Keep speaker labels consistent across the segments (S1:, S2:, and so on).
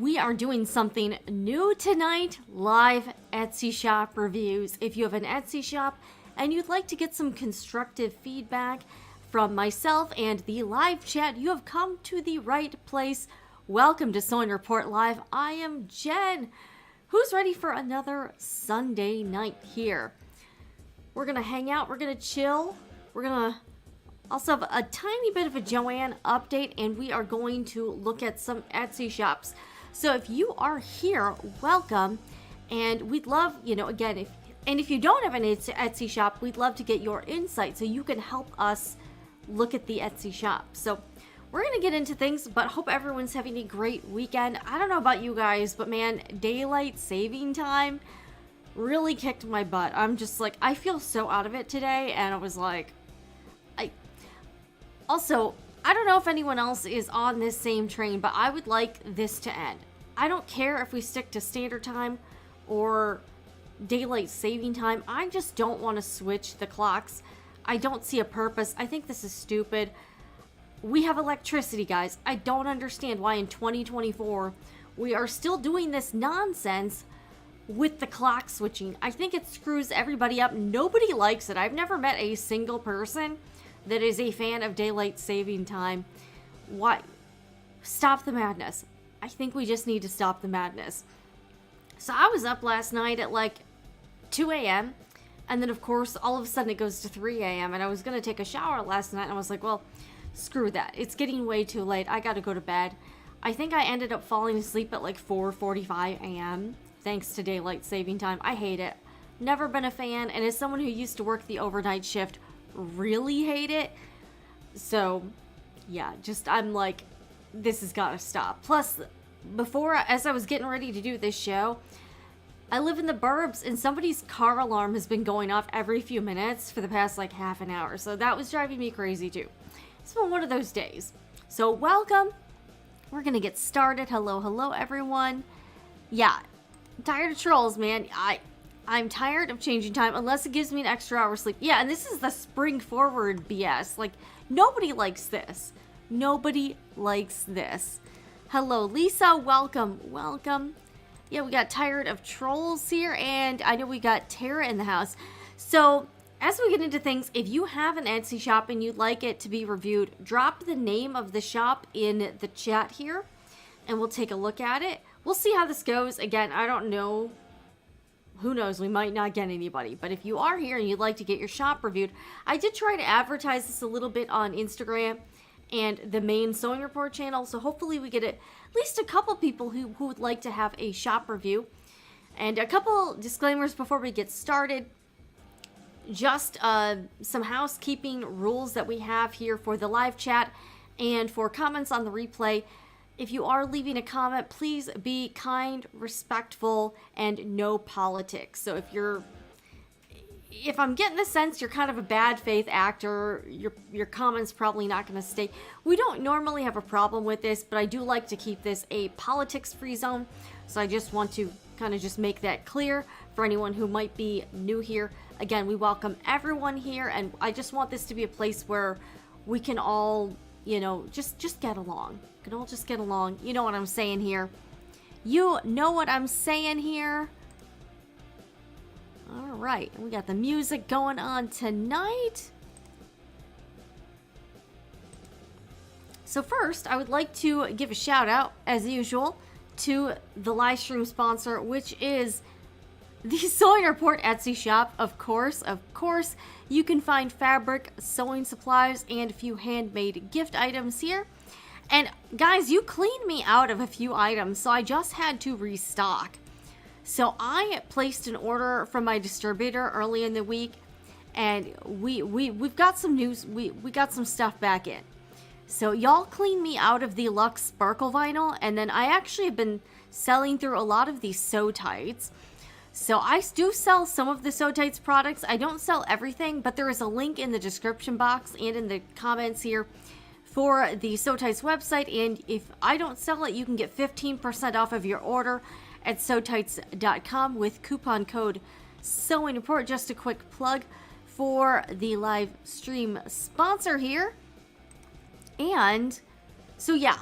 S1: we are doing something new tonight, live Etsy shop reviews. If you have an Etsy shop and you'd like to get some constructive feedback from myself and the live chat, you have come to the right place. Welcome to Sewing Report Live. I am Jen, who's ready for another Sunday night here. We're going to hang out, we're going to chill, we're going to also have a tiny bit of a Joann update, and we are going to look at some Etsy shops. So if you are here, welcome, and we'd love, again, if you don't have an Etsy shop, we'd love to get your insight so you can help us look at the Etsy shop. So we're going to get into things, but hope everyone's having a great weekend. I don't know about you guys, but man, daylight saving time really kicked my butt. I'm just like, I feel so out of it today, and I was like, Also, I don't know if anyone else is on this same train, but I would like this to end. I don't care if we stick to standard time or daylight saving time. I just don't want to switch the clocks. I don't see a purpose. I think this is stupid. We have electricity, guys. I don't understand why in 2024 we are still doing this nonsense with the clock switching. I think it screws everybody up. Nobody likes it. I've never met a single person that is a fan of daylight saving time. Why? Stop the madness. I think we just need to stop the madness. So I was up last night at like 2 a.m. and then of course all of a sudden it goes to 3 a.m. and I was gonna take a shower last night and I was like, well, screw that. It's getting way too late. I gotta go to bed. I think I ended up falling asleep at like 4:45 a.m. thanks to daylight saving time. I hate it. Never been a fan, and as someone who used to work the overnight shift, really hate it. So yeah, I'm like, this has got to stop. Plus, as I was getting ready to do this show, I live in the burbs and somebody's car alarm has been going off every few minutes for the past like half an hour. So that was driving me crazy too. It's been one of those days. So welcome. We're gonna get started. Hello everyone. Yeah, I'm tired of trolls, man. I'm tired of changing time unless it gives me an extra hour sleep. Yeah, and this is the spring forward BS. Like, nobody likes this. Nobody likes this. Hello, Lisa. Welcome. Yeah, we got tired of trolls here, and I know we got Tara in the house. So, as we get into things, if you have an Etsy shop and you'd like it to be reviewed, drop the name of the shop in the chat here, and we'll take a look at it. We'll see how this goes. Again, I don't know. Who knows, we might not get anybody. But if you are here and you'd like to get your shop reviewed, I did try to advertise this a little bit on Instagram and the main Sewing Report channel. So hopefully we get at least a couple people who would like to have a shop review. And a couple disclaimers before we get started. Just some housekeeping rules that we have here for the live chat and for comments on the replay. If you are leaving a comment, please be kind, respectful, and no politics. So if I'm getting the sense you're kind of a bad faith actor, your comment's probably not going to stay. We don't normally have a problem with this, but I do like to keep this a politics-free zone. So I just want to kind of just make that clear for anyone who might be new here. Again, we welcome everyone here, and I just want this to be a place where we can all, just get along. Can all just get along. You know what I'm saying here. You know what I'm saying here. All right, we got the music going on tonight. So first, I would like to give a shout out, as usual, to the live stream sponsor, which is the Sewing Report Etsy shop. Of course, you can find fabric, sewing supplies, and a few handmade gift items here. And guys, you cleaned me out of a few items, so I just had to restock. So I placed an order from my distributor early in the week, and we've got some news. We got some stuff back in. So y'all cleaned me out of the Luxe Sparkle Vinyl, and then I actually have been selling through a lot of these Sew Tights. So I do sell some of the Sew Tights products. I don't sell everything, but there is a link in the description box and in the comments here for the Sew Tights website, and if I don't sell it, you can get 15% off of your order at sewtights.com with coupon code Sewing Report. Just a quick plug for the live stream sponsor here. And so yeah,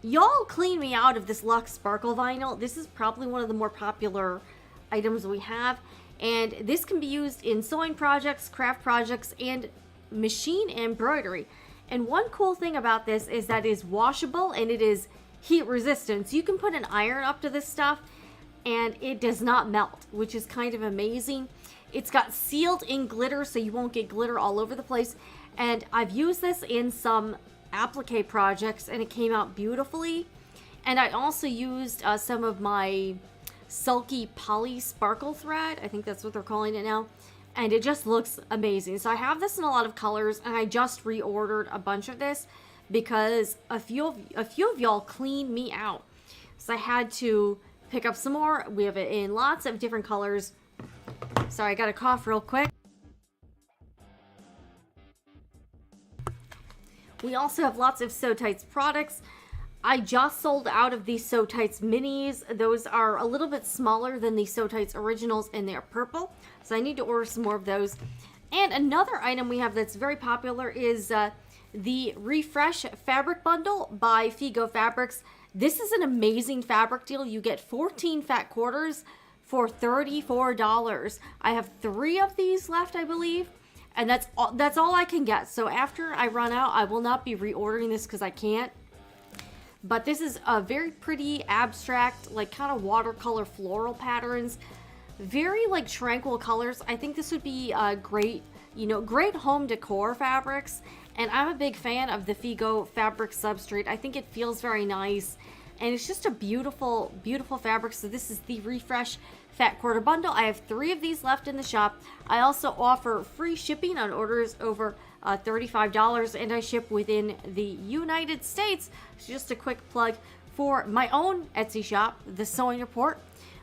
S1: y'all clean me out of this Luxe Sparkle Vinyl. This is probably one of the more popular items we have. And this can be used in sewing projects, craft projects, and machine embroidery. And one cool thing about this is that it is washable and it is heat resistant. So you can put an iron up to this stuff and it does not melt, which is kind of amazing. It's got sealed in glitter so you won't get glitter all over the place. And I've used this in some applique projects and it came out beautifully. And I also used some of my Sulky Poly Sparkle Thread. I think that's what they're calling it now. And it just looks amazing. So I have this in a lot of colors, and I just reordered a bunch of this because a few of y'all cleaned me out. So I had to pick up some more. We have it in lots of different colors. Sorry, I got a cough real quick. We also have lots of Sew Tights products. I just sold out of these Sew Tights minis. Those are a little bit smaller than the Sew Tights originals, and they're purple. So I need to order some more of those. And another item we have that's very popular is the Refresh Fabric Bundle by Figo Fabrics. This is an amazing fabric deal. You get 14 fat quarters for $34. I have 3 of these left, I believe. And that's all I can get. So after I run out, I will not be reordering this because I can't. But this is a very pretty abstract, like kind of watercolor floral patterns. Very like tranquil colors. I think this would be great, great home decor fabrics. And I'm a big fan of the Figo fabric substrate. I think it feels very nice. And it's just a beautiful, beautiful fabric. So this is the Refresh Fat Quarter Bundle. I have 3 of these left in the shop. I also offer free shipping on orders over $35, and I ship within the United States. So just a quick plug for my own Etsy shop, The Sewing Report,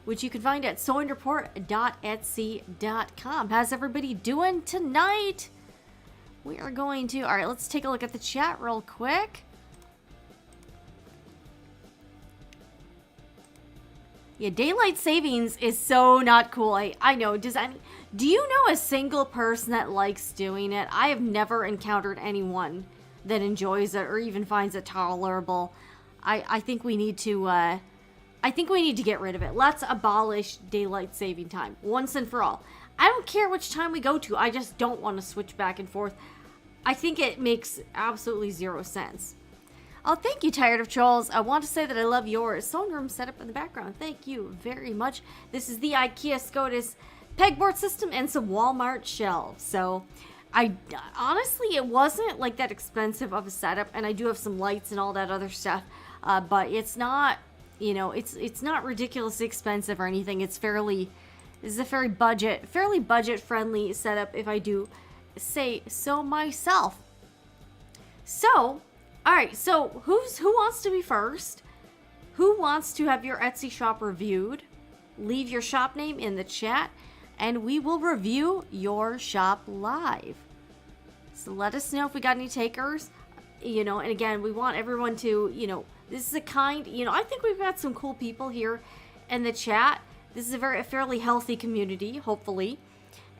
S1: which you can find at sewingreport.etsy.com. How's everybody doing tonight? We are going to, all right, let's take a look at the chat real quick. Yeah, daylight savings is so not cool. I know. Do you know a single person that likes doing it? I have never encountered anyone that enjoys it or even finds it tolerable. I think we need to get rid of it. Let's abolish daylight saving time once and for all. I don't care which time we go to. I just don't want to switch back and forth. I think it makes absolutely 0 sense. Oh, thank you, Tired of Trolls. I want to say that I love your sewing room setup in the background. Thank you very much. This is the IKEA SCOTUS pegboard system and some Walmart shelves. So, honestly, it wasn't like that expensive of a setup, and I do have some lights and all that other stuff. But it's not, it's not ridiculously expensive or anything. This is a fairly budget-friendly setup, if I do say so myself. So, all right, so who wants to be first? Who wants to have your Etsy shop reviewed? Leave your shop name in the chat, and we will review your shop live. So let us know if we got any takers. And again, we want everyone to, this is a kind, I think we've got some cool people here in the chat. This is a fairly healthy community, hopefully.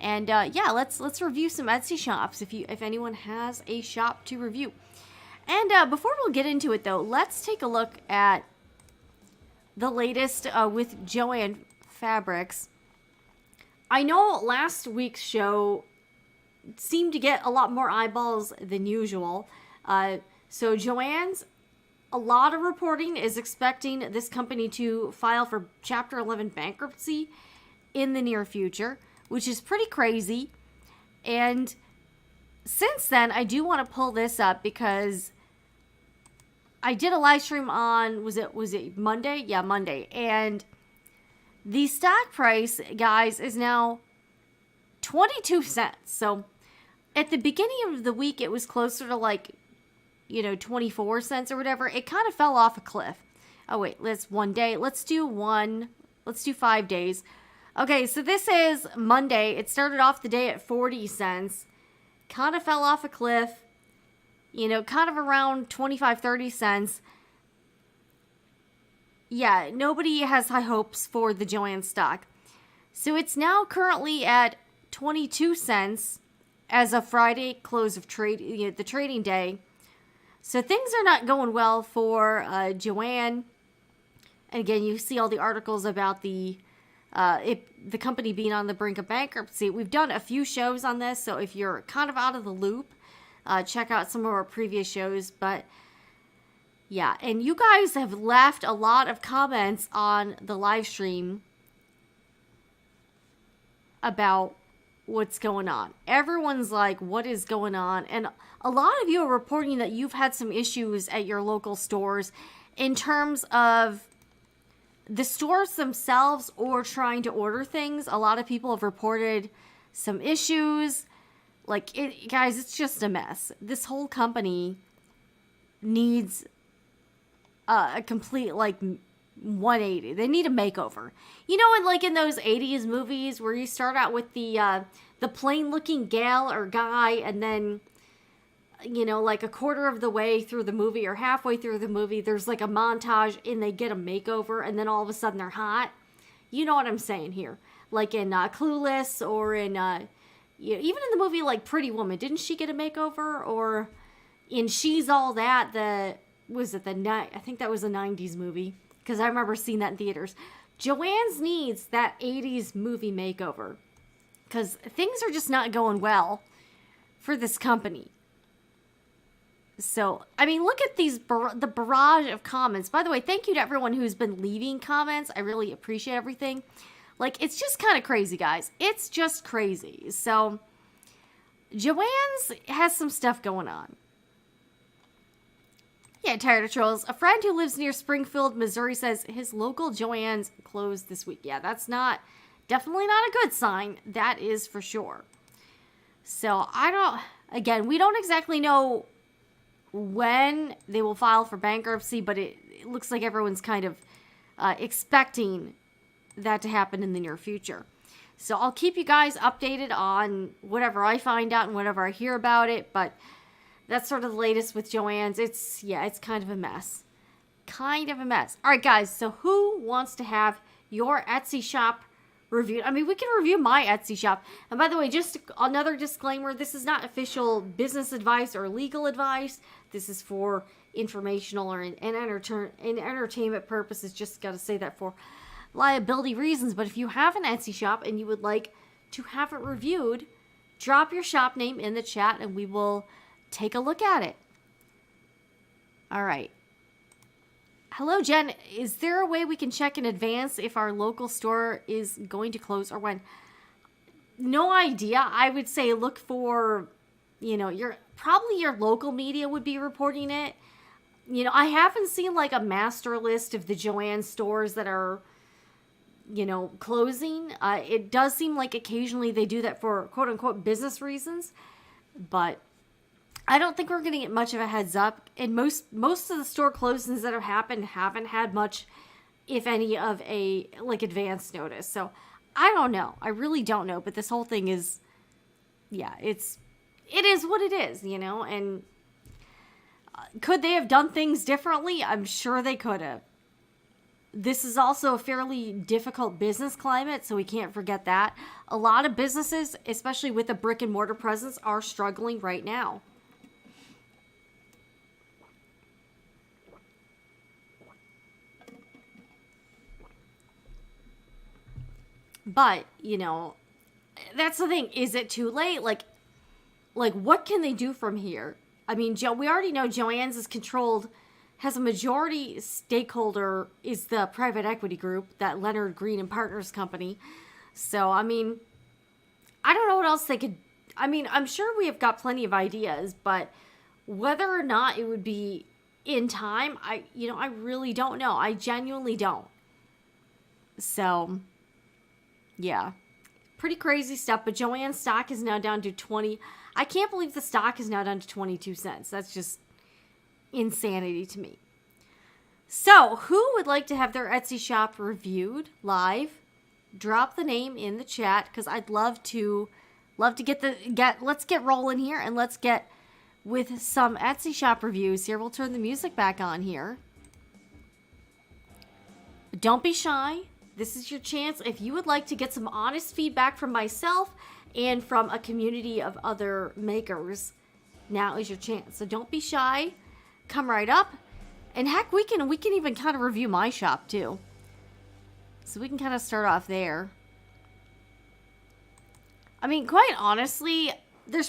S1: And yeah, let's review some Etsy shops if anyone has a shop to review. And before we'll get into it, though, let's take a look at the latest with Joann Fabrics. I know last week's show seemed to get a lot more eyeballs than usual. So Joann's, a lot of reporting is expecting this company to file for Chapter 11 bankruptcy in the near future, which is pretty crazy. And since then, I do want to pull this up because I did a live stream on, was it Monday? Yeah, Monday. And the stock price, guys, is now 22 cents. So at the beginning of the week, it was closer to 24 cents or whatever. It kind of fell off a cliff. Oh, wait, let's one day. Let's do 5 days. Okay, so this is Monday. It started off the day at 40 cents. Kind of fell off a cliff, kind of around 25, 30 cents. Yeah, nobody has high hopes for the Joann stock. So it's now currently at 22 cents as of Friday close of trade, the trading day. So things are not going well for Joann. And again, you see all the articles about the company being on the brink of bankruptcy. We've done a few shows on this, so if you're kind of out of the loop, check out some of our previous shows. But yeah, and you guys have left a lot of comments on the live stream about what's going on. Everyone's like, what is going on? And a lot of you are reporting that you've had some issues at your local stores in terms of the stores themselves or trying to order things. A lot of people have reported some issues. Like, guys, it's just a mess. This whole company needs a complete, 180. They need a makeover. You know, in those 80s movies where you start out with the plain-looking gal or guy, and then, a quarter of the way through the movie or halfway through the movie, there's a montage and they get a makeover, and then all of a sudden they're hot. You know what I'm saying here. Like in Clueless, or in, even in the movie Pretty Woman. Didn't she get a makeover? Or in She's All That, I think that was a 90s movie, because I remember seeing that in theaters. Joann's needs that 80s movie makeover, because things are just not going well for this company. So, I mean, look at the barrage of comments. By the way, thank you to everyone who's been leaving comments. I really appreciate everything. It's just kind of crazy, guys. It's just crazy. So, Joann's has some stuff going on. Yeah, tired of trolls. A friend who lives near Springfield, Missouri says his local Joann's closed this week. Yeah, that's definitely not a good sign. That is for sure. So, we don't exactly know when they will file for bankruptcy, but it looks like everyone's kind of expecting that to happen in the near future. So I'll keep you guys updated on whatever I find out and whatever I hear about it, but that's sort of the latest with Joann's. It's kind of a mess. Kind of a mess. All right, guys, so who wants to have your Etsy shop reviewed? I mean, we can review my Etsy shop. And by the way, just another disclaimer, this is not official business advice or legal advice. This is for informational or in entertainment purposes. Just got to say that for liability reasons. But if you have an Etsy shop and you would like to have it reviewed, drop your shop name in the chat and we will take a look at it. All right. Hello, Jen. Is there a way we can check in advance if our local store is going to close or when? No idea. I would say look for, your local media would be reporting it. I haven't seen a master list of the Joann stores that are, closing. It does seem like occasionally they do that for quote unquote business reasons, but I don't think we're going to get much of a heads up. And most of the store closings that have happened haven't had much, if any, of a advance notice. So I don't know. I really don't know. But this whole thing is, it is what it is, and could they have done things differently? I'm sure they could have. This is also a fairly difficult business climate, so we can't forget that. A lot of businesses, especially with a brick and mortar presence, are struggling right now. But, that's the thing. Is it too late? What can they do from here? I mean, we already know Joann's is controlled, has a majority stakeholder, is the private equity group, that Leonard Green and Partners company. So, I mean, I don't know what else they could... I mean, I'm sure we have got plenty of ideas, but whether or not it would be in time, I really don't know. I genuinely don't. So... yeah, pretty crazy stuff, but Joann's stock is now down to 20. I can't believe the stock is now down to 22 cents. That's just insanity to me. So, who would like to have their Etsy shop reviewed live? Drop the name in the chat, because I'd love to let's get rolling here, and let's get with some Etsy shop reviews here. We'll turn the music back on here. Don't be shy. This is your chance. If you would like to get some honest feedback from myself and from a community of other makers, now is your chance. So don't be shy. come right up. And heck, we can even kind of review my shop too. So we can kind of start off there. I mean, quite honestly,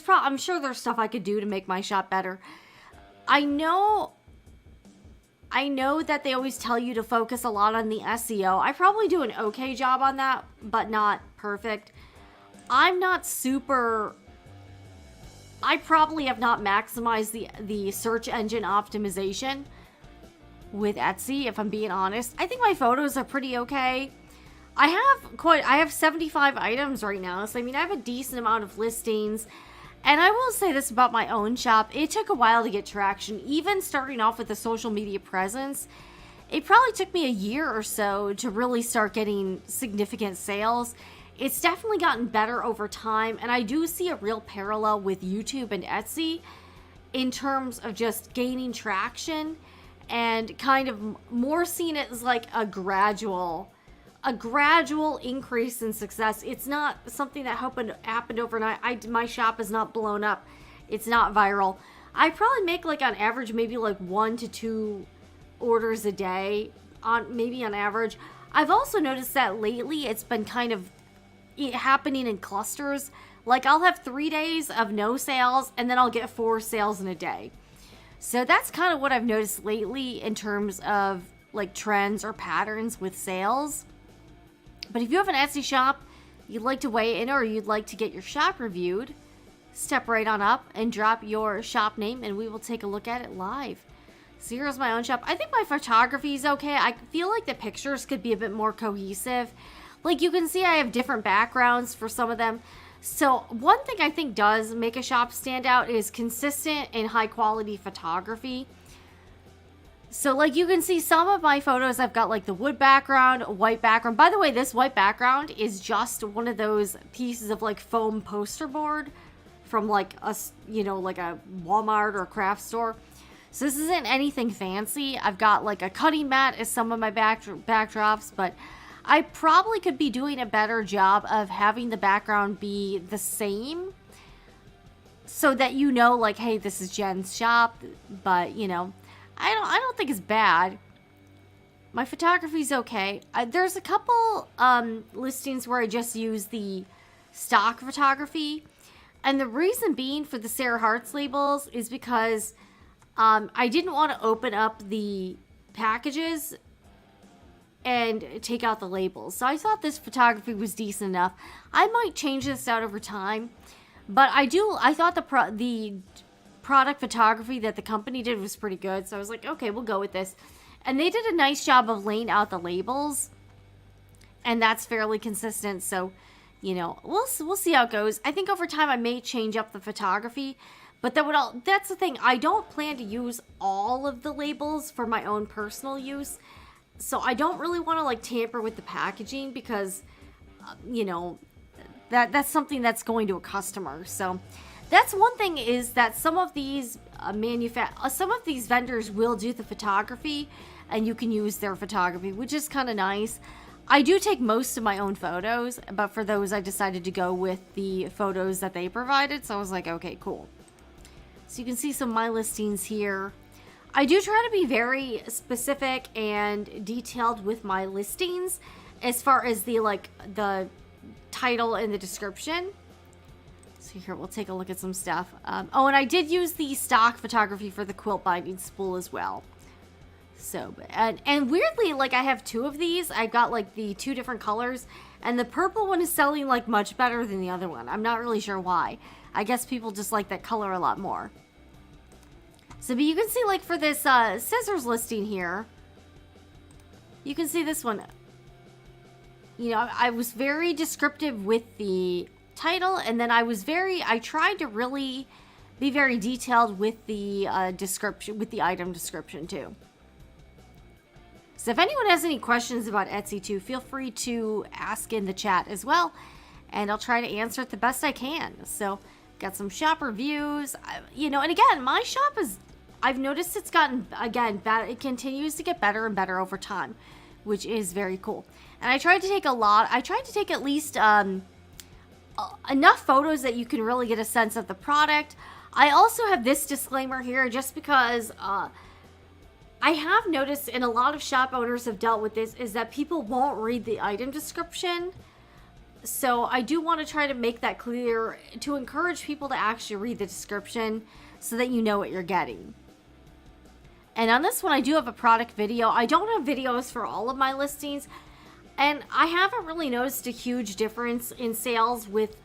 S1: I'm sure there's stuff I could do to make my shop better. I know that they always tell you to focus a lot on the SEO. I probably do an okay job on that, but not perfect. I probably have not maximized the search engine optimization with Etsy, if I'm being honest. I think my photos are pretty okay. I have 75 items right now, so I mean, I have a decent amount of listings. And I will say this about my own shop. It took a while to get traction. Even starting off with a social media presence, it probably took me a year or so to really start getting significant sales. It's definitely gotten better over time, and I do see a real parallel with YouTube and Etsy in terms of just gaining traction and kind of more seeing it as like a gradual increase in success. It's not something that happened overnight. My shop is not blown up. It's not viral. I probably make like on average maybe like 1 to 2 orders a day on average. I've also noticed that lately it's been kind of happening in clusters. Like I'll have 3 days of no sales and then I'll get 4 sales in a day. So that's kind of what I've noticed lately in terms of like trends or patterns with sales. But if you have an Etsy shop, you'd like to weigh in or you'd like to get your shop reviewed, step right on up and drop your shop name and we will take a look at it live. So here's my own shop. I think my photography is okay. I feel like the pictures could be a bit more cohesive. Like you can see I have different backgrounds for some of them. So one thing I think does make a shop stand out is consistent and high quality photography. So like you can see some of my photos, I've got like the wood background, white background. By the way, this white background is just one of those pieces of like foam poster board from like like a Walmart or a craft store. So this isn't anything fancy. I've got like a cutting mat as some of my backdrops, but I probably could be doing a better job of having the background be the same so that like, hey, this is Jen's shop, but I don't think it's bad. My photography's okay. There's a couple listings where I just use the stock photography, and the reason being for the Sarah Hart's labels is because I didn't want to open up the packages and take out the labels. So I thought this photography was decent enough. I might change this out over time, but I thought the product photography that the company did was pretty good. So I was like, okay, we'll go with this. And they did a nice job of laying out the labels, and that's fairly consistent. So, we'll see how it goes. I think over time I may change up the photography, but that's the thing. I don't plan to use all of the labels for my own personal use. So I don't really want to like tamper with the packaging because, that's something that's going to a customer. So that's one thing is that some of these some of these vendors will do the photography and you can use their photography, which is kind of nice. I do take most of my own photos, but for those I decided to go with the photos that they provided. So I was like, okay, cool. So you can see some of my listings here. I do try to be very specific and detailed with my listings as far as the title and the description. So here, we'll take a look at some stuff. And I did use the stock photography for the quilt binding spool as well. So, and weirdly, like I have 2 of these. I've got like the 2 different colors, and the purple one is selling like much better than the other one. I'm not really sure why. I guess people just like that color a lot more. So, but you can see like for this scissors listing here, you can see this one. I was very descriptive with the title, and then I tried to really be very detailed with the description, with the item description too. So if anyone has any questions about Etsy too, feel free to ask in the chat as well, and I'll try to answer it the best I can. So got some shop reviews, and again, my shop I've noticed it's gotten, again, better. It continues to get better and better over time, which is very cool. And I tried to take at least enough photos that you can really get a sense of the product. I also have this disclaimer here just because I have noticed, and a lot of shop owners have dealt with this, is that people won't read the item description. So I do want to try to make that clear to encourage people to actually read the description so that you know what you're getting. And on this one, I do have a product video. I don't have videos for all of my listings, and I haven't really noticed a huge difference in sales with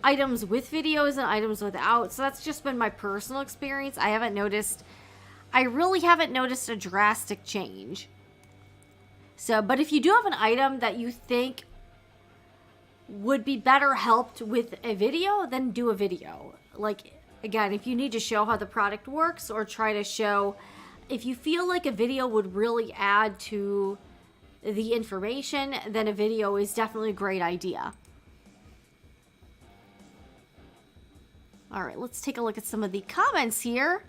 S1: items with videos and items without. So that's just been my personal experience. I really haven't noticed a drastic change. So, but if you do have an item that you think would be better helped with a video, then do a video. Like, again, if you need to show how the product works or try to show, if you feel like a video would really add to the information, then a video is definitely a great idea. All right, let's take a look at some of the comments here.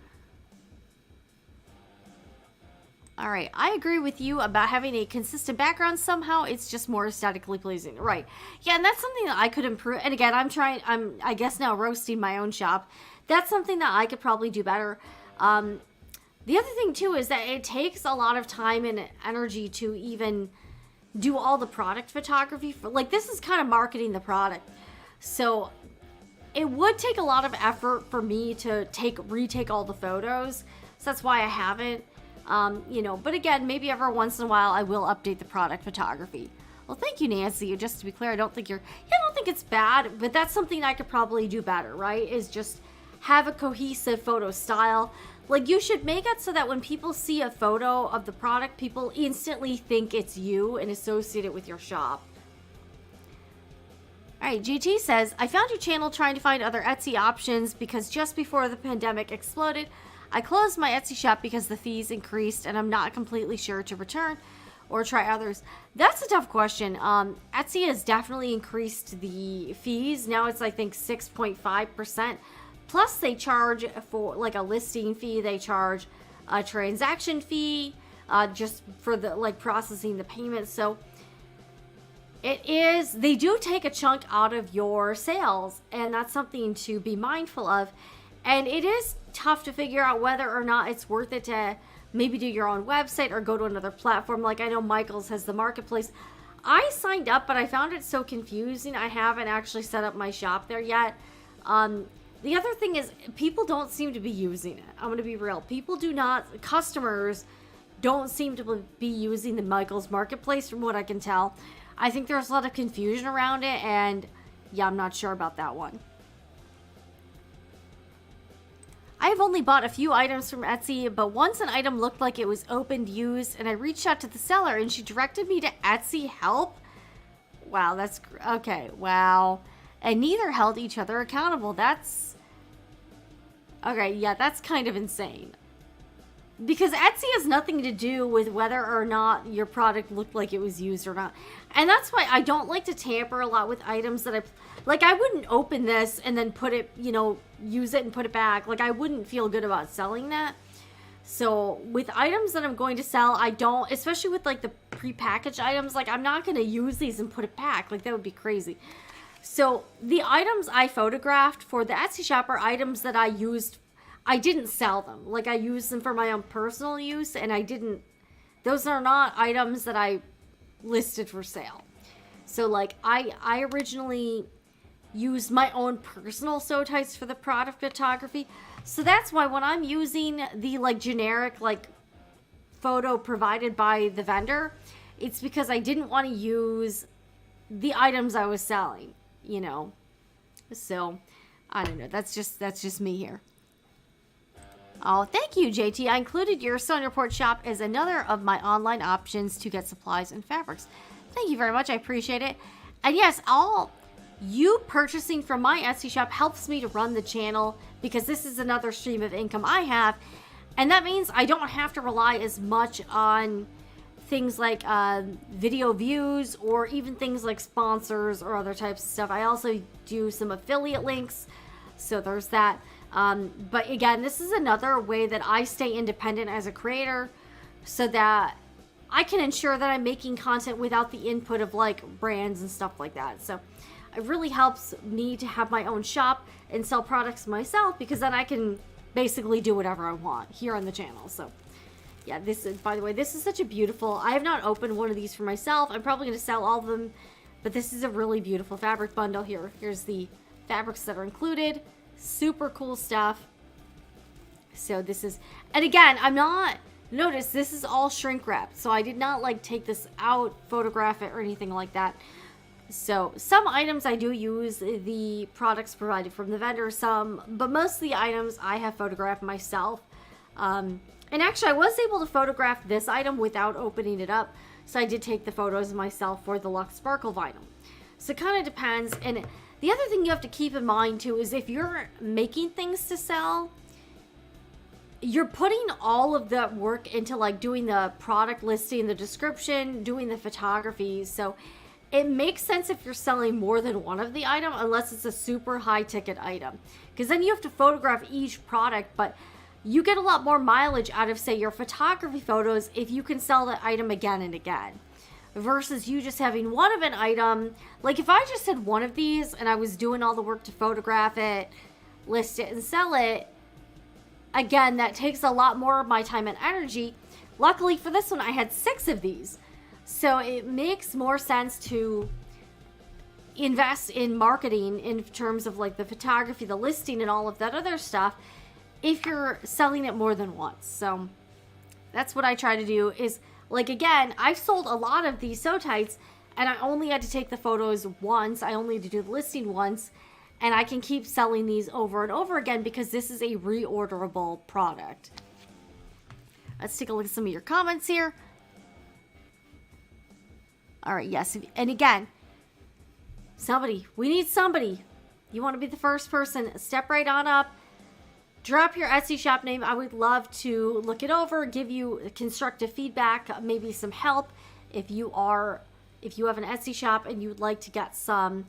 S1: All right, I agree with you about having a consistent background somehow. It's just more aesthetically pleasing. Right. Yeah, and that's something that I could improve. And again, I'm I guess now roasting my own shop. That's something that I could probably do better. The other thing too is that it takes a lot of time and energy to even do all the product photography. Like, this is kind of marketing the product. So it would take a lot of effort for me to retake all the photos. So that's why I haven't. But again, maybe every once in a while I will update the product photography. Well, thank you, Nancy. Just to be clear, I don't think it's bad, but that's something I could probably do better, right? Is just have a cohesive photo style. Like, you should make it so that when people see a photo of the product, people instantly think it's you and associate it with your shop. All right, GT says, I found your channel trying to find other Etsy options because just before the pandemic exploded, I closed my Etsy shop because the fees increased and I'm not completely sure to return or try others. That's a tough question. Etsy has definitely increased the fees. Now it's, I think, 6.5%. Plus they charge for like a listing fee. They charge a transaction fee just for the processing the payment. So they do take a chunk out of your sales, and that's something to be mindful of. And it is tough to figure out whether or not it's worth it to maybe do your own website or go to another platform. Like, I know Michael's has the marketplace. I signed up, but I found it so confusing. I haven't actually set up my shop there yet. The other thing is, people don't seem to be using it. I'm going to be real. Customers don't seem to be using the Michael's marketplace from what I can tell. I think there's a lot of confusion around it, and yeah, I'm not sure about that one. I have only bought a few items from Etsy, but once an item looked like it was opened, used, and I reached out to the seller and she directed me to Etsy help. Wow, that's okay. Wow. And neither held each other accountable. That's okay. Yeah, that's kind of insane. Because Etsy has nothing to do with whether or not your product looked like it was used or not. And that's why I don't like to tamper a lot with items that I wouldn't open this and then put it, use it and put it back. Like, I wouldn't feel good about selling that. So with items that I'm going to sell, I don't, especially with like the prepackaged items, like, I'm not going to use these and put it back. Like, that would be crazy. So the items I photographed for the Etsy shop are items that I used. I didn't sell them. Like, I used them for my own personal use, and those are not items that I listed for sale. So like, I originally used my own personal sew tights for the product photography. So that's why when I'm using the generic photo provided by the vendor, it's because I didn't want to use the items I was selling, So I don't know. That's just me here. Oh, thank you, JT. I included your Sewing Report shop as another of my online options to get supplies and fabrics. Thank you very much. I appreciate it. And yes, you purchasing from my Etsy shop helps me to run the channel, because this is another stream of income I have. And that means I don't have to rely as much on things like video views or even things like sponsors or other types of stuff. I also do some affiliate links. So there's that. But again, this is another way that I stay independent as a creator, so that I can ensure that I'm making content without the input of brands and stuff like that. So it really helps me to have my own shop and sell products myself, because then I can basically do whatever I want here on the channel. So Yeah, this is, by the way, this is such a beautiful, I have not opened one of these for myself. I'm probably going to sell all of them, but this is a really beautiful fabric bundle here. Here's the fabrics that are included. Super cool stuff. So this is, and again, I'm not, notice this is all shrink wrapped. So I did not like take this out, photograph it or anything like that. So some items I do use the products provided from the vendor, but most of the items I have photographed myself. And actually I was able to photograph this item without opening it up. So I did take the photos myself for the Luxe Sparkle vinyl. So it kind of depends. And the other thing you have to keep in mind too is if you're making things to sell, you're putting all of that work into like doing the product listing, the description, doing the photography. So it makes sense if you're selling more than one of the item, unless it's a super high ticket item, because then you have to photograph each product, but you get a lot more mileage out of, say, your photography photos if you can sell the item again and again, versus you just having one of an item. Like if I just had one of these and I was doing all the work to photograph it, list it, and sell it, again, that takes a lot more of my time and energy. Luckily for this one, I had 6 of these. So it makes more sense to invest in marketing in terms of like the photography, the listing, and all of that other stuff if you're selling it more than once. So that's what I try to do is, like, again, I've sold a lot of these sew tights and I only had to take the photos once. I only had to do the listing once. And I can keep selling these over and over again because this is a reorderable product. Let's take a look at some of your comments here. All right, yes. And again, we need somebody. You want to be the first person, step right on up. Drop your Etsy shop name. I would love to look it over, give you constructive feedback, maybe some help. If you have an Etsy shop and you would like to get some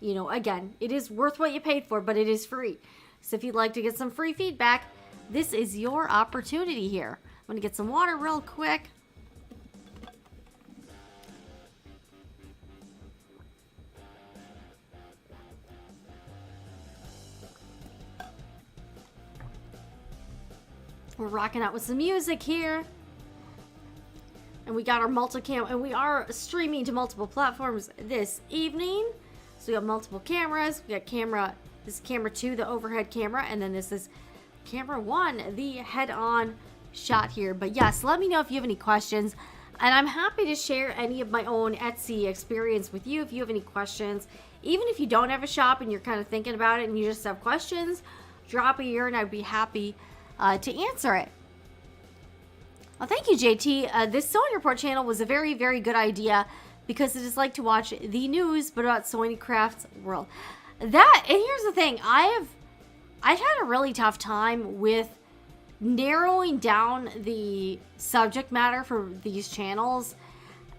S1: again, it is worth what you paid for, but it is free. So if you'd like to get some free feedback, this is your opportunity here. I'm going to get some water real quick. We're rocking out with some music here. And we got our multicam, and we are streaming to multiple platforms this evening. So we have multiple cameras. We got this is camera 2, the overhead camera, and then this is camera 1, the head-on shot here. But yes, let me know if you have any questions, and I'm happy to share any of my own Etsy experience with you if you have any questions. Even if you don't have a shop and you're kind of thinking about it and you just have questions, drop a ear and I'd be happy to answer it. Well, thank you, JT. This Sewing Report channel was a very, very good idea, because it is like to watch the news, but about sewing crafts world. And here's the thing, I've had a really tough time with narrowing down the subject matter for these channels.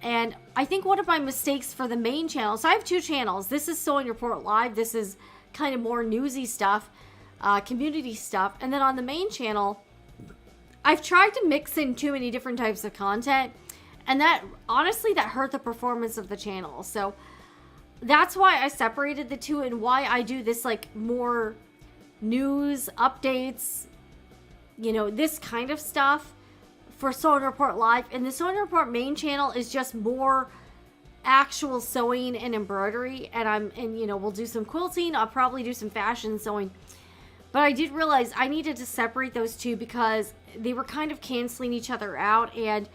S1: And I think one of my mistakes for the main channel, so I have 2 channels. This is Sewing Report Live. This is kind of more newsy stuff, community stuff. And then on the main channel, I've tried to mix in too many different types of content. And that, honestly, that hurt the performance of the channel. So that's why I separated the 2, and why I do this like more news, updates, this kind of stuff for Sewing Report Live. And the Sewing Report main channel is just more actual sewing and embroidery. And we'll do some quilting. I'll probably do some fashion sewing. But I did realize I needed to separate those 2 because they were kind of canceling each other out. And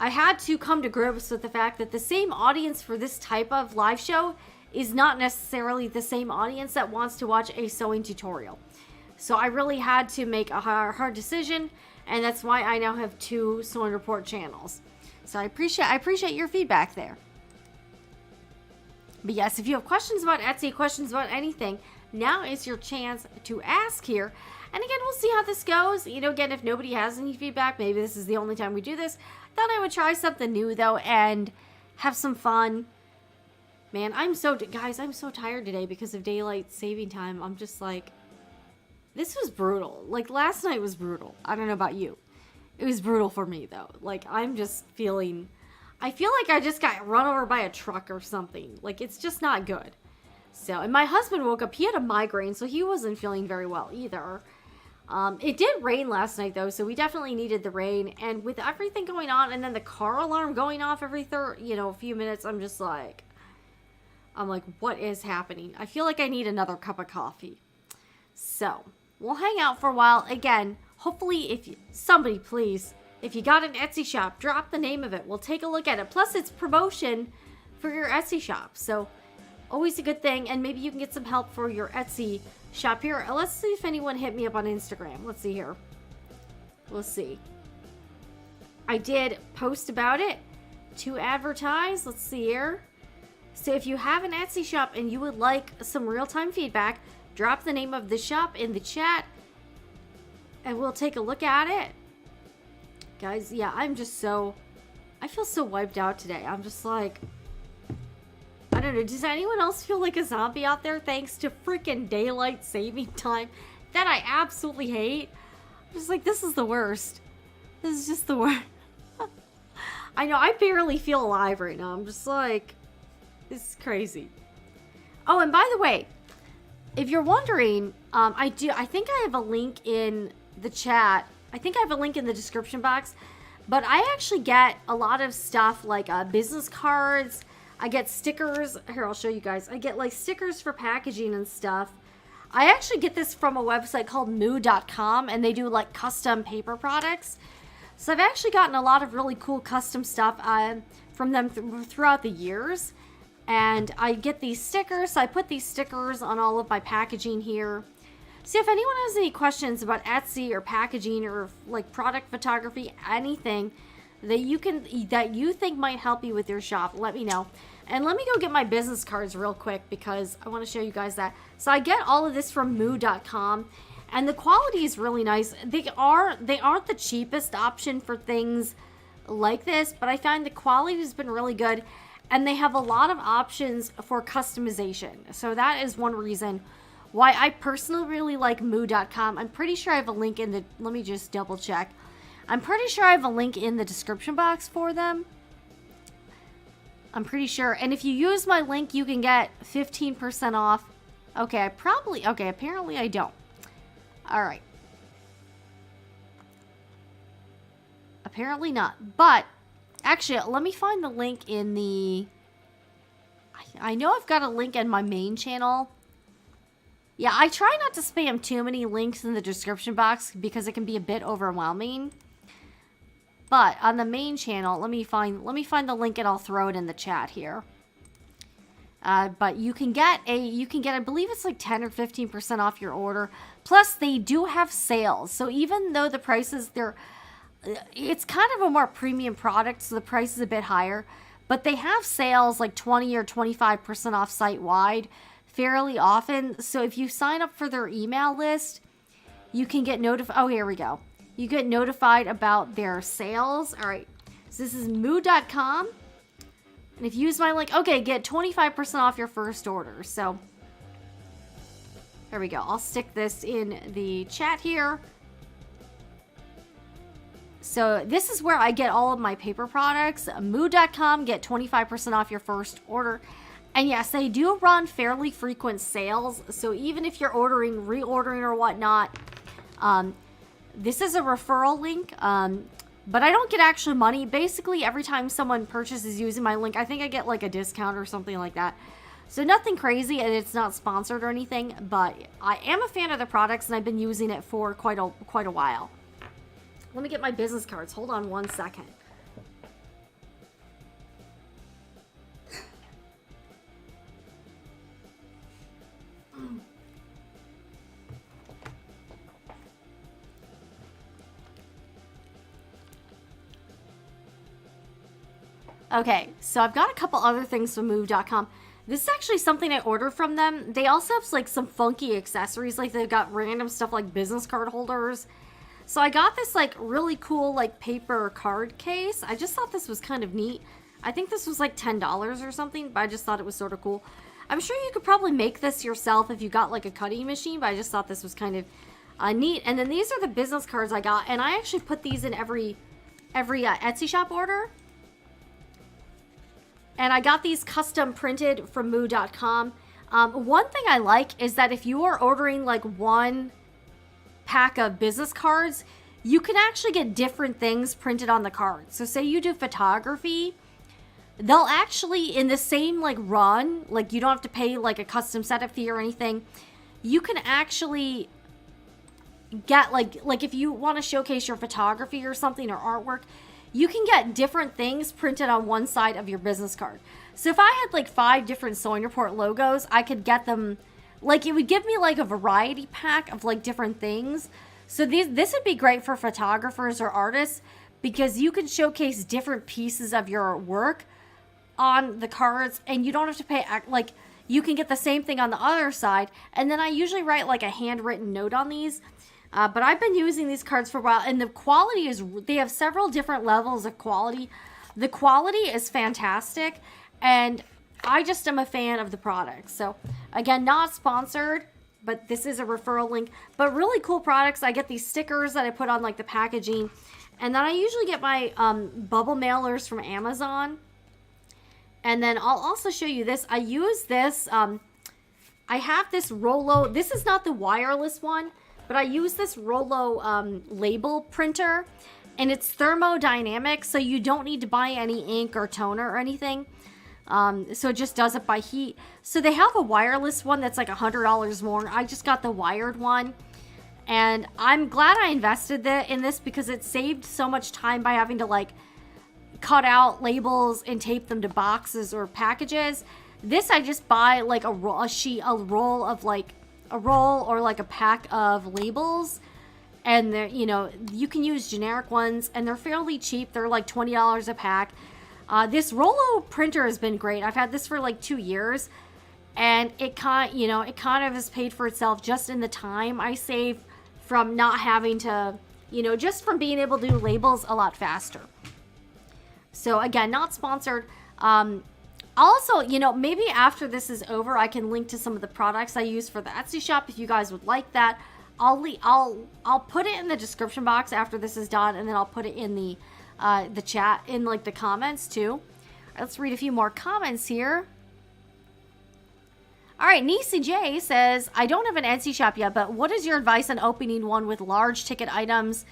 S1: I had to come to grips with the fact that the same audience for this type of live show is not necessarily the same audience that wants to watch a sewing tutorial. So I really had to make a hard decision, and that's why I now have 2 Sewing Report channels. So I appreciate your feedback there. But yes, if you have questions about Etsy, questions about anything, now is your chance to ask here. And again, we'll see how this goes. Again, if nobody has any feedback, maybe this is the only time we do this. Thought I would try something new, though, and have some fun. Man, guys, I'm so tired today because of daylight saving time. I'm just like, this was brutal. Like, last night was brutal. I don't know about you. It was brutal for me, though. Like, I'm just feeling, I feel like I just got run over by a truck or something. Like, it's just not good. So, and my husband woke up, he had a migraine, so he wasn't feeling very well either. It did rain last night though, so we definitely needed the rain. And with everything going on, and then the car alarm going off every few minutes, I'm like, what is happening? I feel like I need another cup of coffee. So we'll hang out for a while. Again, hopefully, somebody please, if you got an Etsy shop, drop the name of it. We'll take a look at it. Plus, it's promotion for your Etsy shop, so always a good thing. And maybe you can get some help for your Etsy shop here. Let's see if anyone hit me up on Instagram. Let's see here. We'll see. I did post about it to advertise. Let's see here. So if you have an Etsy shop and you would like some real-time feedback, drop the name of the shop in the chat and we'll take a look at it. Guys, yeah, I feel so wiped out today. I'm just like, I don't know, does anyone else feel like a zombie out there thanks to freaking daylight saving time that I absolutely hate? I'm just like, this is the worst. This is just the worst. I know, I barely feel alive right now. I'm just like, this is crazy. Oh, and by the way, if you're wondering, I think I have a link in the chat. I think I have a link in the description box. But I actually get a lot of stuff like business cards. I get stickers. Here, I'll show you guys. I get like stickers for packaging and stuff. I actually get this from a website called moo.com, and they do like custom paper products. So I've actually gotten a lot of really cool custom stuff from them throughout the years. And I get these stickers, so I put these stickers on all of my packaging here. So if anyone has any questions about Etsy or packaging or like product photography, anything that you think might help you with your shop, let me know. And let me go get my business cards real quick because I want to show you guys that. So I get all of this from moo.com, and the quality is really nice. They aren't the cheapest option for things like this, but I find the quality has been really good. And they have a lot of options for customization. So that is one reason why I personally really like moo.com. I'm pretty sure I have a link in the, let me just double check. I'm pretty sure I have a link in the description box for them. I'm pretty sure. And if you use my link, you can get 15% off. Okay, apparently I don't. All right. Apparently not. But actually, let me find the link in the... I know I've got a link in my main channel. Yeah, I try not to spam too many links in the description box because it can be a bit overwhelming. But on the main channel, let me find the link and I'll throw it in the chat here. But you can get I believe it's like 10 or 15% off your order. Plus, they do have sales. So even though the prices, it's kind of a more premium product, so the price is a bit higher. But they have sales like 20 or 25% off site-wide fairly often. So if you sign up for their email list, you can get notified. Oh, here we go. You get notified about their sales. All right. So this is moo.com. And if you use my link, okay, get 25% off your first order. So there we go. I'll stick this in the chat here. So this is where I get all of my paper products. Moo.com, get 25% off your first order. And yes, they do run fairly frequent sales. So even if you're reordering or whatnot, this is a referral link. But I don't get actual money. Basically, every time someone purchases using my link, I think I get like a discount or something like that. So nothing crazy, and it's not sponsored or anything. But I am a fan of the products, and I've been using it for quite a while. Let me get my business cards. Hold on one second. Okay, so I've got a couple other things from Move.com. This is actually something I ordered from them. They also have like some funky accessories. Like they've got random stuff like business card holders. So I got this like really cool like paper card case. I just thought this was kind of neat. I think this was like $10 or something, but I just thought it was sort of cool. I'm sure you could probably make this yourself if you got like a cutting machine, but I just thought this was kind of neat. And then these are the business cards I got, and I actually put these in every Etsy shop order. And I got these custom printed from moo.com. One thing I like is that if you are ordering like one pack of business cards, you can actually get different things printed on the cards. So say you do photography, they'll actually, in the same like run, like you don't have to pay like a custom setup fee or anything. You can actually get like if you want to showcase your photography or something or artwork, you can get different things printed on one side of your business card. So if I had like 5 different Sewing Report logos, I could get them, like it would give me like a variety pack of like different things. So this would be great for photographers or artists because you can showcase different pieces of your work on the cards and you don't have to pay, like you can get the same thing on the other side. And then I usually write like a handwritten note on these. But I've been using these cards for a while, and the quality is, they have several different levels of quality. The quality is fantastic, and I just am a fan of the product. So again, not sponsored, but this is a referral link, but really cool products. I get these stickers that I put on like the packaging, and then I usually get my bubble mailers from Amazon. And then I'll also show you this. I use this, I have this Rollo, this is not the wireless one, but I use this Rollo label printer, and it's thermodynamic, so you don't need to buy any ink or toner or anything. So it just does it by heat. So they have a wireless one that's like $100 more. I just got the wired one, and I'm glad I invested in this because it saved so much time by having to like cut out labels and tape them to boxes or packages. This I just buy like a roll or like a pack of labels, and they're, you know, you can use generic ones and they're fairly cheap. They're like $20 a pack. This Rollo printer has been great. I've had this for like 2 years, and it kind of has paid for itself just in the time I save from not having to, just from being able to do labels a lot faster. So again, not sponsored. Also, maybe after this is over, I can link to some of the products I use for the Etsy shop if you guys would like that. I'll put it in the description box after this is done, and then I'll put it in the chat, in like the comments too. Let's read a few more comments here. All right, Nisi J says, I don't have an Etsy shop yet, but what is your advice on opening one with large ticket items?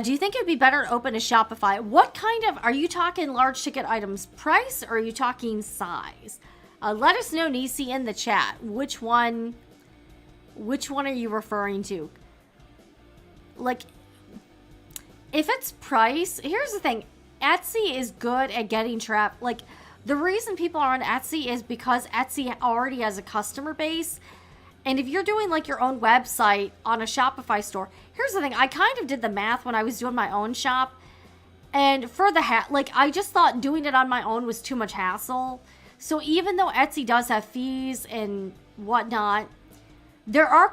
S1: Do you think it would be better to open a Shopify? What kind of, are you talking large ticket items price, or are you talking size? Let us know, Nisi, in the chat. Which one are you referring to? Like, if it's price, here's the thing. Etsy is good at getting trapped. Like, the reason people are on Etsy is because Etsy already has a customer base. And if you're doing like your own website on a Shopify store, here's the thing. I kind of did the math when I was doing my own shop. And for the I just thought doing it on my own was too much hassle. So even though Etsy does have fees and whatnot, there are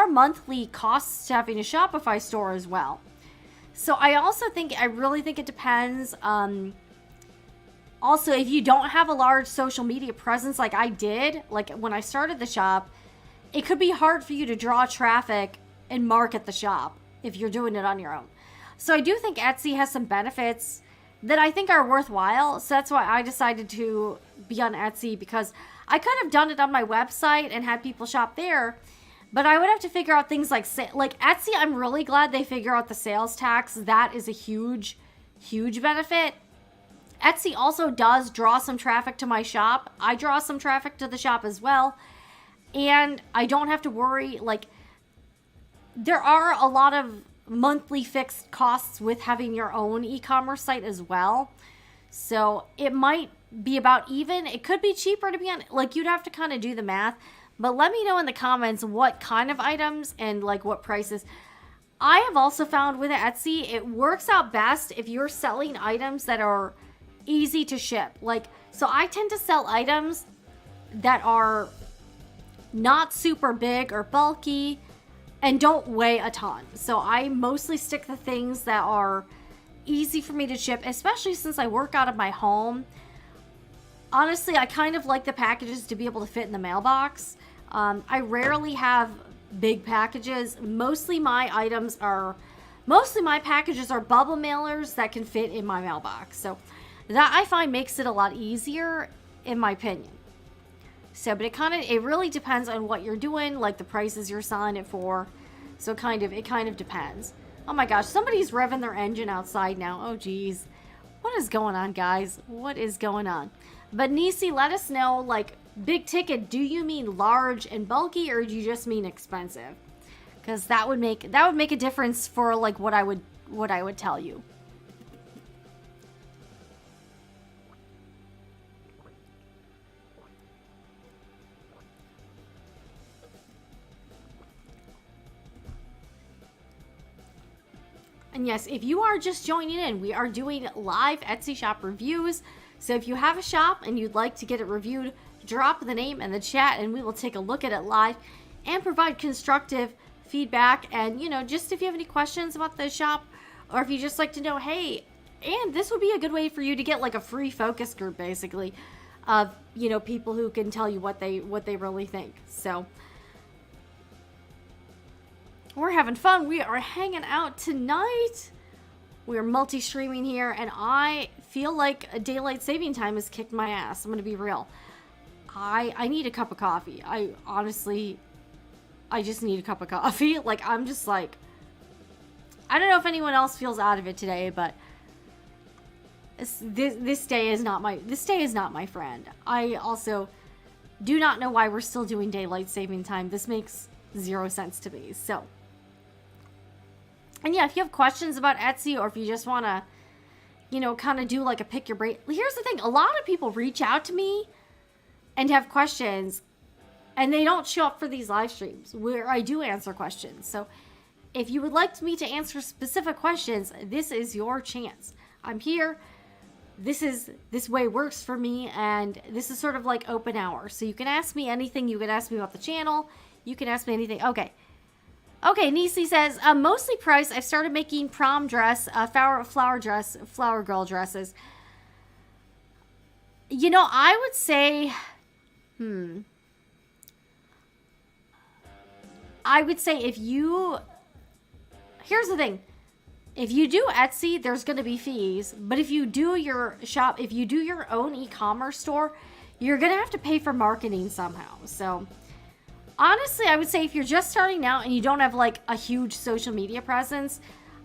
S1: monthly costs to having a Shopify store as well. So I really think it depends. Also, if you don't have a large social media presence like I did, like when I started the shop, it could be hard for you to draw traffic and market the shop if you're doing it on your own. So I do think Etsy has some benefits that I think are worthwhile. So that's why I decided to be on Etsy, because I could have done it on my website and had people shop there, but I would have to figure out things like Etsy. I'm really glad they figure out the sales tax. That is a huge, huge benefit. Etsy also does draw some traffic to my shop. I draw some traffic to the shop as well. And I don't have to worry. Like, there are a lot of monthly fixed costs with having your own e-commerce site as well. So it might be about even. It could be cheaper to be on. Like, you'd have to kind of do the math. But let me know in the comments what kind of items and like what prices. I have also found with Etsy, it works out best if you're selling items that are easy to ship. Like, so I tend to sell items that are not super big or bulky and don't weigh a ton. So I mostly stick to things that are easy for me to ship, especially since I work out of my home. Honestly, I kind of like the packages to be able to fit in the mailbox. I rarely have big packages. Mostly my packages are bubble mailers that can fit in my mailbox. So that I find makes it a lot easier, in my opinion. So, but it really depends on what you're doing, like the prices you're selling it for. So it kind of depends. Oh my gosh, somebody's revving their engine outside now. Oh geez. What is going on, guys? What is going on? But Nisi, let us know, like, big ticket, do you mean large and bulky, or do you just mean expensive? Because that would make a difference for like what I would tell you. And yes, if you are just joining in, we are doing live Etsy shop reviews. So if you have a shop and you'd like to get it reviewed, drop the name in the chat and we will take a look at it live and provide constructive feedback. And, you know, just if you have any questions about the shop, or if you just like to know, hey, and this would be a good way for you to get like a free focus group, basically, of, you know, people who can tell you what they really think. So we're having fun. We are hanging out tonight. We are multi-streaming here, and I feel like a daylight saving time has kicked my ass. I'm gonna be real. I need a cup of coffee. I just need a cup of coffee. Like, I'm just like, I don't know if anyone else feels out of it today, but this day is not my friend. I also do not know why we're still doing daylight saving time. This makes zero sense to me. So, and yeah, if you have questions about Etsy, or if you just want to, you know, kind of do like a pick your brain. Here's the thing. A lot of people reach out to me and have questions, and they don't show up for these live streams where I do answer questions. So if you would like me to answer specific questions, this is your chance. I'm here. This way works for me, and this is sort of like open hour. So you can ask me anything. You can ask me about the channel. You can ask me anything. Okay, Nisi says, mostly priced. I've started making prom dress, flower girl dresses. You know, I would say, I would say here's the thing. If you do Etsy, there's going to be fees. But if you do your own e-commerce store, you're going to have to pay for marketing somehow. So honestly, I would say if you're just starting out and you don't have like a huge social media presence,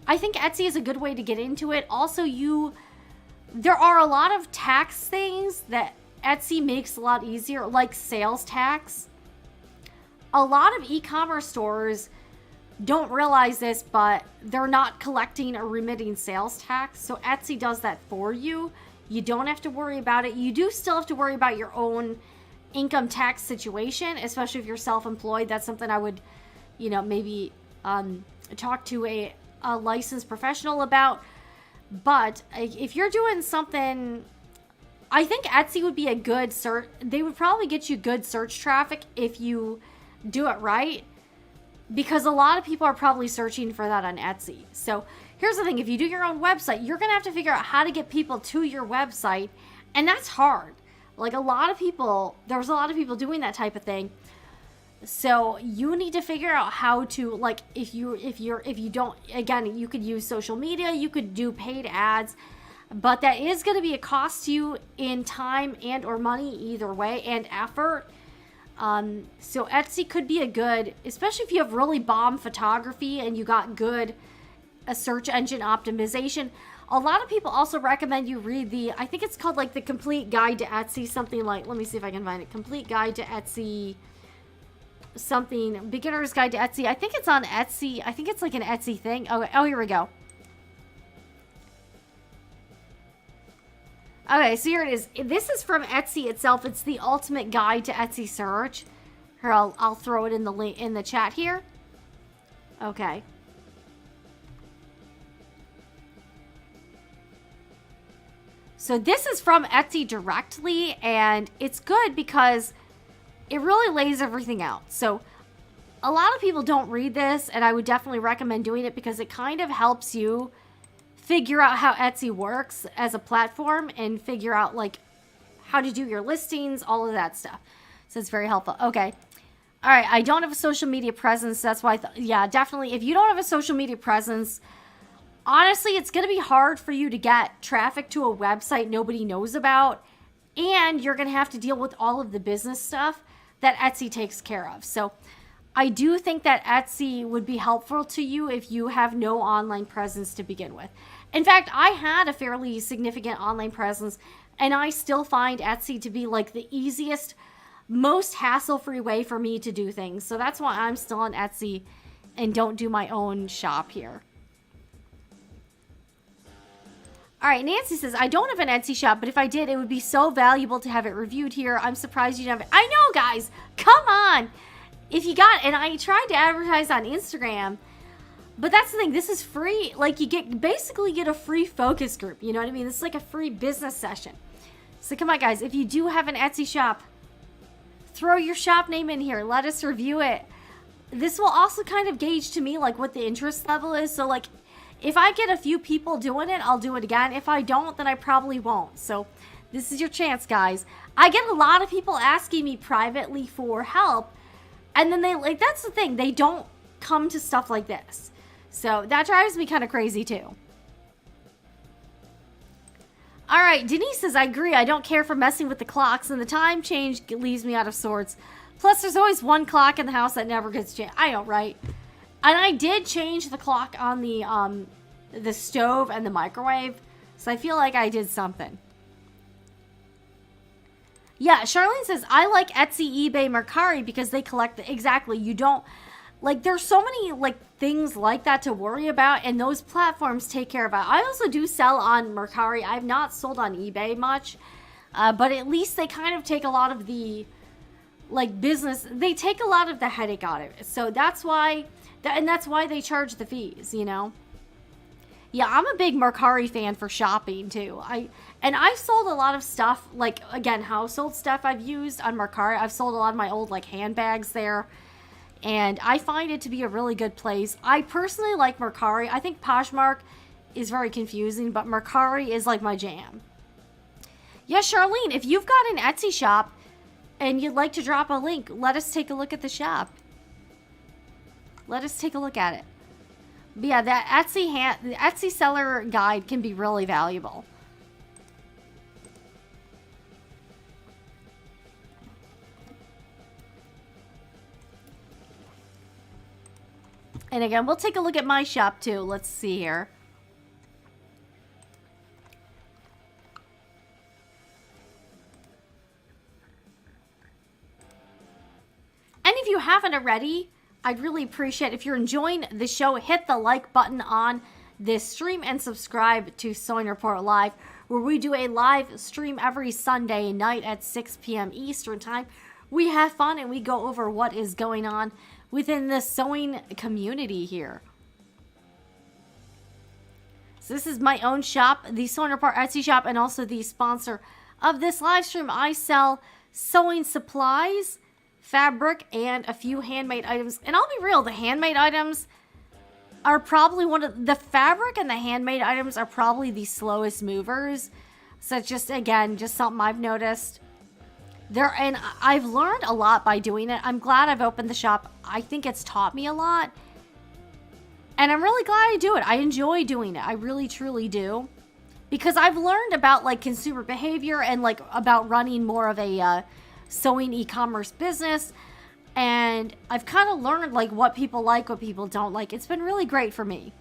S1: I think Etsy is a good way to get into it. Also, there are a lot of tax things that Etsy makes a lot easier, like sales tax. A lot of e-commerce stores don't realize this, but they're not collecting or remitting sales tax. So Etsy does that for you. You don't have to worry about it. You do still have to worry about your own income tax situation, especially if you're self-employed. That's something I would, you know, maybe talk to a licensed professional about. But if you're doing something, I think Etsy would be a good search. They would probably get you good search traffic if you do it right, because a lot of people are probably searching for that on Etsy. So here's the thing. If you do your own website, you're going to have to figure out how to get people to your website, and that's hard. Like, there's a lot of people doing that type of thing. So you need to figure out how to, like, if you don't, again, you could use social media, you could do paid ads, but that is going to be a cost to you in time and or money either way, and effort. So Etsy could be a good, especially if you have really bomb photography and you got good search engine optimization. A lot of people also recommend you read I think it's called like the Complete Guide to Etsy, something like, let me see if I can find it. Complete Guide to Etsy, something, Beginner's Guide to Etsy. I think it's on Etsy. I think it's like an Etsy thing. Oh, here we go. Okay, so here it is. This is from Etsy itself. It's the ultimate guide to Etsy search. Here, I'll throw it in the link in the chat here. Okay. So this is from Etsy directly, and it's good because it really lays everything out. So a lot of people don't read this, and I would definitely recommend doing it because it kind of helps you figure out how Etsy works as a platform and figure out like how to do your listings, all of that stuff. So it's very helpful. Okay. All right. I don't have a social media presence. That's why yeah, definitely. If you don't have a social media presence, honestly, it's going to be hard for you to get traffic to a website nobody knows about and you're going to have to deal with all of the business stuff that Etsy takes care of. So I do think that Etsy would be helpful to you if you have no online presence to begin with. In fact, I had a fairly significant online presence, and I still find Etsy to be like the easiest, most hassle-free way for me to do things. So that's why I'm still on Etsy and don't do my own shop here. All right, Nancy says, I don't have an Etsy shop, but if I did, it would be so valuable to have it reviewed here. I'm surprised you don't have it. I know, guys. Come on. If you got, and I tried to advertise on Instagram, but that's the thing. This is free. Like, you basically get a free focus group. You know what I mean? It's like a free business session. So come on, guys. If you do have an Etsy shop, throw your shop name in here. Let us review it. This will also kind of gauge to me, like, what the interest level is. So, like, if I get a few people doing it, I'll do it again. If I don't, then I probably won't. So this is your chance, guys. I get a lot of people asking me privately for help. And then they, like, that's the thing. They don't come to stuff like this. So that drives me kind of crazy too. All right, Denise says, I agree. I don't care for messing with the clocks, and the time change leaves me out of sorts. Plus, there's always one clock in the house that never gets changed. I know, right? And I did change the clock on the stove and the microwave, so I feel like I did something. Yeah, Charlene says, I like Etsy, eBay, Mercari because they collect exactly. You don't, like, there's so many, like, things like that to worry about, and those platforms take care of it. I also do sell on Mercari. I've not sold on eBay much, but at least they kind of take a lot of the, like, business. They take a lot of the headache out of it. So that's why, and that's why they charge the fees, you know? Yeah, I'm a big Mercari fan for shopping too. I've sold a lot of stuff, like, again, household stuff I've used on Mercari. I've sold a lot of my old, like, handbags there. And I find it to be a really good place. I personally like Mercari. I think Poshmark is very confusing, but Mercari is like my jam. Yeah, Charlene, if you've got an Etsy shop and you'd like to drop a link, let us take a look at the shop. Let us take a look at it. But yeah, that the Etsy seller guide can be really valuable. And again, we'll take a look at my shop too. Let's see here. And if you haven't already, I'd really appreciate if you're enjoying the show, hit the like button on this stream and subscribe to Sewing Report Live, where we do a live stream every Sunday night at 6 p.m. Eastern Time. We have fun and we go over what is going on within the sewing community here. So this is my own shop, the Sewing Report Etsy shop, and also the sponsor of this live stream. I sell sewing supplies, fabric, and a few handmade items. And I'll be real, the handmade items are probably the fabric and the handmade items are probably the slowest movers. So it's just, again, just something I've noticed. And I've learned a lot by doing it. I'm glad I've opened the shop. I think it's taught me a lot. And I'm really glad I do it. I enjoy doing it. I really, truly do. Because I've learned about, like, consumer behavior and, like, about running more of a sewing e-commerce business. And I've kind of learned, like, what people like, what people don't like. It's been really great for me.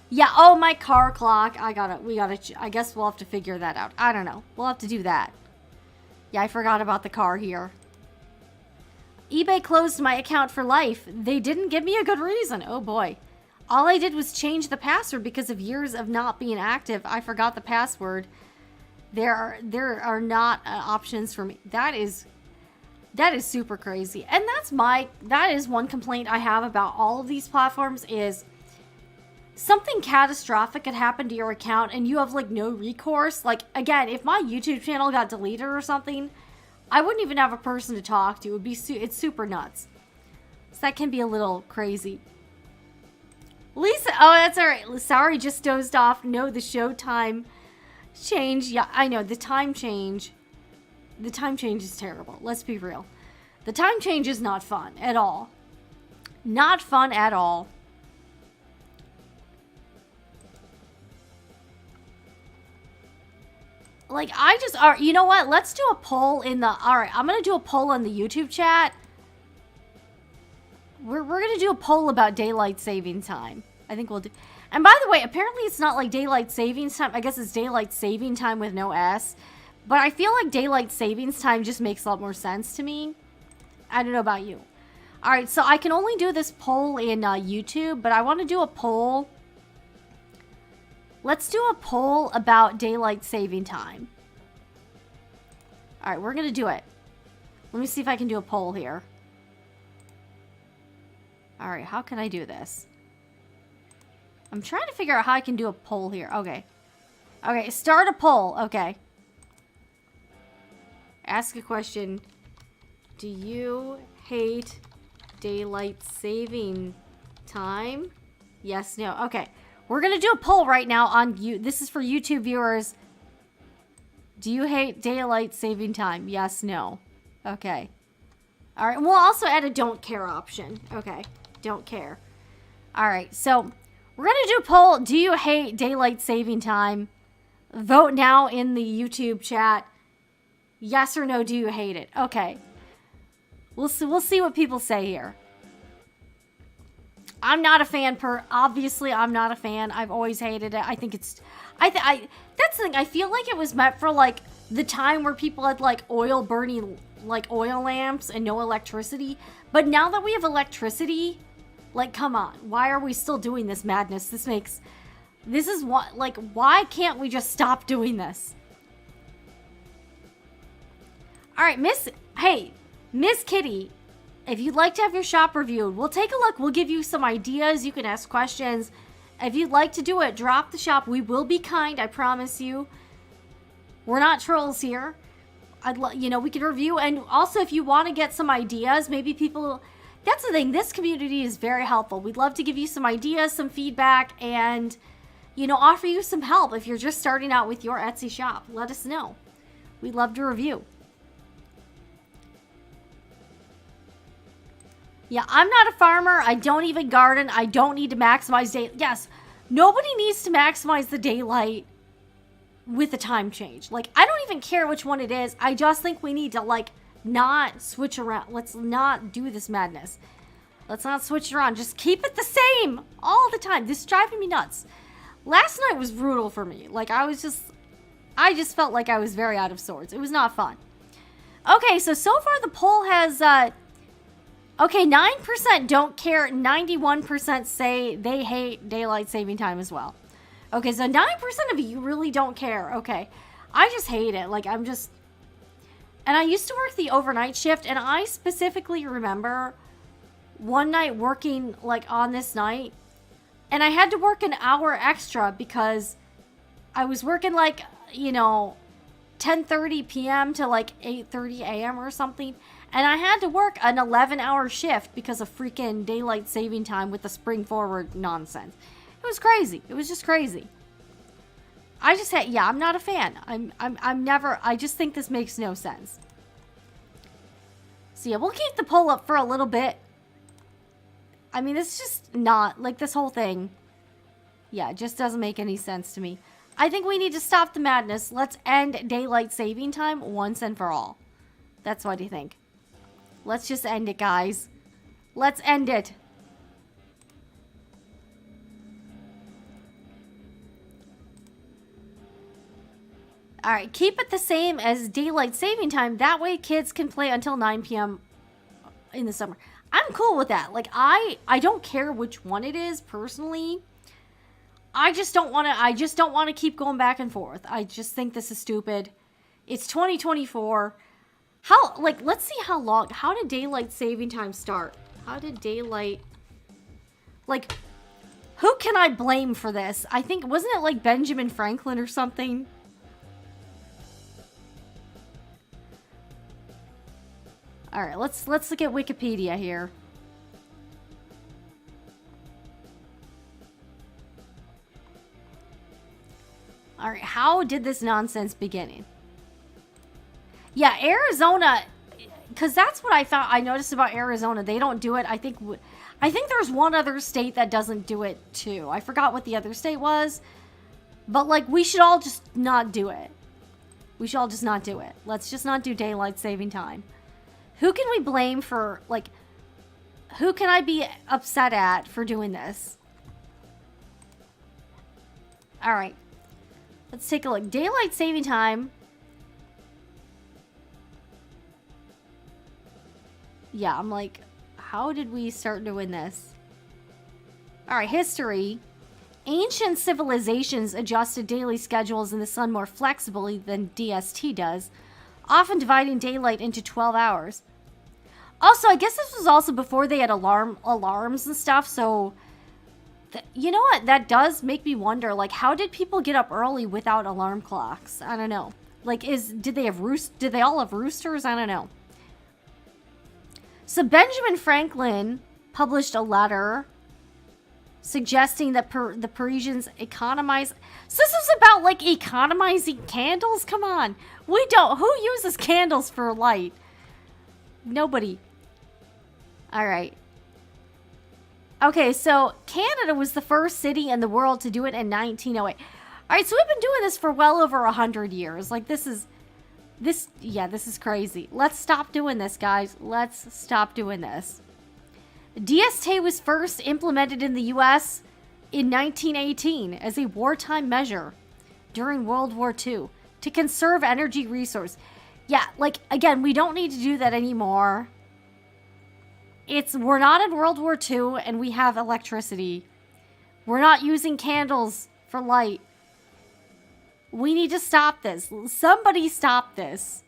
S1: Yeah, oh, my car clock. I guess we'll have to figure that out. I don't know. We'll have to do that. Yeah, I forgot about the car here. eBay closed my account for life. They didn't give me a good reason. Oh, boy. All I did was change the password because of years of not being active. I forgot the password. There are not options for me. That is super crazy. And that is one complaint I have about all of these platforms is something catastrophic could happen to your account and you have, like, no recourse. Like, again, if my YouTube channel got deleted or something, I wouldn't even have a person to talk to. It's super nuts. So that can be a little crazy. Lisa, oh, that's all right. Sorry, just dozed off. No, the show time change. Yeah, I know. The time change is terrible. Let's be real. The time change is not fun at all. Not fun at all. Like, I just, all right, you know what? Let's do a poll in the, all right, I'm going to do a poll in the YouTube chat. We're going to do a poll about daylight saving time. I think we'll do. And by the way, apparently it's not like daylight savings time. I guess it's daylight saving time with no S. But I feel like daylight savings time just makes a lot more sense to me. I don't know about you. All right, so I can only do this poll in YouTube, but I want to do a poll. Let's do a poll about daylight saving time. All right, we're going to do it. Let me see if I can do a poll here. All right, how can I do this? I'm trying to figure out how I can do a poll here. Okay. Okay, start a poll. Okay. Ask a question. Do you hate daylight saving time? Yes, no. Okay. We're going to do a poll right now on you. This is for YouTube viewers. Do you hate daylight saving time? Yes, no. Okay. All right. We'll also add a don't care option. Okay. Don't care. All right. So we're going to do a poll. Do you hate daylight saving time? Vote now in the YouTube chat. Yes or no, do you hate it? Okay. We'll see what people say here. I'm not a fan obviously I'm not a fan. I've always hated it. I think it's that's the thing. I feel like it was meant for like the time where people had like oil burning like oil lamps and no electricity. But now that we have electricity, like come on. Why are we still doing this madness? This is what, like, why can't we just stop doing this? All right, Miss Kitty, if you'd like to have your shop reviewed, we'll take a look. We'll give you some ideas. You can ask questions. If you'd like to do it, drop the shop. We will be kind, I promise you. We're not trolls here. We can review. And also, if you want to get some ideas, maybe people... That's the thing. This community is very helpful. We'd love to give you some ideas, some feedback, and, offer you some help. If you're just starting out with your Etsy shop, let us know. We'd love to review. Yeah, I'm not a farmer. I don't even garden. I don't need to maximize day. Yes, nobody needs to maximize the daylight with the time change. Like, I don't even care which one it is. I just think we need to, like, not switch around. Let's not do this madness. Let's not switch around. Just keep it the same all the time. This is driving me nuts. Last night was brutal for me. Like, I just felt like I was very out of sorts. It was not fun. Okay, so far the poll has, okay, 9% don't care. 91% say they hate daylight saving time as well. Okay, so 9% of you really don't care. Okay, I just hate it. Like, and I used to work the overnight shift, and I specifically remember one night working, like, on this night, and I had to work an hour extra because I was working, like, 10:30 p.m. to, like, 8:30 a.m. or something. And I had to work an 11-hour shift because of freaking daylight saving time with the spring forward nonsense. It was crazy. It was just crazy. I just had, I'm not a fan. I just think this makes no sense. So yeah, we'll keep the poll up for a little bit. I mean, it's just not, like, this whole thing. Yeah, it just doesn't make any sense to me. I think we need to stop the madness. Let's end daylight saving time once and for all. That's what I think. Let's just end it, guys. Let's end it. Alright, keep it the same as daylight saving time. That way kids can play until 9 p.m. in the summer. I'm cool with that. Like, I don't care which one it is, personally. I just don't want to keep going back and forth. I just think this is stupid. It's 2024. Let's see how did daylight saving time start? How did daylight, who can I blame for this? I think, wasn't it like Benjamin Franklin or something? All right, let's look at Wikipedia here. All right, how did this nonsense begin? Yeah, Arizona, because that's what I noticed about Arizona. They don't do it. I think there's one other state that doesn't do it too. I forgot what the other state was, but like we should all just not do it. We should all just not do it. Let's just not do daylight saving time. Who can we blame for, like, who can I be upset at for doing this? All right. Let's take a look. Daylight saving time. Yeah, I'm like, how did we start doing this? All right, history. Ancient civilizations adjusted daily schedules in the sun more flexibly than DST does, often dividing daylight into 12 hours. Also, I guess this was also before they had alarms and stuff, so you know what? That does make me wonder, like, how did people get up early without alarm clocks? I don't know. Like, did they all have roosters? I don't know. So Benjamin Franklin published a letter suggesting that the Parisians economize. So this is about, like, economizing candles? Come on. We don't. Who uses candles for light? Nobody. All right. Okay, so Canada was the first city in the world to do it in 1908. All right, so we've been doing this for well over 100 years. Like, this is crazy. Let's stop doing this, guys. Let's stop doing this. DST was first implemented in the U.S. in 1918 as a wartime measure during World War II to conserve energy resource. Yeah, like, again, we don't need to do that anymore. We're not in World War II and we have electricity. We're not using candles for light. We need to stop this. Somebody stop this.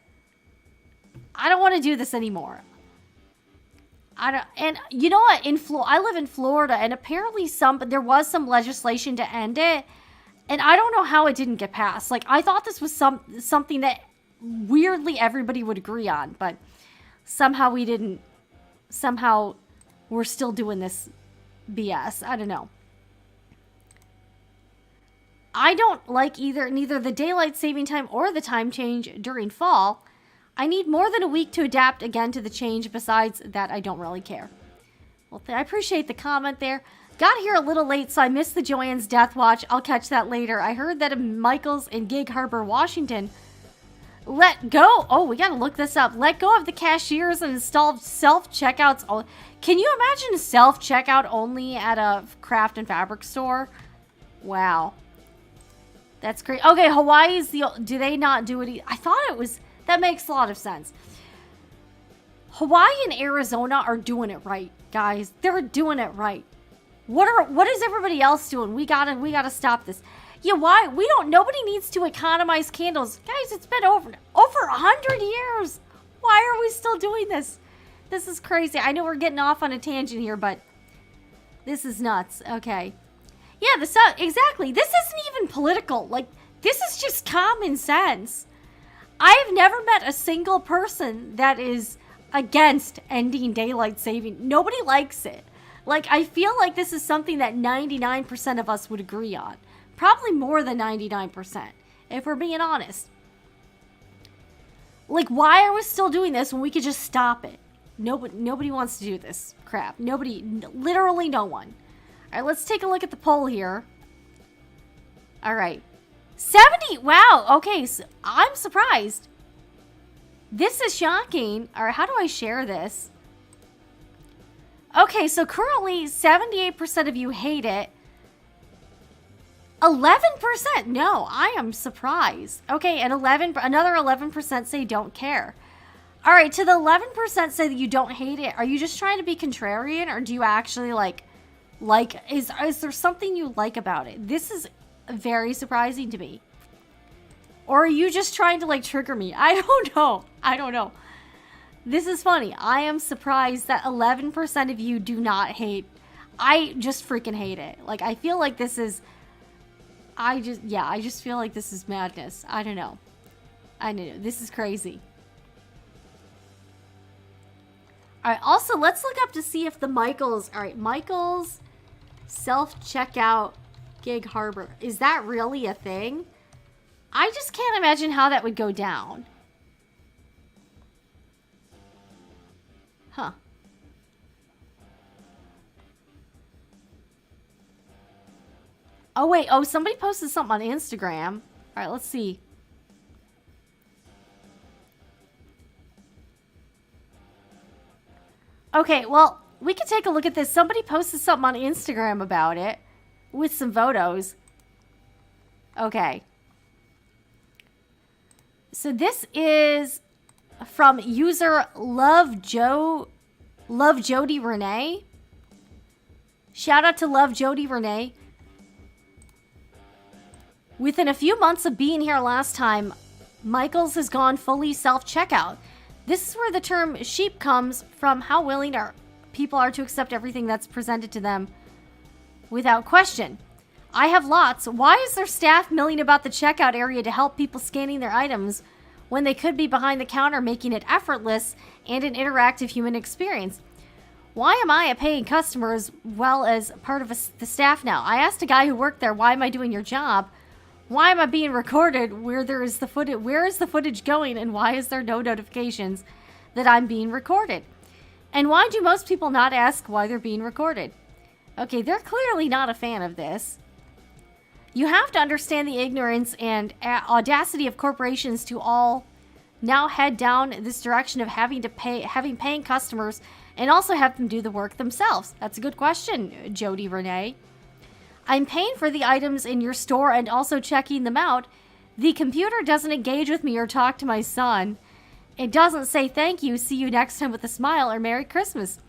S1: I don't want to do this anymore. And you know what? I live in Florida, and apparently there was some legislation to end it, and I don't know how it didn't get passed. Like, I thought this was something that weirdly everybody would agree on, but somehow we didn't. Somehow we're still doing this BS. I don't know. I don't like neither the daylight saving time or the time change during fall. I need more than a week to adapt again to the change. Besides that, I don't really care. Well, I appreciate the comment there. Got here a little late, so I missed the Joann's Death Watch. I'll catch that later. I heard that Michael's in Gig Harbor, Washington, let go. Oh, we gotta look this up. Let go of the cashiers and installed self-checkouts. Can you imagine self-checkout only at a craft and fabric store? Wow. That's great. Okay, Hawaii is do they not do it? I thought it was, that makes a lot of sense. Hawaii and Arizona are doing it right, guys. They're doing it right. What is everybody else doing? We gotta stop this. Yeah, why? Nobody needs to economize candles. Guys, it's been over 100 years. Why are we still doing this? This is crazy. I know we're getting off on a tangent here, but this is nuts. Okay. Yeah, exactly. This isn't even political. Like, this is just common sense. I've never met a single person that is against ending daylight saving. Nobody likes it. Like, I feel like this is something that 99% of us would agree on. Probably more than 99%, if we're being honest. Like, why are we still doing this when we could just stop it? Nobody wants to do this crap. Nobody, literally no one. All right, let's take a look at the poll here. All right. 70, wow, okay, so I'm surprised. This is shocking. All right, how do I share this? Okay, so currently 78% of you hate it. 11%, no, I am surprised. Okay, and another 11% say don't care. All right, to the 11% say that you don't hate it, are you just trying to be contrarian, or do you actually is there something you like about it? This is very surprising to me. Or are you just trying to trigger me? I don't know. This is funny. I am surprised that 11% of you do not hate. I just freaking hate it. Like, I feel like this is, I just feel like this is madness. I don't know. This is crazy. All right, also, let's look up to see if the Michaels, all right, Michaels self-checkout Gig Harbor. Is that really a thing? I just can't imagine how that would go down. Huh. Oh, wait. Oh, somebody posted something on Instagram. All right, let's see. Okay, well, we can take a look at this. Somebody posted something on Instagram about it with some photos. Okay. So this is from user Love Jody Renee. Shout out to Love Jody Renee. Within a few months of being here last time, Michaels has gone fully self-checkout. This is where the term sheep comes from, how willing people are to accept everything that's presented to them without question. I have lots. Why is there staff milling about the checkout area to help people scanning their items when they could be behind the counter making it effortless and an interactive human experience? Why am I a paying customer as well as part of the staff now? I asked a guy who worked there, why am I doing your job? Why am I being recorded? Where is the footage going? And why is there no notifications that I'm being recorded? And why do most people not ask why they're being recorded? Okay, they're clearly not a fan of this. You have to understand the ignorance and audacity of corporations to all now head down this direction of having paying customers and also have them do the work themselves. That's a good question, Jody Renee. I'm paying for the items in your store and also checking them out. The computer doesn't engage with me or talk to my son. It doesn't say thank you, see you next time with a smile, or Merry Christmas.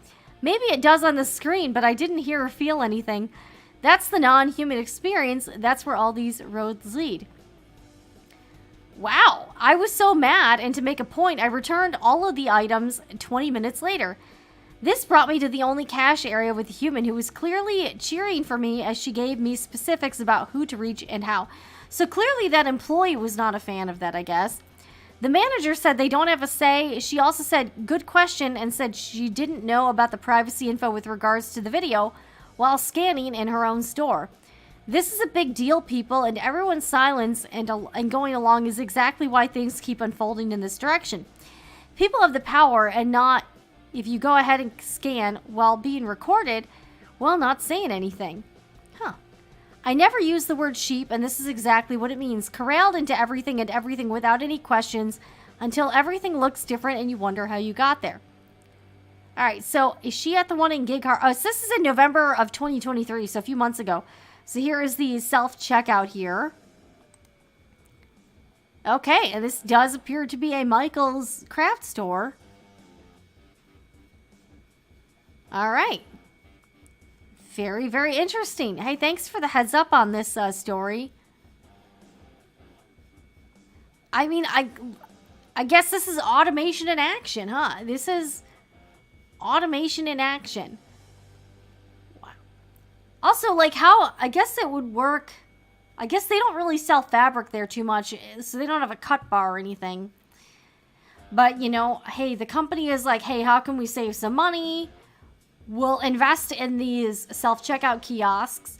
S1: Maybe it does on the screen, but I didn't hear or feel anything. That's the non-human experience. That's where all these roads lead. Wow, I was so mad, and to make a point, I returned all of the items 20 minutes later. This brought me to the only cash area with a human who was clearly cheering for me as she gave me specifics about who to reach and how. So clearly that employee was not a fan of that, I guess. The manager said they don't have a say. She also said, good question, and said she didn't know about the privacy info with regards to the video while scanning in her own store. This is a big deal, people, and everyone's silence and going along is exactly why things keep unfolding in this direction. People have the power and not, if you go ahead and scan while being recorded, while not saying anything. Huh. I never use the word sheep, and this is exactly what it means. Corralled into everything and everything without any questions until everything looks different and you wonder how you got there. All right, so is she at the one in Gig Harbor? Oh, so this is in November of 2023, so a few months ago. So here is the self-checkout here. Okay, and this does appear to be a Michaels craft store. All right. Very, very interesting. Hey, thanks for the heads up on this story. I mean, I guess this is automation in action, huh? This is automation in action. Wow. Also, like how, I guess it would work. I guess they don't really sell fabric there too much, so they don't have a cut bar or anything. But, you know, hey, the company is like, hey, how can we save some money? We'll invest in these self-checkout kiosks,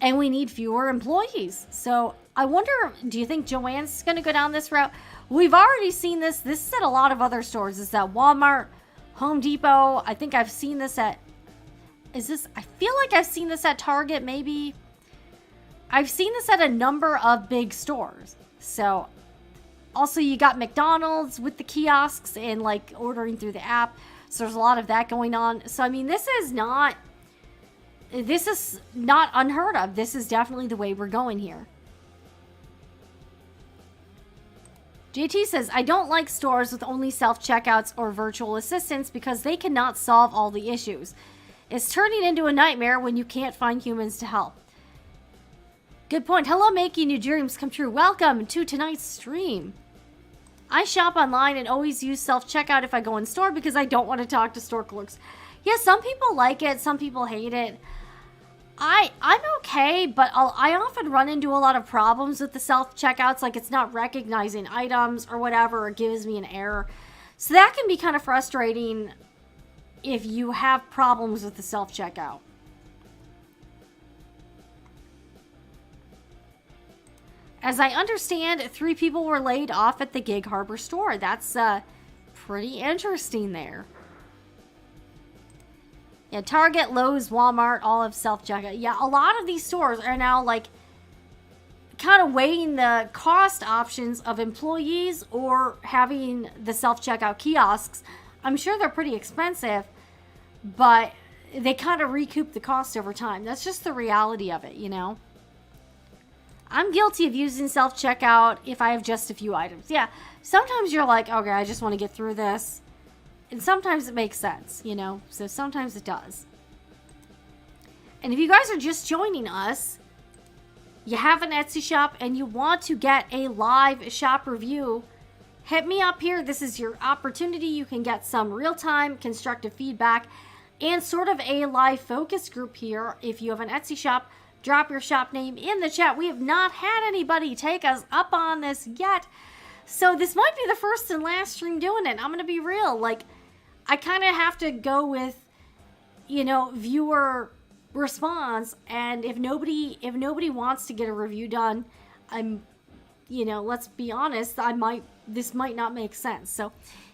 S1: and we need fewer employees. So I wonder, do you think Joann's going to go down this route? We've already seen this. This is at a lot of other stores. It's at Walmart, Home Depot. I think I've seen this at, I feel like I've seen this at Target, maybe. I've seen this at a number of big stores. So also you got McDonald's with the kiosks and like ordering through the app. So there's a lot of that going on. So, I mean, this is not unheard of. This is definitely the way we're going here. JT says, I don't like stores with only self-checkouts or virtual assistants because they cannot solve all the issues. It's turning into a nightmare when you can't find humans to help. Good point. Hello, making your dreams come true. Welcome to tonight's stream. I shop online and always use self-checkout if I go in store because I don't want to talk to store clerks. Yeah, some people like it. Some people hate it. I'm okay, but I often run into a lot of problems with the self-checkouts. Like it's not recognizing items or whatever. It gives me an error. So that can be kind of frustrating if you have problems with the self-checkout. As I understand, 3 people were laid off at the Gig Harbor store. That's pretty interesting there. Yeah, Target, Lowe's, Walmart, all have self-checkout. Yeah, a lot of these stores are now like kind of weighing the cost options of employees or having the self-checkout kiosks. I'm sure they're pretty expensive, but they kind of recoup the cost over time. That's just the reality of it, you know? I'm guilty of using self-checkout if I have just a few items. Yeah, sometimes you're like, okay, I just want to get through this. And sometimes it makes sense, you know? So sometimes it does. And if you guys are just joining us, you have an Etsy shop and you want to get a live shop review, hit me up here. This is your opportunity. You can get some real-time constructive feedback and sort of a live focus group here. If you have an Etsy shop, drop your shop name in the chat. We have not had anybody take us up on this yet. So this might be the first and last stream doing it. I'm going to be real. Like, I kind of have to go with, you know, viewer response. And if nobody wants to get a review done, you know, let's be honest, this might not make sense. So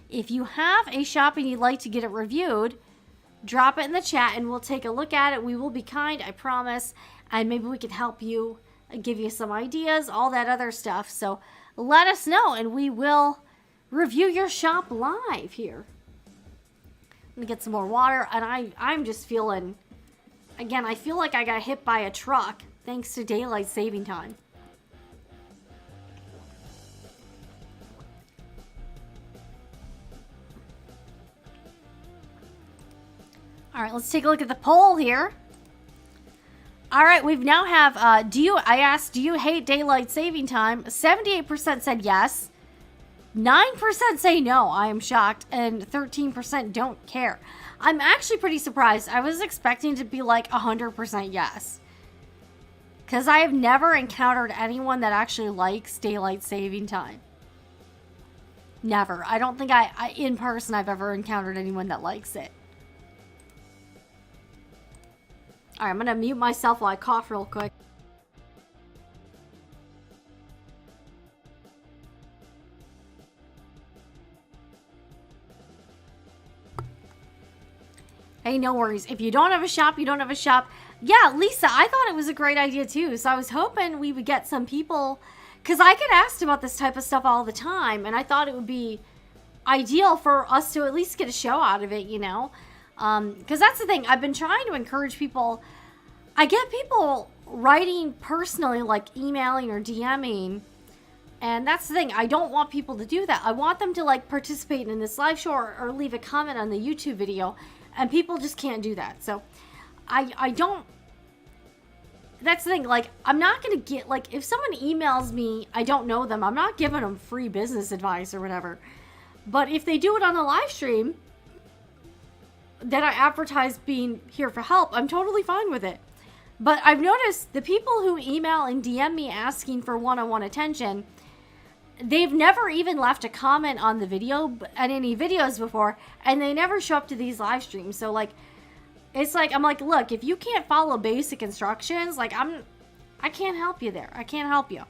S1: if you have a shop and you'd like to get it reviewed, drop it in the chat and we'll take a look at it. We will be kind, I promise. And maybe we can help you, give you some ideas, all that other stuff. So let us know and we will review your shop live here. I'm going to get some more water. And I'm just feeling, again, I feel like I got hit by a truck thanks to daylight saving time. All right, let's take a look at the poll here. All right, we now have, I asked, do you hate daylight saving time? 78% said yes. 9% say no, I am shocked. And 13% don't care. I'm actually pretty surprised. I was expecting to be like 100% yes. Because I have never encountered anyone that actually likes daylight saving time. Never. I don't think in person I've ever encountered anyone that likes it. All right, I'm going to mute myself while I cough real quick. Hey, no worries. If you don't have a shop, you don't have a shop. Yeah, Lisa, I thought it was a great idea too. So I was hoping we would get some people, because I get asked about this type of stuff all the time, and I thought it would be ideal for us to at least get a show out of it, you know? Because that's the thing. I've been trying to encourage people. I get people writing personally, like emailing or DMing. And that's the thing. I don't want people to do that. I want them to like participate in this live show or leave a comment on the YouTube video. And people just can't do that. So I don't. That's the thing. Like, I'm not going to get, like, if someone emails me, I don't know them. I'm not giving them free business advice or whatever. But if they do it on a live stream, that I advertise being here for help, I'm totally fine with it. But I've noticed the people who email and DM me asking for one-on-one attention, they've never even left a comment on the video and any videos before, and they never show up to these live streams. So like, it's like, I'm like, look, if you can't follow basic instructions, like I can't help you there. I can't help you.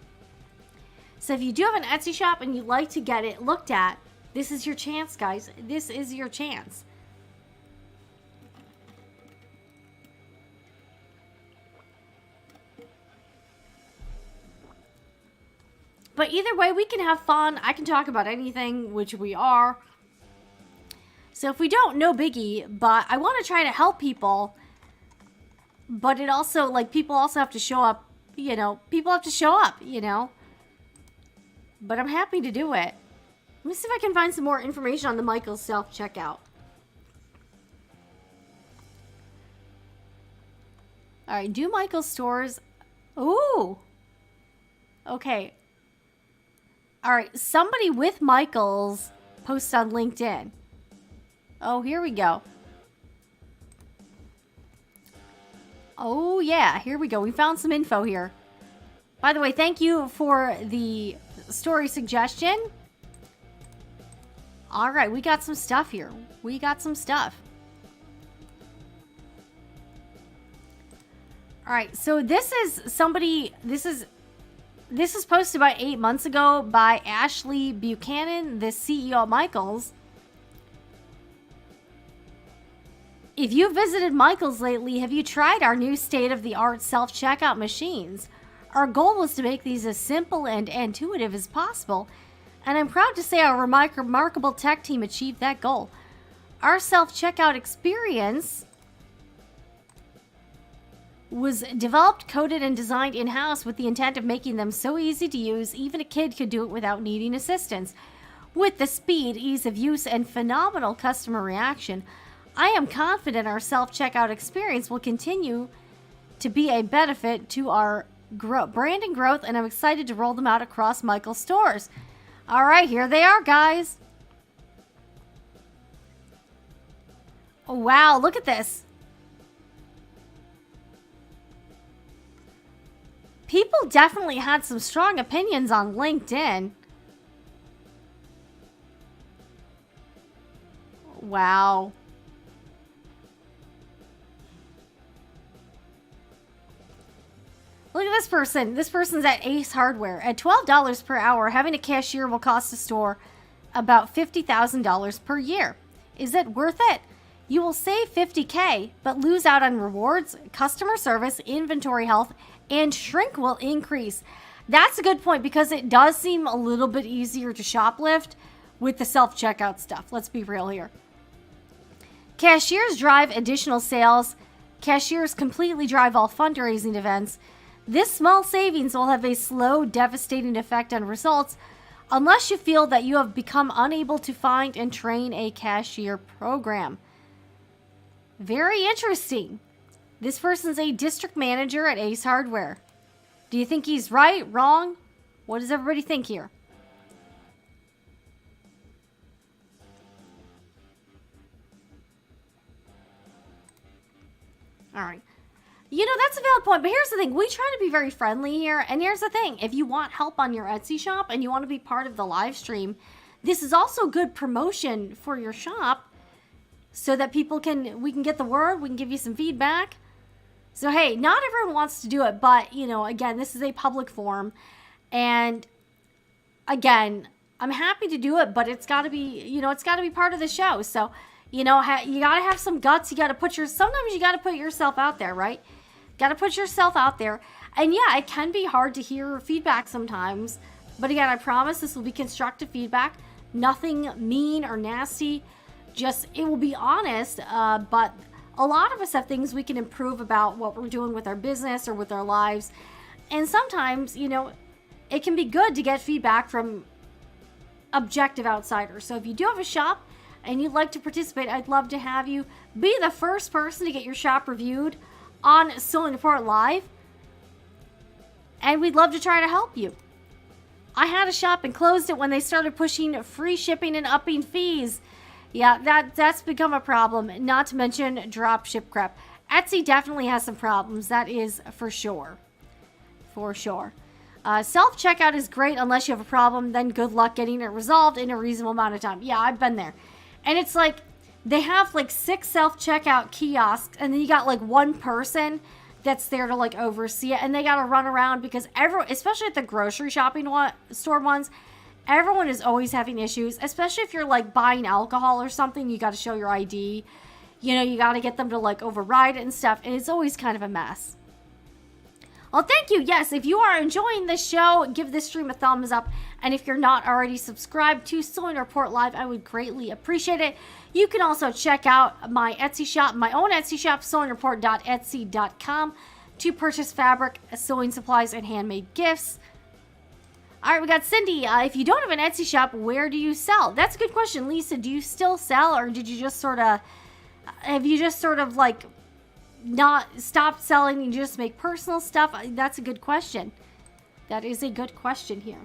S1: So if you do have an Etsy shop and you'd like to get it looked at, this is your chance, guys. This is your chance. But either way, we can have fun. I can talk about anything, which we are. So if we don't, no biggie. But I want to try to help people. But it also, like, people also have to show up, you know. People have to show up, you know. But I'm happy to do it. Let me see if I can find some more information on the Michaels self-checkout. All right, do Michaels stores... Ooh! Okay. All right, somebody with Michaels posted on LinkedIn. Oh, here we go. Oh, yeah, here we go. We found some info here. By the way, thank you for the story suggestion. All right, we got some stuff here. We got some stuff. All right, so this is somebody, this is posted about 8 months ago by Ashley Buchanan, the CEO of Michaels. If you visited Michaels lately, have you tried our new state-of-the-art self-checkout machines? Our goal was to make these as simple and intuitive as possible, and I'm proud to say our remarkable tech team achieved that goal. Our self-checkout experience was developed, coded, and designed in-house with the intent of making them so easy to use, even a kid could do it without needing assistance. With the speed, ease of use, and phenomenal customer reaction, I am confident our self-checkout experience will continue to be a benefit to our brand and growth, and I'm excited to roll them out across Michael's stores. All right, here they are, guys. Oh, wow, look at this. People definitely had some strong opinions on LinkedIn. Wow. Look at this person. This person's at Ace Hardware. At $12 per hour, having a cashier will cost the store about $50,000 per year. Is it worth it? You will save $50K, but lose out on rewards, customer service, inventory health, and shrink will increase. That's a good point, because it does seem a little bit easier to shoplift with the self-checkout stuff. Let's be real here. Cashiers drive additional sales. Cashiers completely drive all fundraising events. This small savings will have a slow, devastating effect on results unless you feel that you have become unable to find and train a cashier program. Very interesting. This person's a district manager at Ace Hardware. Do you think he's right, wrong? What does everybody think here? All right. You know, that's a valid point, but here's the thing. We try to be very friendly here, and here's the thing. If you want help on your Etsy shop and you want to be part of the live stream, this is also good promotion for your shop so that we can get the word, we can give you some feedback. So, hey, not everyone wants to do it, but, you know, again, this is a public forum, and again, I'm happy to do it, but it's got to be, you know, it's got to be part of the show. So, you know, you got to have some guts. You got to sometimes you got to put yourself out there, right? Got to put yourself out there. And yeah, it can be hard to hear feedback sometimes. But again, I promise this will be constructive feedback. Nothing mean or nasty. Just, it will be honest. But a lot of us have things we can improve about what we're doing with our business or with our lives. And sometimes, you know, it can be good to get feedback from objective outsiders. So if you do have a shop and you'd like to participate, I'd love to have you be the first person to get your shop reviewed on Sewing Report Live, and we'd love to try to help you. I had a shop and closed it when they started pushing free shipping and upping fees. Yeah, that's become a problem, not to mention drop ship crap. Etsy definitely has some problems, that is for sure. For sure. Self-checkout is great unless you have a problem, then good luck getting it resolved in a reasonable amount of time. Yeah, I've been there. And it's like, they have like 6 self-checkout kiosks, and then you got like one person that's there to like oversee it, and they got to run around because everyone, especially at the grocery shopping store ones, everyone is always having issues, especially if you're like buying alcohol or something. You got to show your ID, you know, you got to get them to like override it and stuff, and it's always kind of a mess. Well, thank you. Yes, if you are enjoying this show, give this stream a thumbs up. And if you're not already subscribed to Sewing Report Live, I would greatly appreciate it. You can also check out my Etsy shop, my own Etsy shop, sewingreport.etsy.com, to purchase fabric, sewing supplies, and handmade gifts. All right, we got Cindy. If you don't have an Etsy shop, where do you sell? That's a good question. Lisa, do you still sell, or did you just have you just sort of like not stopped selling and just make personal stuff? That's a good question. That is a good question here.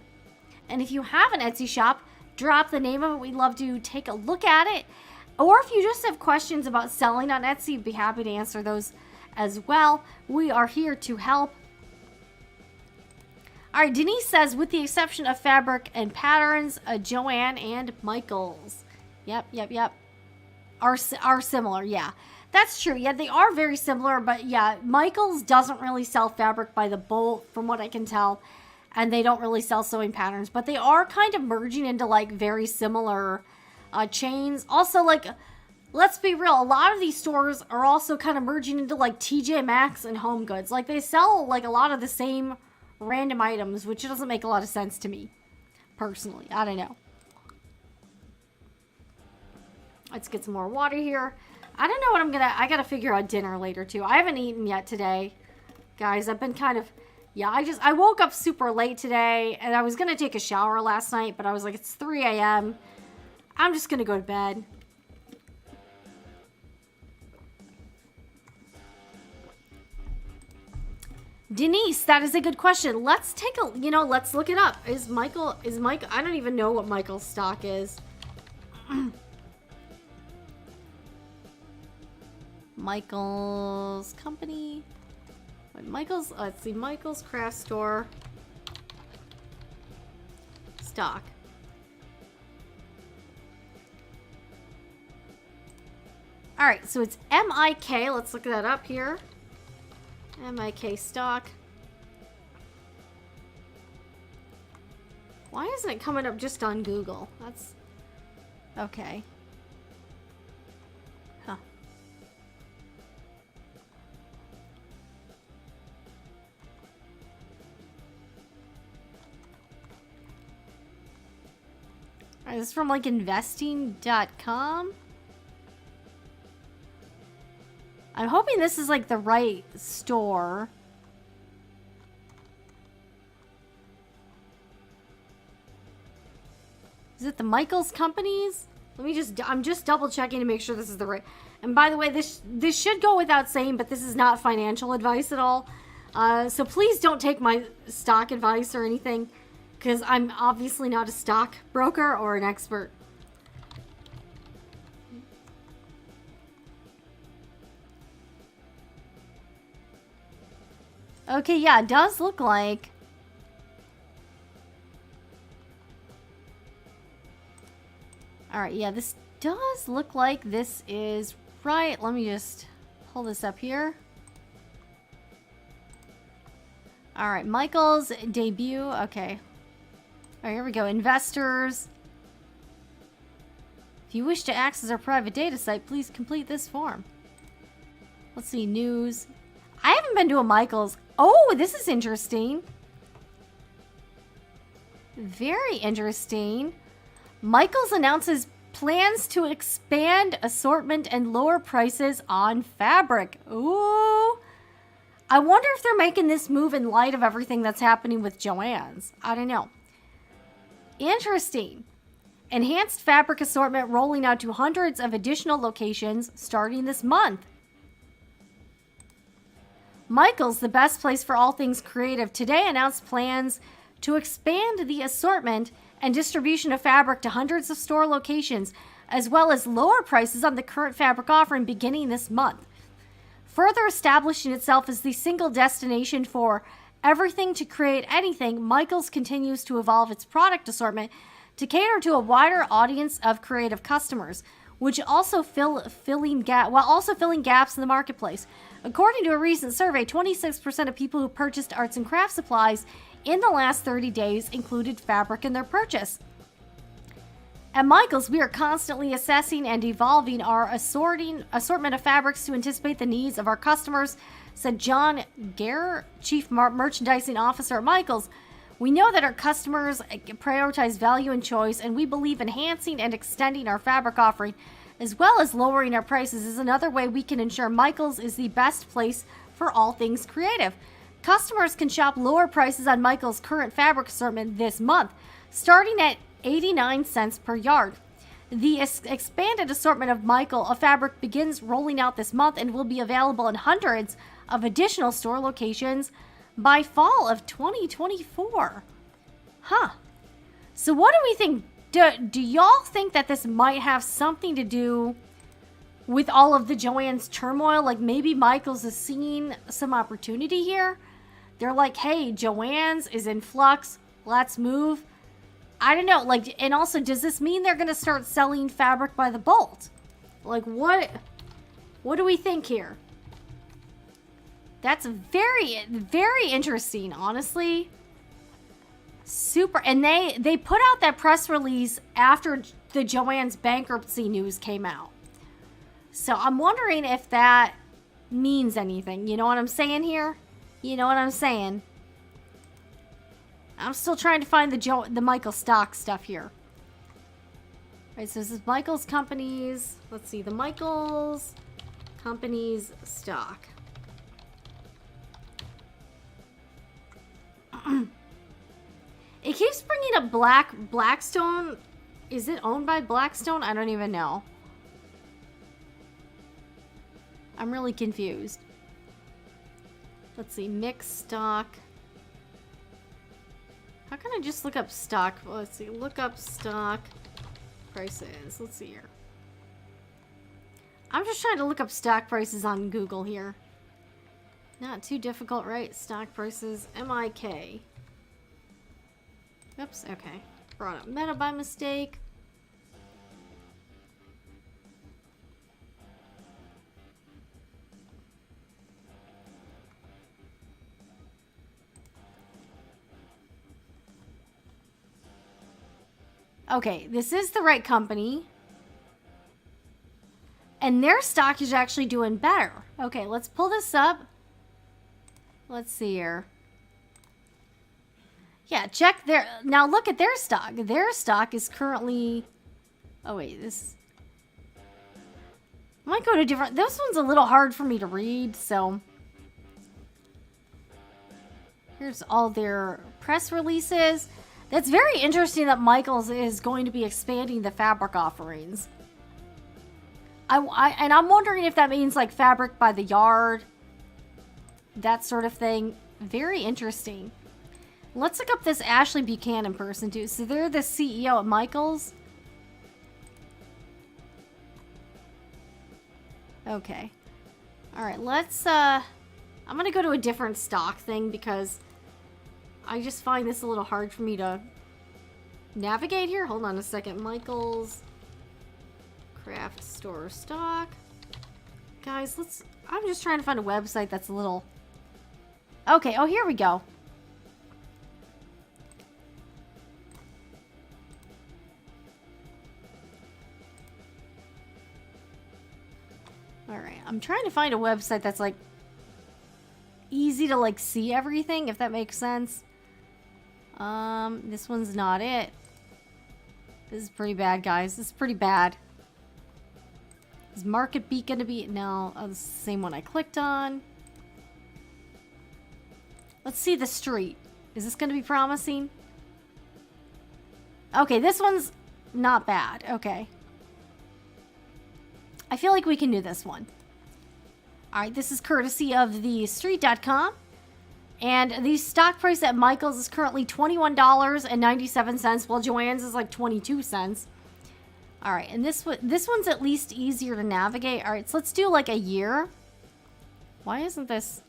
S1: And if you have an Etsy shop, drop the name of it. We'd love to take a look at it. Or if you just have questions about selling on Etsy, we'd be happy to answer those as well. We are here to help. All right, Denise says, with the exception of fabric and patterns, Joann and Michael's. Yep. Are similar, yeah. That's true. Yeah, they are very similar, but yeah, Michael's doesn't really sell fabric by the bolt, from what I can tell, and they don't really sell sewing patterns, but they are kind of merging into like very similar chains. Also, like, let's be real, a lot of these stores are also kind of merging into like TJ Maxx and Home Goods. Like, they sell like a lot of the same random items, which doesn't make a lot of sense to me, personally. I don't know. Let's get some more water here. I don't know what I gotta figure out dinner later too. I haven't eaten yet today. Guys, I've been kind of, yeah, I woke up super late today and I was gonna take a shower last night, but I was like, it's 3 a.m. I'm just gonna go to bed. Denise, that is a good question. Let's take a, let's look it up. Is Michael, I don't even know what Michael's stock is. Michael's company. Let's see, Michael's craft store. Stock. All right, so it's MIK. Let's look that up here. MIK stock. Why isn't it coming up just on Google? That's okay. Huh. All right, this is from like investing.com. I'm hoping this is like the right store. Is it the Michaels Companies? I'm just double checking to make sure this is the right. And by the way, this should go without saying, but this is not financial advice at all. So please don't take my stock advice or anything, because I'm obviously not a stock broker or an expert. Okay, yeah, it does look like. Alright, yeah, this does look like this is right. Let me just pull this up here. Alright, Michael's debut. Okay. Alright, here we go. Investors. If you wish to access our private data site, please complete this form. Let's see, news. I haven't been to a Michael's. Oh, this is interesting. Very interesting. Michael's announces plans to expand assortment and lower prices on fabric. Ooh. I wonder if they're making this move in light of everything that's happening with Joann's. I don't know. Interesting. Enhanced fabric assortment rolling out to hundreds of additional locations starting this month. Michael's, the best place for all things creative, today announced plans to expand the assortment and distribution of fabric to hundreds of store locations, as well as lower prices on the current fabric offering beginning this month. Further establishing itself as the single destination for everything to create anything, Michael's continues to evolve its product assortment to cater to a wider audience of creative customers, which also filling gaps in the marketplace. According to a recent survey, 26% of people who purchased arts and craft supplies in the last 30 days included fabric in their purchase. At Michael's, we are constantly assessing and evolving our assortment of fabrics to anticipate the needs of our customers, said John Gare, Chief Merchandising Officer at Michael's. We know that our customers prioritize value and choice, and we believe enhancing and extending our fabric offering, as well as lowering our prices, is another way we can ensure Michael's is the best place for all things creative. Customers can shop lower prices on Michael's current fabric assortment this month, starting at 89 cents per yard. The expanded assortment of fabric begins rolling out this month and will be available in hundreds of additional store locations by fall of 2024. Huh. So what do we think? Do y'all think that this might have something to do with all of the Joann's turmoil? Like maybe Michael's is seeing some opportunity here? They're like, hey, Joann's is in flux. Let's move. I don't know. Like, and also, does this mean they're going to start selling fabric by the bolt? Like, what do we think here? That's very, very interesting, honestly. Super. And they put out that press release after the Joann's bankruptcy news came out. So I'm wondering if that means anything. You know what I'm saying here? You know what I'm saying? I'm still trying to find the Michael stock stuff here. Right, so this is Michaels Companies. Let's see, the Michaels Companies stock. It keeps bringing up Blackstone. Is it owned by Blackstone? I don't even know. I'm really confused. Let's see, mixed stock. How can I just look up stock? Well, let's see, look up stock prices. Let's see here. I'm just trying to look up stock prices on Google here. Not too difficult, right? Stock prices, MIK. Oops, okay. Brought up Meta by mistake. Okay, this is the right company. And their stock is actually doing better. Okay, let's pull this up. Let's see here. Yeah, check their... Now look at their stock. Their stock is currently... Oh, wait, this... I might go to different... This one's a little hard for me to read, so... Here's all their press releases. That's very interesting that Michaels is going to be expanding the fabric offerings. And I'm wondering if that means like fabric by the yard. That sort of thing. Very interesting. Let's look up this Ashley Buchanan person too. So they're the CEO at Michaels. Okay. Alright, let's I'm gonna go to a different stock thing because I just find this a little hard for me to navigate here. Hold on a second. Michaels Craft Store stock. Guys, I'm just trying to find a website that's a little... Okay, oh, here we go. Alright, I'm trying to find a website that's like easy to like see everything, if that makes sense. This one's not it. This is pretty bad, guys. This is pretty bad. Is Market Beat gonna be... No, oh, this is the same one I clicked on. Let's see the street. Is this gonna be promising? Okay, this one's not bad. Okay. I feel like we can do this one. Alright, this is courtesy of the street.com. And the stock price at Michael's is currently $21.97, while Joann's is like 22 cents. Alright, and this one's at least easier to navigate. Alright, so let's do like a year. Why isn't this...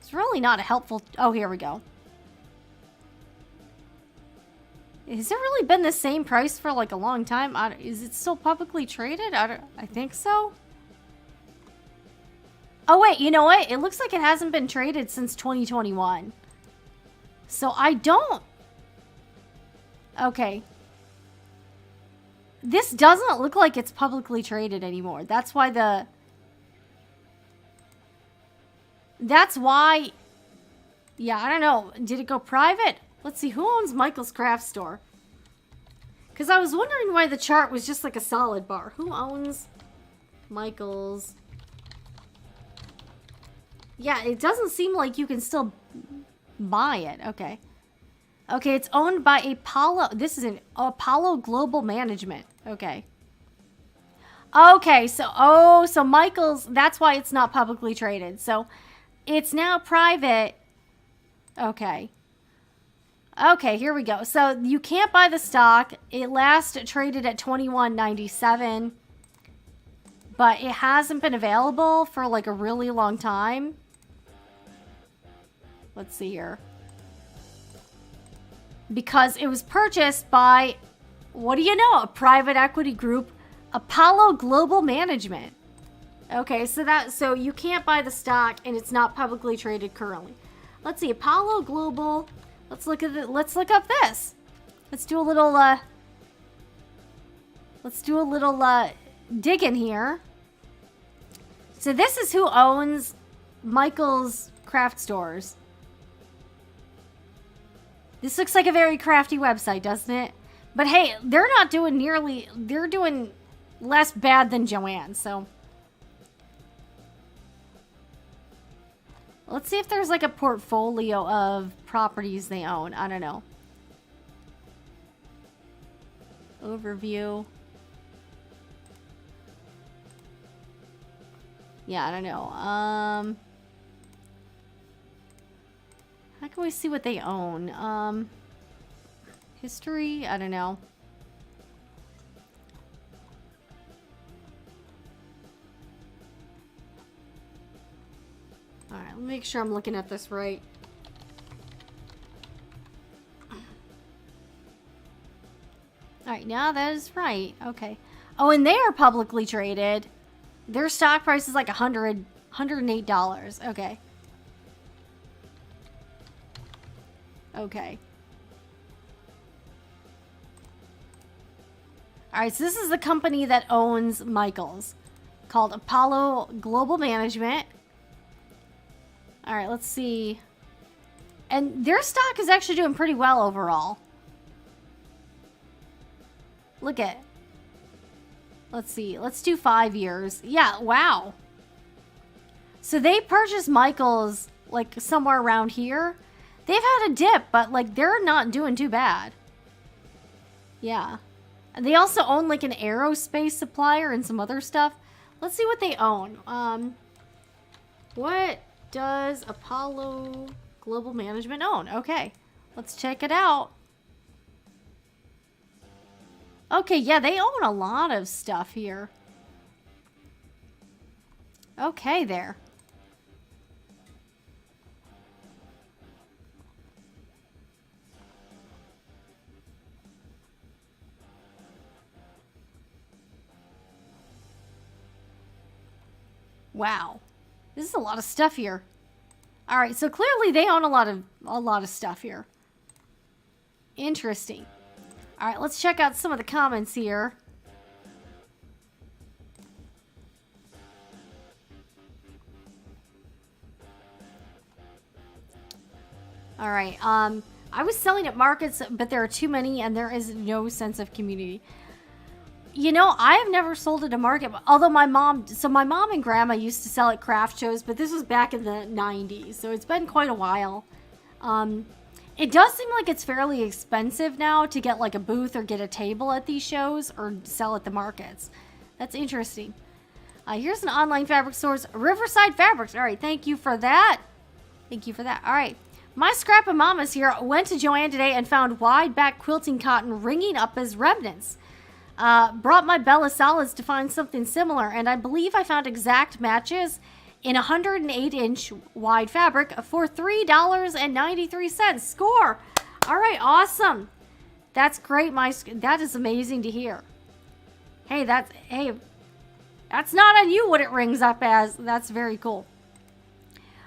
S1: It's really not a helpful... Oh, here we go. Has it really been the same price for like a long time? Is it still publicly traded? I think so. Oh wait, you know what? It looks like it hasn't been traded since 2021. So I don't... Okay. This doesn't look like it's publicly traded anymore. That's why the... That's why... Yeah, I don't know. Did it go private? Let's see, who owns Michael's Craft Store? Because I was wondering why the chart was just like a solid bar. Who owns Michael's... Yeah, it doesn't seem like you can still buy it. Okay. Okay, it's owned by Apollo. This is an Apollo Global Management. Okay. Okay, so so Michael's, that's why it's not publicly traded. So it's now private. Okay. Okay, here we go. So you can't buy the stock. It last traded at $21.97, but it hasn't been available for like a really long time. Let's see here. Because it was purchased by, what do you know, a private equity group, Apollo Global Management. Okay, so you can't buy the stock and it's not publicly traded currently. Let's see, Apollo Global. Let's look up this. Let's do a little digging here. So this is who owns Michael's Craft Stores. This looks like a very crafty website, doesn't it? But hey, they're not doing nearly, they're doing less bad than Joann, so. Let's see if there's like a portfolio of properties they own. I don't know. Overview. Yeah, I don't know. How can we see what they own? History? I don't know. Alright, let me make sure I'm looking at this right. Alright, now that is right. Okay. Oh, and they are publicly traded. Their stock price is like $108. Okay. Okay. Alright, so this is the company that owns Michaels, called Apollo Global Management. Alright, let's see. And their stock is actually doing pretty well overall. Look at. Let's see. Let's do 5 years. Yeah, wow. So they purchased Michaels like somewhere around here. They've had a dip, but like they're not doing too bad. Yeah. And they also own like an aerospace supplier and some other stuff. Let's see what they own. What does Apollo Global Management own? Okay. Let's check it out. Okay, yeah, they own a lot of stuff here. Okay, there. Wow. This is a lot of stuff here. All right, so clearly they own a lot of stuff here. Interesting. All right, let's check out some of the comments here. All right, I was selling at markets, but there are too many and there is no sense of community. You know, I have never sold at a market, although my mom and grandma used to sell at craft shows, but this was back in the 90s, so it's been quite a while. It does seem like it's fairly expensive now to get like a booth or get a table at these shows or sell at the markets. That's interesting. Here's an online fabric source, Riverside Fabrics. All right, thank you for that. Thank you for that. All right. My Scrap of Mamas here went to Joann today and found wide back quilting cotton ringing up as remnants. Brought my Bella Solids to find something similar, and I believe I found exact matches in 108-inch wide fabric for $3.93. Score! All right, awesome. That's great. That is amazing to hear. Hey, that's not on you what it rings up as. That's very cool.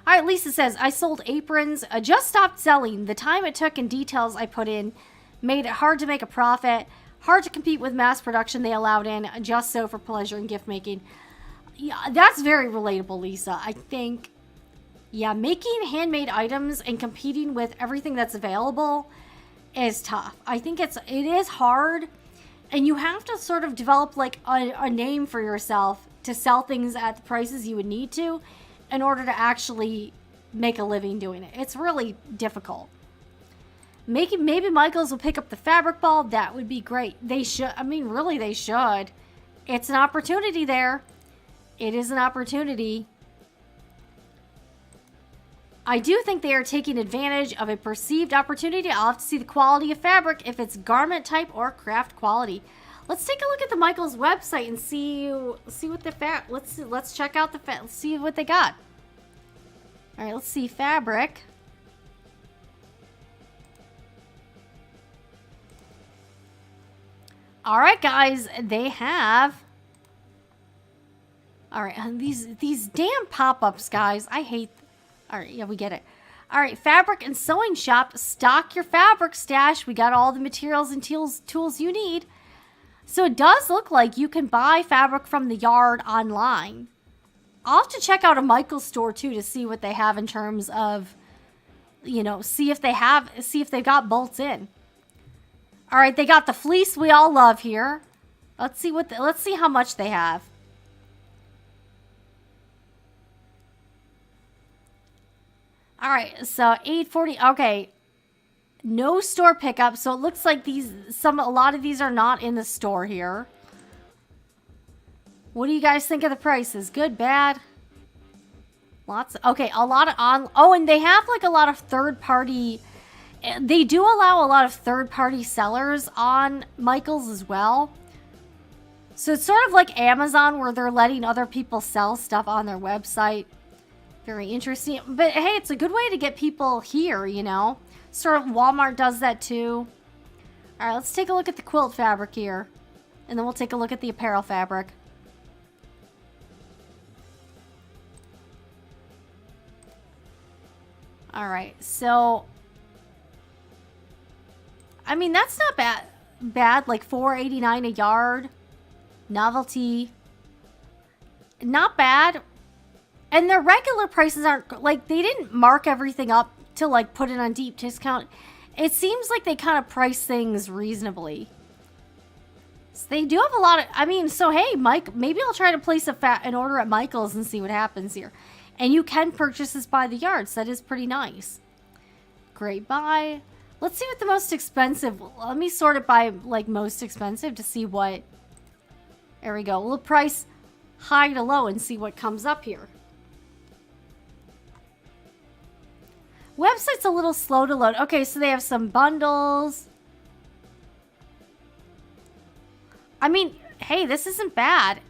S1: All right, Lisa says, I sold aprons, just stopped selling. The time it took and details I put in made it hard to make a profit, hard to compete with mass production they allowed in, just so for pleasure and gift making. Yeah, that's very relatable, Lisa. I think, yeah, making handmade items and competing with everything that's available is tough. I think it is hard, and you have to sort of develop like a name for yourself to sell things at the prices you would need to in order to actually make a living doing it. It's really difficult. Maybe Michaels will pick up the fabric ball. That would be great. They should. I mean, really, they should. It's an opportunity there. It is an opportunity. I do think they are taking advantage of a perceived opportunity. I'll have to see the quality of fabric, if it's garment type or craft quality. Let's take a look at the Michaels website and see what the let's check out let's see what they got. All right, let's see fabric. All right, guys, they have. All right, these damn pop-ups, guys. I hate. All right, yeah, we get it. All right, fabric and sewing shop. Stock your fabric stash. We got all the materials and tools you need. So it does look like you can buy fabric from the yard online. I'll have to check out a Michaels store too to see what they have in terms of, you know, see if they've got bolts in. All right, they got the fleece we all love here. Let's see let's see how much they have. All right, so $8.40. Okay, no store pickup. So it looks like a lot of these are not in the store here. What do you guys think of the prices? Good, bad? Lots. Okay, a lot of oh, and they have like a lot of third-party. They do allow a lot of third-party sellers on Michaels as well. So it's sort of like Amazon where they're letting other people sell stuff on their website. Very interesting. But hey, it's a good way to get people here, you know. Sort of Walmart does that too. All right, let's take a look at the quilt fabric here. And then we'll take a look at the apparel fabric. All right, so I mean, that's not bad, like $4.89 a yard. Novelty. Not bad. And their regular prices aren't, like, they didn't mark everything up to, like, put it on deep discount. It seems like they kind of price things reasonably. So they do have a lot of, I mean, so hey, Mike, maybe I'll try to place an order at Michael's and see what happens here. And you can purchase this by the yard, so that is pretty nice. Great buy. Let's see what the most expensive, let me sort it by, like, most expensive to see what, there we go. We'll price high to low and see what comes up here. Website's a little slow to load. Okay, so they have some bundles. I mean, hey, this isn't bad.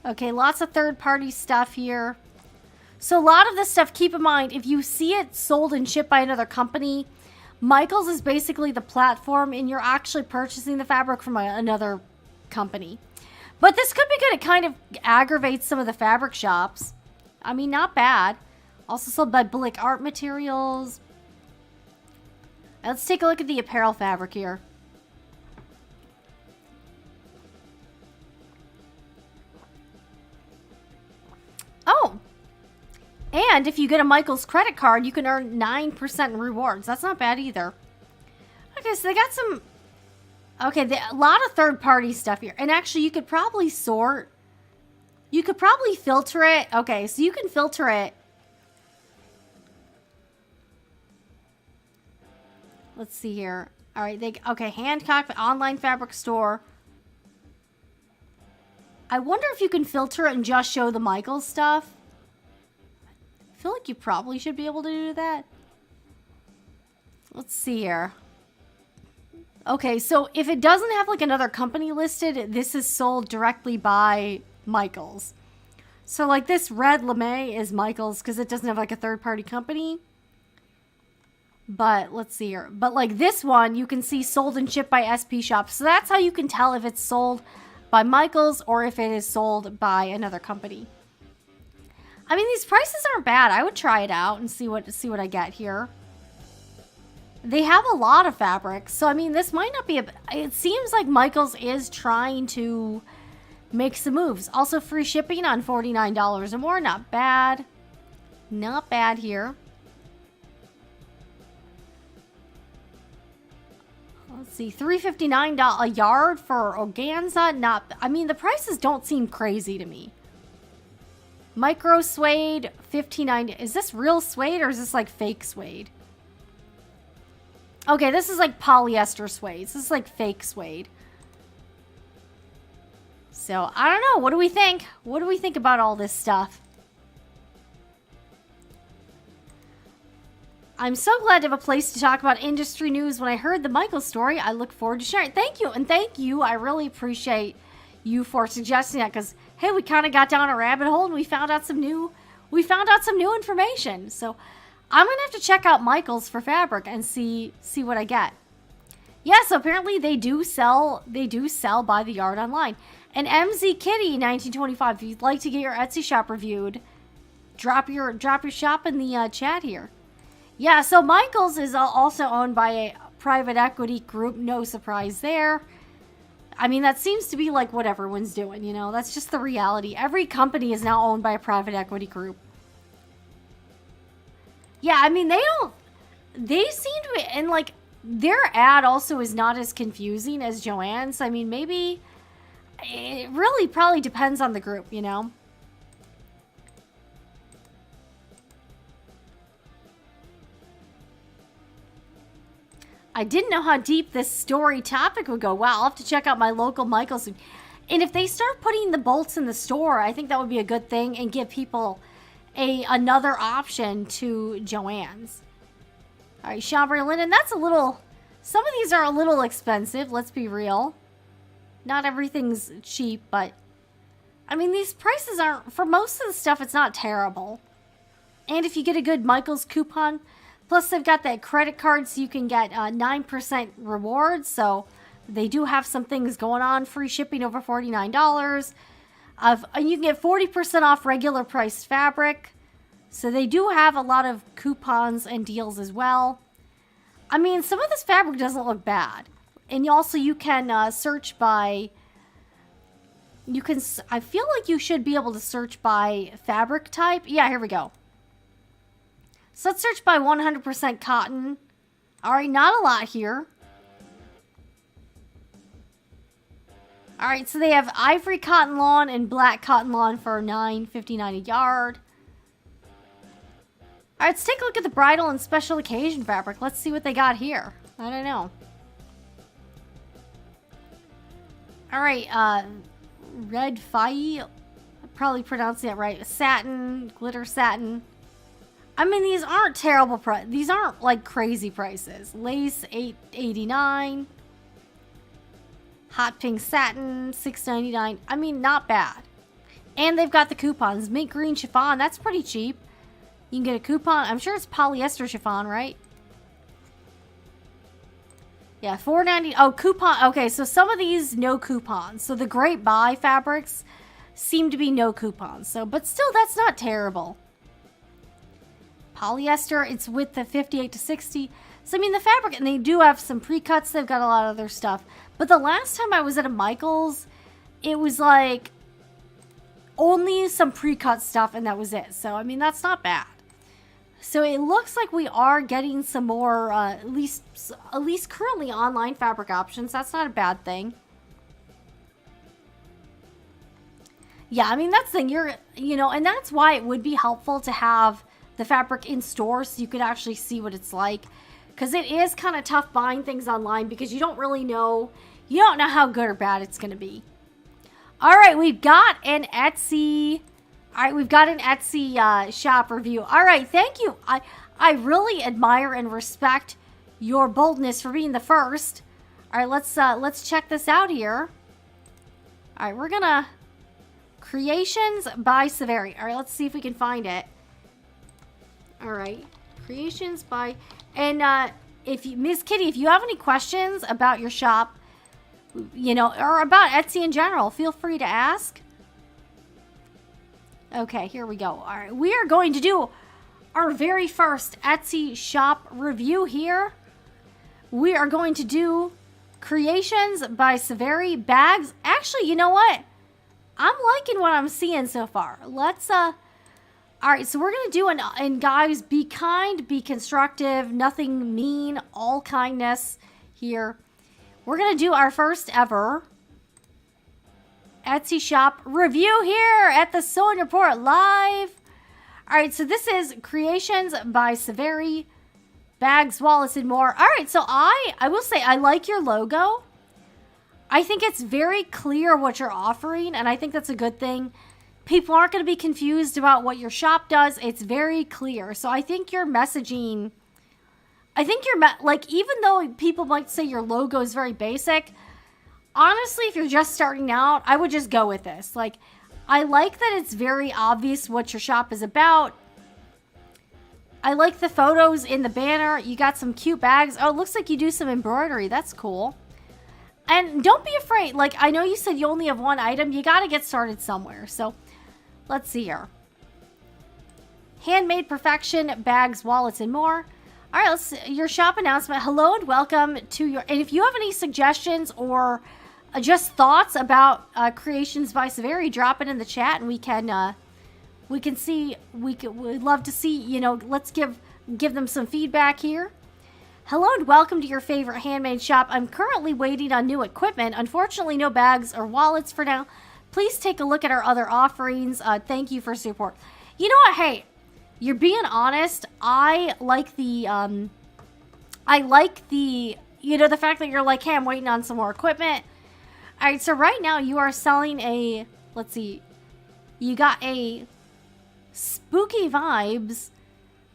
S1: Okay, lots of third-party stuff here. So a lot of this stuff, keep in mind, if you see it sold and shipped by another company, Michaels is basically the platform and you're actually purchasing the fabric from another company. But this could be good. It kind of aggravates some of the fabric shops. I mean, not bad. Also sold by Blick Art Materials. Let's take a look at the apparel fabric here. Oh! And if you get a Michaels credit card, you can earn 9% in rewards. That's not bad either. Okay, so they got some... Okay, a lot of third-party stuff here. And actually, you could probably sort... You could probably filter it. Okay, so you can filter it. Let's see here. All right, okay, Hancock online fabric store. I wonder if you can filter it and just show the Michaels stuff. I feel like you probably should be able to do that. Let's see here. Okay, so if it doesn't have like another company listed, this is sold directly by Michaels. So like this red lame is Michaels because it doesn't have like a third-party company. But let's see here. But like this one, you can see sold and shipped by SP Shop. So that's how you can tell if it's sold by Michaels or if it is sold by another company. I mean, these prices aren't bad. I would try it out and see what I get here. They have a lot of fabrics. So I mean, this might not be it seems like Michaels is trying to make some moves. Also free shipping on $49 or more. Not bad. Not bad here. Let's see, $3.59 a yard for organza. I mean, the prices don't seem crazy to me. Micro suede, $15.90. Is this real suede or is this like fake suede? Okay, this is like polyester suede. This is like fake suede. So, I don't know. What do we think? What do we think about all this stuff? I'm so glad to have a place to talk about industry news. When I heard the Michaels story, I look forward to sharing. Thank you, and thank you. I really appreciate you for suggesting that because, hey, we kind of got down a rabbit hole and we found out some new information. So I'm gonna have to check out Michaels for fabric and see what I get. Yeah, so apparently they do sell by the yard online. And MZ Kitty 1925, if you'd like to get your Etsy shop reviewed, drop your shop in the chat here. Yeah, so Michaels is also owned by a private equity group. No surprise there. I mean, that seems to be like what everyone's doing, you know? That's just the reality. Every company is now owned by a private equity group. Yeah, I mean, they seem to be, and like, their ad also is not as confusing as Joann's. I mean, maybe it really probably depends on the group, you know? I didn't know how deep this story topic would go. Wow, I'll have to check out my local Michaels. And if they start putting the bolts in the store, I think that would be a good thing and give people another option to Joann's. All right, chambray linen. That's a little... Some of these are a little expensive, let's be real. Not everything's cheap, but... I mean, these prices aren't... For most of the stuff, it's not terrible. And if you get a good Michaels coupon... Plus, they've got that credit card, so you can get 9% rewards. So, they do have some things going on. Free shipping over $49. And you can get 40% off regular price fabric. So, they do have a lot of coupons and deals as well. I mean, some of this fabric doesn't look bad. And also, you can search by... I feel like you should be able to search by fabric type. Yeah, here we go. So let's search by 100% cotton. All right, not a lot here. All right, so they have ivory cotton lawn and black cotton lawn for $9.59 a yard. All right, let's take a look at the bridal and special occasion fabric. Let's see what they got here. I don't know. All right, red fai, probably pronouncing that right. Satin, glitter satin. I mean, these aren't terrible prices. These aren't like crazy prices. Lace, $8.89. Hot pink satin, $6.99. I mean, not bad. And they've got the coupons. Mint green chiffon, that's pretty cheap. You can get a coupon. I'm sure it's polyester chiffon, right? Yeah, $4.90. Oh, coupon. Okay, so some of these, no coupons. So the Great Buy fabrics seem to be no coupons. So, but still, that's not terrible. Polyester, it's with the 58 to 60. So, I mean, the fabric, and they do have some pre-cuts. They've got a lot of other stuff. But the last time I was at a Michaels, it was like only some pre-cut stuff, and that was it. So, I mean, that's not bad. So, it looks like we are getting some more, at least currently online fabric options. That's not a bad thing. Yeah, I mean, that's the thing. And that's why it would be helpful to have the fabric in store so you could actually see what it's like. Because it is kind of tough buying things online because you don't really know, you don't know how good or bad it's going to be. All right, we've got an Etsy shop review. All right, thank you. I really admire and respect your boldness for being the first. All right, let's check this out here. All right, we're gonna CreationsBySavari. All right, let's see if we can find it. All right, Creations by, and Miss Kitty, if you have any questions about your shop, or about Etsy in general, feel free to ask. Okay, here we go. All right, we are going to do our very first Etsy shop review here. We are going to do CreationsBySavari bags. Actually, you know what? I'm liking what I'm seeing so far. Let's all right, so we're going to do and guys, be kind, be constructive, nothing mean, all kindness here. We're going to do our first ever Etsy shop review here at the Sewing Report live. All right, so this is CreationsBySavari, bags, wallets, and more. All right, so I will say I like your logo. I think it's very clear what you're offering, and I think that's a good thing. People aren't going to be confused about what your shop does. It's very clear. So I think your messaging, even though people might say your logo is very basic, honestly, if you're just starting out, I would just go with this. Like, I like that it's very obvious what your shop is about. I like the photos in the banner. You got some cute bags. Oh, it looks like you do some embroidery. That's cool. And don't be afraid. Like, I know you said you only have one item. You got to get started somewhere. So, let's see here. Handmade perfection, bags, wallets, and more. All right, your shop announcement. Hello and welcome to your... And if you have any suggestions or just thoughts about CreationsBySavari, drop it in the chat and we can see... We'd love to see, let's give them some feedback here. Hello and welcome to your favorite handmade shop. I'm currently waiting on new equipment. Unfortunately, no bags or wallets for now. Please take a look at our other offerings. Thank you for support. You know what? Hey, you're being honest. I like the, you know, the fact that you're like, hey, I'm waiting on some more equipment. All right, so right now you are selling a, let's see, you got a Spooky Vibes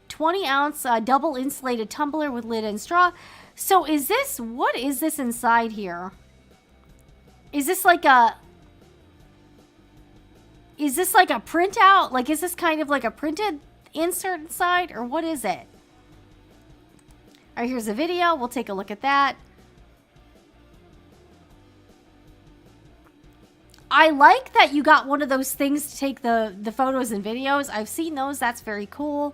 S1: 20-ounce double insulated tumbler with lid and straw. So is this, what is this inside here? Is this like a printout? Like, is this kind of like a printed insert inside, or what is it? All right, here's a video. We'll take a look at that. I like that you got one of those things to take the photos and videos. I've seen those. That's very cool.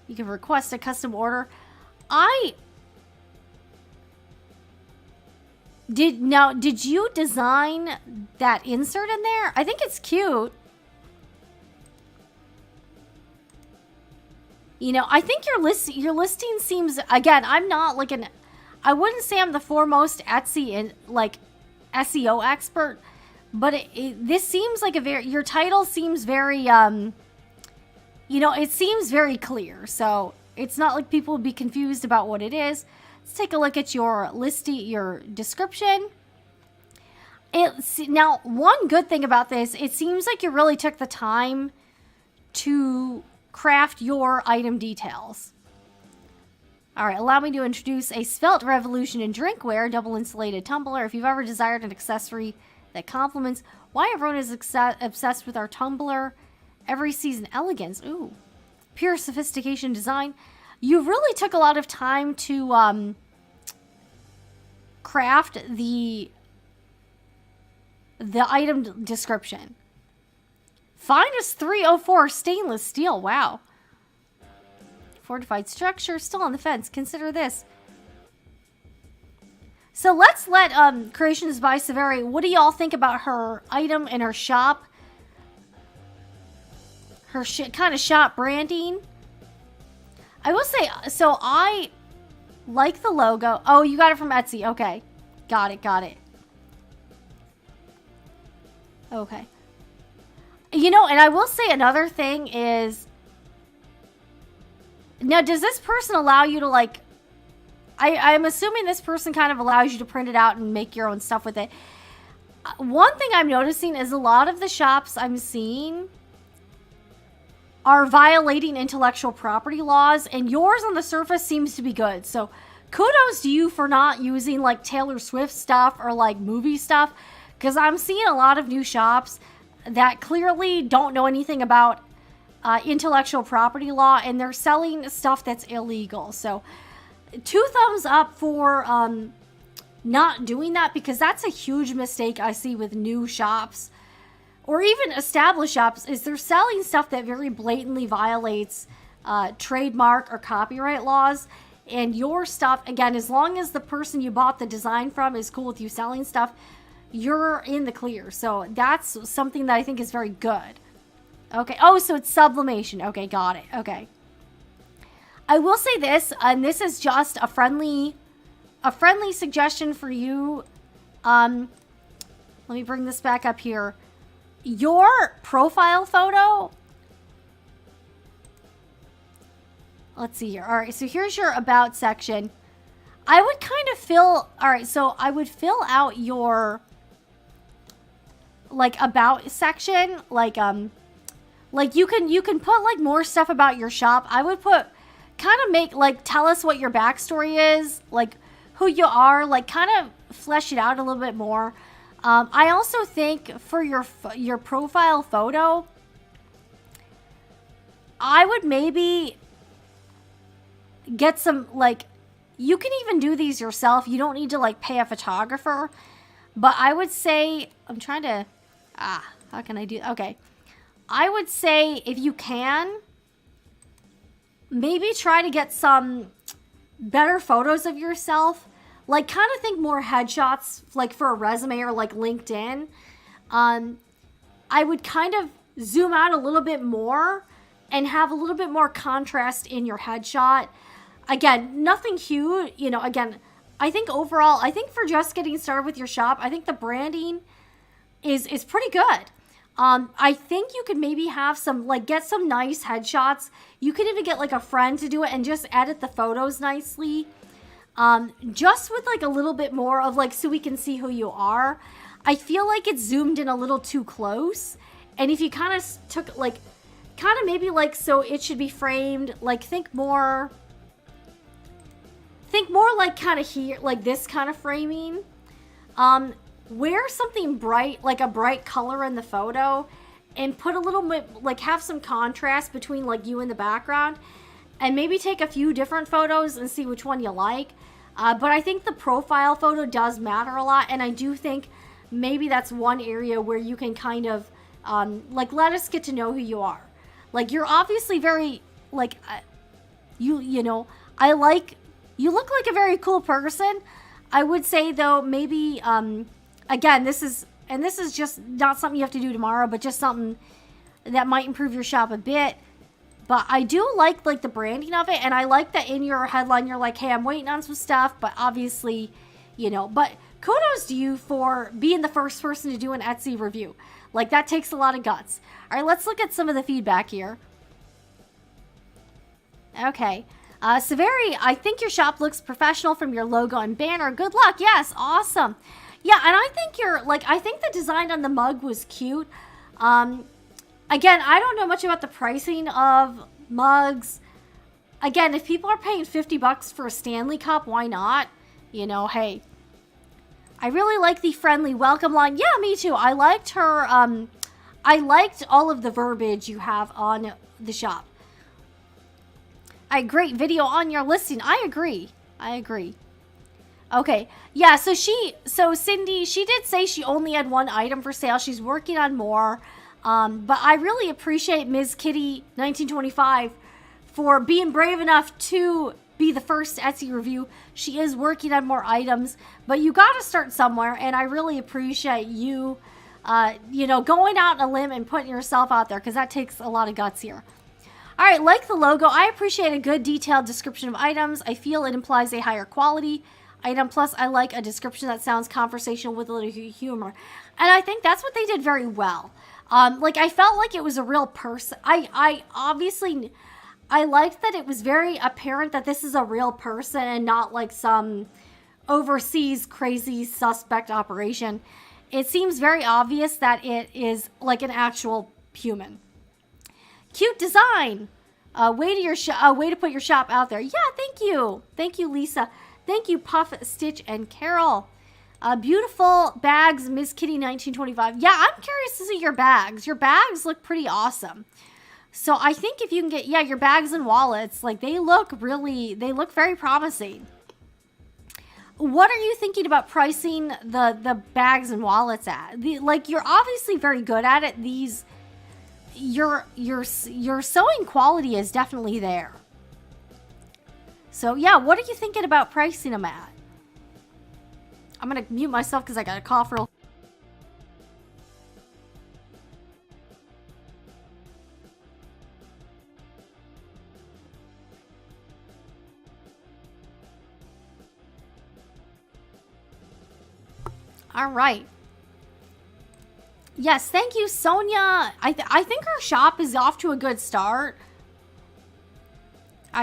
S1: You can request a custom order. Did you design that insert in there? I think it's cute. You know, I think your listing seems, again, I'm not like I wouldn't say I'm the foremost Etsy and like SEO expert, but this seems like your title seems very, you know, it seems very clear. So it's not like people would be confused about what it is. Let's take a look at your listing, your description. Now, one good thing about this, it seems like you really took the time to craft your item details. All right, allow me to introduce a svelte revolution in drinkware, double insulated tumbler. If you've ever desired an accessory that complements why everyone is obsessed with our tumbler, every season elegance. Ooh, pure sophistication design. You really took a lot of time to craft the item description. Finest 304 stainless steel. Wow. Fortified structure, still on the fence. Consider this. So let's let CreationsBySavari, what do y'all think about her item and her shop? Her kind of shop branding. I will say, so I like the logo. Oh, you got it from Etsy. Okay. Got it. Okay. You know, and I will say another thing is, now, does this person allow you to, like, I'm assuming this person kind of allows you to print it out and make your own stuff with it. One thing I'm noticing is a lot of the shops I'm seeing are violating intellectual property laws, and yours on the surface seems to be good. So kudos to you for not using like Taylor Swift stuff or like movie stuff, because I'm seeing a lot of new shops that clearly don't know anything about intellectual property law, and they're selling stuff that's illegal. So 2 thumbs up for not doing that, because that's a huge mistake I see with new shops or even established shops, is they're selling stuff that very blatantly violates trademark or copyright laws. And your stuff, again, as long as the person you bought the design from is cool with you selling stuff, you're in the clear. So that's something that I think is very good. Okay. Oh, so it's sublimation. Okay, got it. Okay. I will say this, and this is just a friendly suggestion for you. Let me bring this back up here. Your profile photo. Let's see here. All right, so here's your about section. I would kind of fill, all right, so I would fill out your like about section, like you can put like more stuff about your shop. I would put, kind of make, like, tell us what your backstory is, like who you are, like kind of flesh it out a little bit more. I also think for your profile photo, I would maybe get some, like, you can even do these yourself. You don't need to like pay a photographer, but I would say, I'm trying to, how can I do, okay. I would say if you can, maybe try to get some better photos of yourself. Like, kind of think more headshots, like for a resume or like LinkedIn. I would kind of zoom out a little bit more and have a little bit more contrast in your headshot. Again, nothing huge, you know, again, I think overall, I think for just getting started with your shop, I think the branding is pretty good. I think you could maybe have some, like, get some nice headshots. You could even get like a friend to do it and just edit the photos nicely. Just with like a little bit more of like, so we can see who you are. I feel like it's zoomed in a little too close. And if you kind of took like, kind of maybe like, so it should be framed, like think more like kind of here, like this kind of framing. Wear something bright, like a bright color in the photo, and put a little bit, like have some contrast between like you and the background, and maybe take a few different photos and see which one you like. But I think the profile photo does matter a lot, and I do think maybe that's one area where you can kind of like let us get to know who you are. Like you're obviously very like you know, I like, you look like a very cool person. I would say though, maybe again, this is just not something you have to do tomorrow, but just something that might improve your shop a bit. But I do like the branding of it, and I like that in your headline you're like, hey, I'm waiting on some stuff, but obviously, you know, but kudos to you for being the first person to do an Etsy review. Like that takes a lot of guts. All right, let's look at some of the feedback here. Okay. Savari, I think your shop looks professional from your logo and banner. Good luck. Yes, awesome. Yeah, and I think I think the design on the mug was cute. Again, I don't know much about the pricing of mugs. Again, if people are paying $50 for a Stanley Cup, why not? You know, hey. I really like the friendly welcome line. Yeah, me too. I liked her, I liked all of the verbiage you have on the shop. A great video on your listing. I agree. Okay. Yeah, so Cindy, she did say she only had one item for sale. She's working on more. But I really appreciate Ms. Kitty 1925 for being brave enough to be the first Etsy review. She is working on more items, but you got to start somewhere, and I really appreciate you, you know, going out on a limb and putting yourself out there, because that takes a lot of guts here. All right, like the logo, I appreciate a good detailed description of items. I feel it implies a higher quality item. Plus, I like a description that sounds conversational with a little humor. And I think that's what they did very well. Like, I felt like it was a real person. I obviously, I liked that it was very apparent that this is a real person and not like some overseas crazy suspect operation. It seems very obvious that it is like an actual human. Cute design. Way to put your shop out there. Yeah, thank you, Lisa. Thank you, Puff, Stitch, and Carol. Beautiful bags, Miss Kitty 1925. Yeah, I'm curious to see your bags. Your bags look pretty awesome. So I think if you can get, yeah, your bags and wallets, like they look very promising. What are you thinking about pricing the bags and wallets at? Like you're obviously very good at it. Your sewing quality is definitely there. So yeah, what are you thinking about pricing them at? I'm gonna mute myself because I got a cough real. All right. Yes, thank you, Sonia. I think our shop is off to a good start.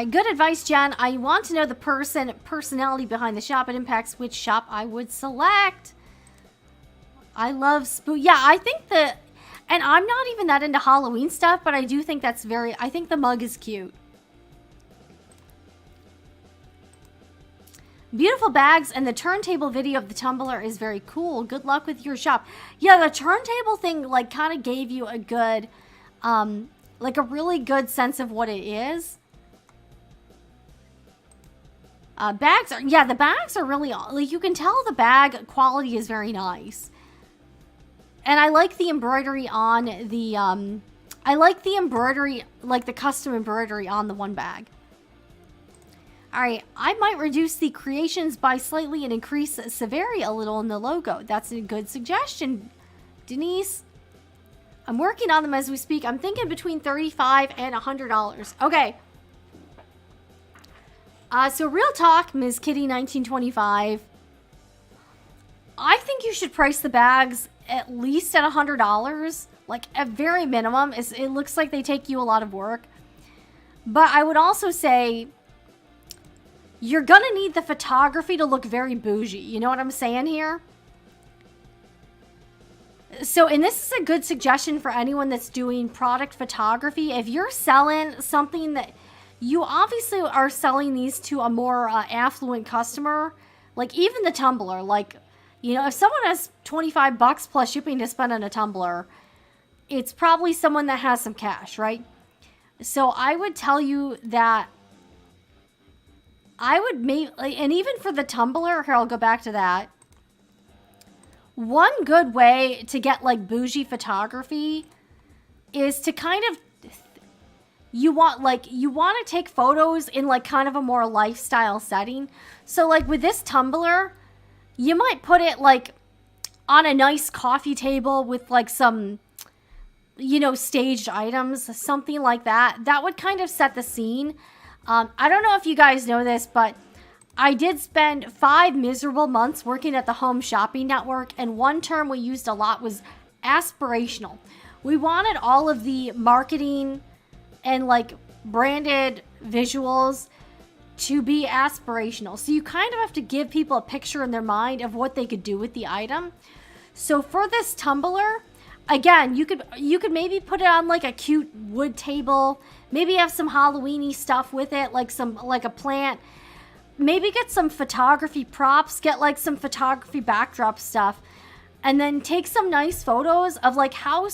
S1: Good advice, Jen. I want to know the personality behind the shop. It impacts which shop I would select. I love yeah, I think and I'm not even that into Halloween stuff, but I do think I think the mug is cute. Beautiful bags, and the turntable video of the tumbler is very cool. Good luck with your shop. Yeah, the turntable thing like kind of gave you a good, like a really good sense of what it is. The bags are really, like you can tell the bag quality is very nice. And I like the embroidery on the, I like the embroidery, like the custom embroidery on the one bag. All right, I might reduce the creations by slightly and increase Savari a little in the logo. That's a good suggestion, Denise. I'm working on them as we speak. I'm thinking between $35 and $100. Okay. So real talk, Ms. Kitty 1925. I think you should price the bags at least at $100. Like, at very minimum. It looks like they take you a lot of work. But I would also say you're gonna need the photography to look very bougie. You know what I'm saying here? So, and this is a good suggestion for anyone that's doing product photography. If you're selling something that you obviously are selling these to a more affluent customer, like even the tumbler, like, you know, if someone has $25 plus shipping to spend on a tumbler, it's probably someone that has some cash, right? So I would tell you that I would make, and even for the tumbler, here, I'll go back to that. One good way to get like bougie photography is to kind of, you want to take photos in like kind of a more lifestyle setting. So like with this tumbler, you might put it like on a nice coffee table with like some, you know, staged items, something like that. That would kind of set the scene. I don't know if you guys know this, but I did spend 5 miserable months working at the Home Shopping Network, and one term we used a lot was aspirational. We wanted all of the marketing and like branded visuals to be aspirational. So you kind of have to give people a picture in their mind of what they could do with the item. So for this tumbler, again, you could maybe put it on like a cute wood table, maybe have some Halloween-y stuff with it, like a plant. Maybe get some photography props, get like some photography backdrop stuff, and then take some nice photos of like how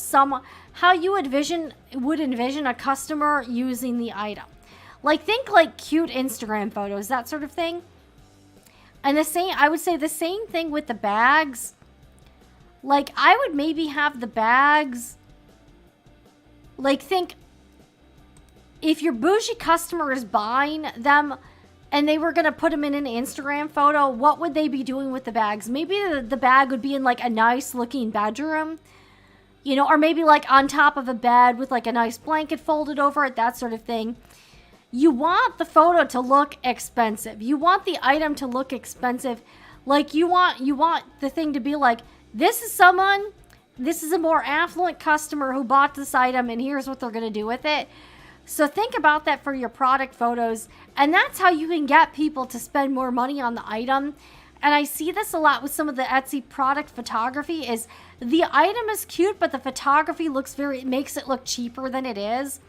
S1: you would envision a customer using the item. Like think like cute Instagram photos, that sort of thing. And I would say the same thing with the bags. Like I would maybe have the bags, like think if your bougie customer is buying them and they were going to put them in an Instagram photo, what would they be doing with the bags? Maybe the bag would be in like a nice looking bedroom, you know, or maybe like on top of a bed with like a nice blanket folded over it, that sort of thing. You want the photo to look expensive. You want the item to look expensive. Like you want the thing to be like, this is a more affluent customer who bought this item and here's what they're going to do with it. So think about that for your product photos, and that's how you can get people to spend more money on the item. And I see this a lot with some of the Etsy product photography is the item is cute, but the photography makes it look cheaper than it is.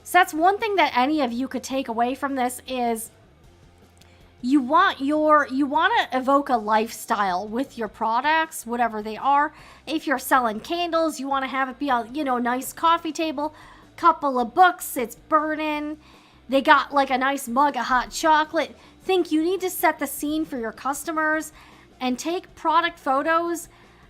S1: So that's one thing that any of you could take away from this is you want to evoke a lifestyle with your products, whatever they are. If you're selling candles, you want to have it be a, you know, nice coffee table, couple of books, it's burning, they got like a nice mug of hot chocolate. Think you need to set the scene for your customers and take product photos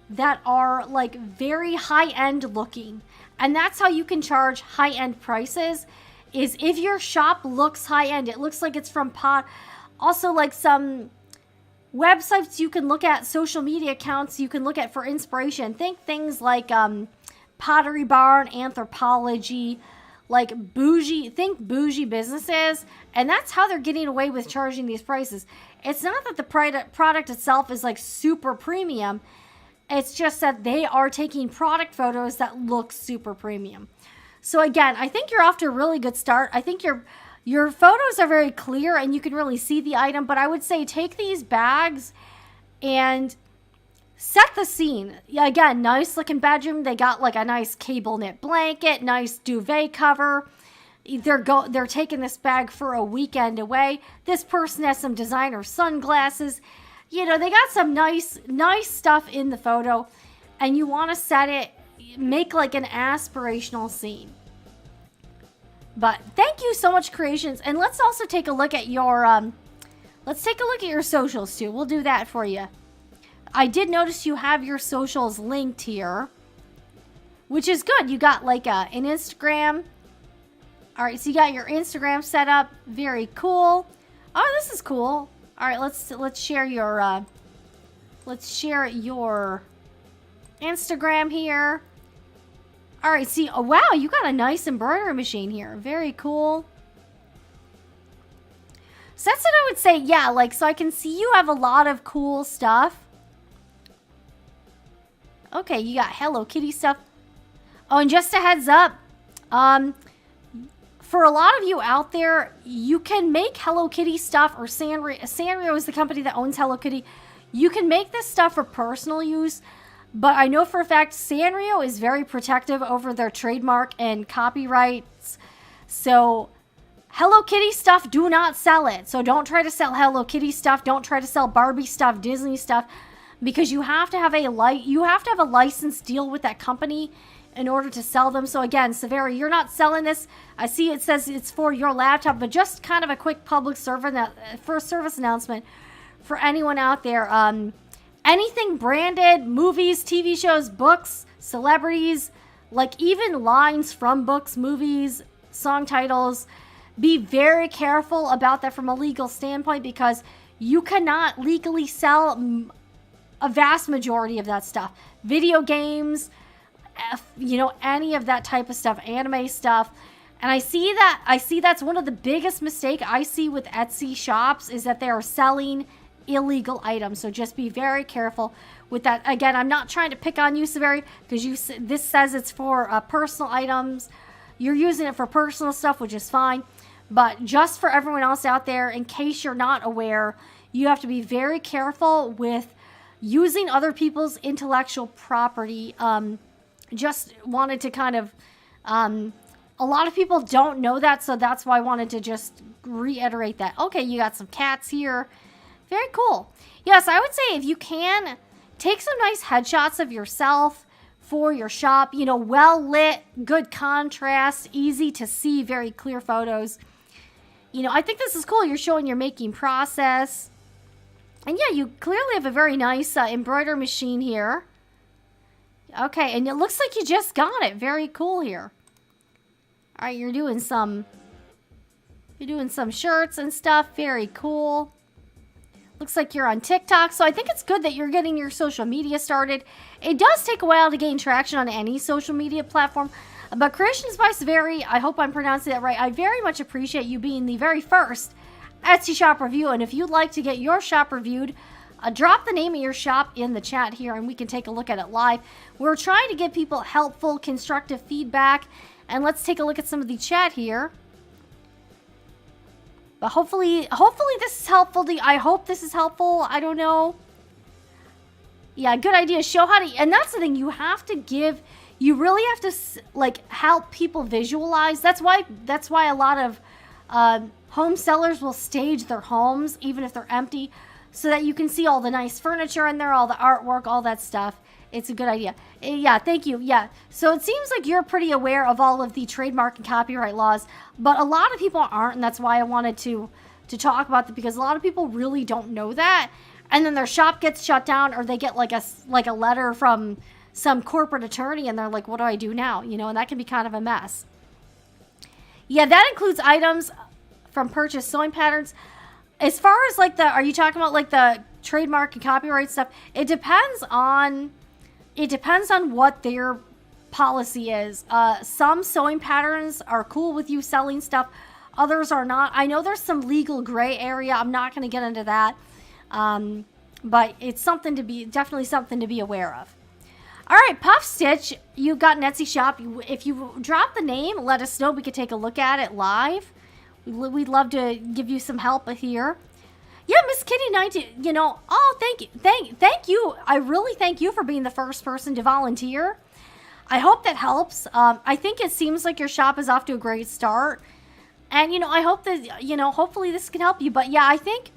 S1: that are like very high-end looking. And that's how you can charge high-end prices, is if your shop looks high-end, it looks like it's from also like some websites you can look at, social media accounts you can look at for inspiration. Think things like Pottery Barn, Anthropology, like bougie businesses, and that's how they're getting away with charging these prices. It's not that the product itself is like super premium, it's just that they are taking product photos that look super premium. So again, I think you're off to a really good start. I think your photos are very clear and you can really see the item, but I would say take these bags and set the scene. Again, nice looking bedroom. They got like a nice cable knit blanket, nice duvet cover. They're taking this bag for a weekend away. This person has some designer sunglasses. You know, they got some nice stuff in the photo, and you want to set it, make like an aspirational scene. But thank you so much, Creations. And let's also take a look at your socials too. We'll do that for you. I did notice you have your socials linked here, which is good. You got like an Instagram. All right, so you got your Instagram set up. Very cool. Oh, this is cool. All right, let's share your Instagram here. All right, see, oh, wow, you got a nice embroidery machine here. Very cool. So that's what I would say, yeah, like, so I can see you have a lot of cool stuff. Okay, you got Hello Kitty stuff. Oh, and just a heads up, for a lot of you out there, you can make Hello Kitty stuff, or Sanrio is the company that owns Hello Kitty. You can make this stuff for personal use, but I know for a fact Sanrio is very protective over their trademark and copyrights. So Hello Kitty stuff, do not sell it. So don't try to sell Hello Kitty stuff. Don't try to sell Barbie stuff, Disney stuff, because you have to have a licensed deal with that company in order to sell them. So again, Savari, you're not selling this. I see it says it's for your laptop, but just kind of a quick public service announcement for anyone out there. Anything branded, movies, TV shows, books, celebrities, like even lines from books, movies, song titles, be very careful about that from a legal standpoint, because you cannot legally sell a vast majority of that stuff. Video games, you know, any of that type of stuff, anime stuff. And I see that's one of the biggest mistake I see with Etsy shops, is that they are selling illegal items. So just be very careful with that. Again, I'm not trying to pick on you, Savari, because this says it's for personal items. You're using it for personal stuff, which is fine. But just for everyone else out there, in case you're not aware, you have to be very careful with using other people's intellectual property. Just wanted to kind of, a lot of people don't know that, so that's why I wanted to just reiterate that. Okay, you got some cats here. Very cool. Yes, I would say if you can, take some nice headshots of yourself for your shop. You know, well lit, good contrast, easy to see, very clear photos. You know, I think this is cool. You're showing your making process. And yeah, you clearly have a very nice embroidery machine here. Okay, and it looks like you just got it. Very cool here. All right, you're doing some shirts and stuff. Very cool. Looks like you're on TikTok, so I think it's good that you're getting your social media started. It does take a while to gain traction on any social media platform, but CreationsBySavari, I hope I'm pronouncing that right. I very much appreciate you being the very first Etsy shop review, and if you'd like to get your shop reviewed, drop the name of your shop in the chat here, and we can take a look at it live. We're trying to give people helpful, constructive feedback, and let's take a look at some of the chat here. But hopefully this is helpful. I hope this is helpful. I don't know. Yeah, good idea. Show how to, and that's the thing. You have to give. You really have to like help people visualize. That's why a lot of home sellers will stage their homes even if they're empty, so that you can see all the nice furniture in there, all the artwork, all that stuff. It's a good idea. Yeah, thank you. Yeah. So it seems like you're pretty aware of all of the trademark and copyright laws, but a lot of people aren't, and that's why I wanted to talk about that, because a lot of people really don't know that, and then their shop gets shut down, or they get like a letter from some corporate attorney, and they're like, what do I do now? You know, and that can be kind of a mess. Yeah, that includes items from purchased sewing patterns. As far as like are you talking about like the trademark and copyright stuff? It depends on what their policy is. Some sewing patterns are cool with you selling stuff. Others are not. I know there's some legal gray area. I'm not going to get into that. But it's definitely something to be aware of. All right, Puff Stitch, you've got an Etsy shop. If you drop the name, let us know. We could take a look at it live. We'd love to give you some help here. Yeah, Miss Kitty 19, you know, oh, thank you. Thank you. I really thank you for being the first person to volunteer. I hope that helps. I think it seems like your shop is off to a great start. And, you know, I hope that, you know, hopefully this can help you. But yeah, I think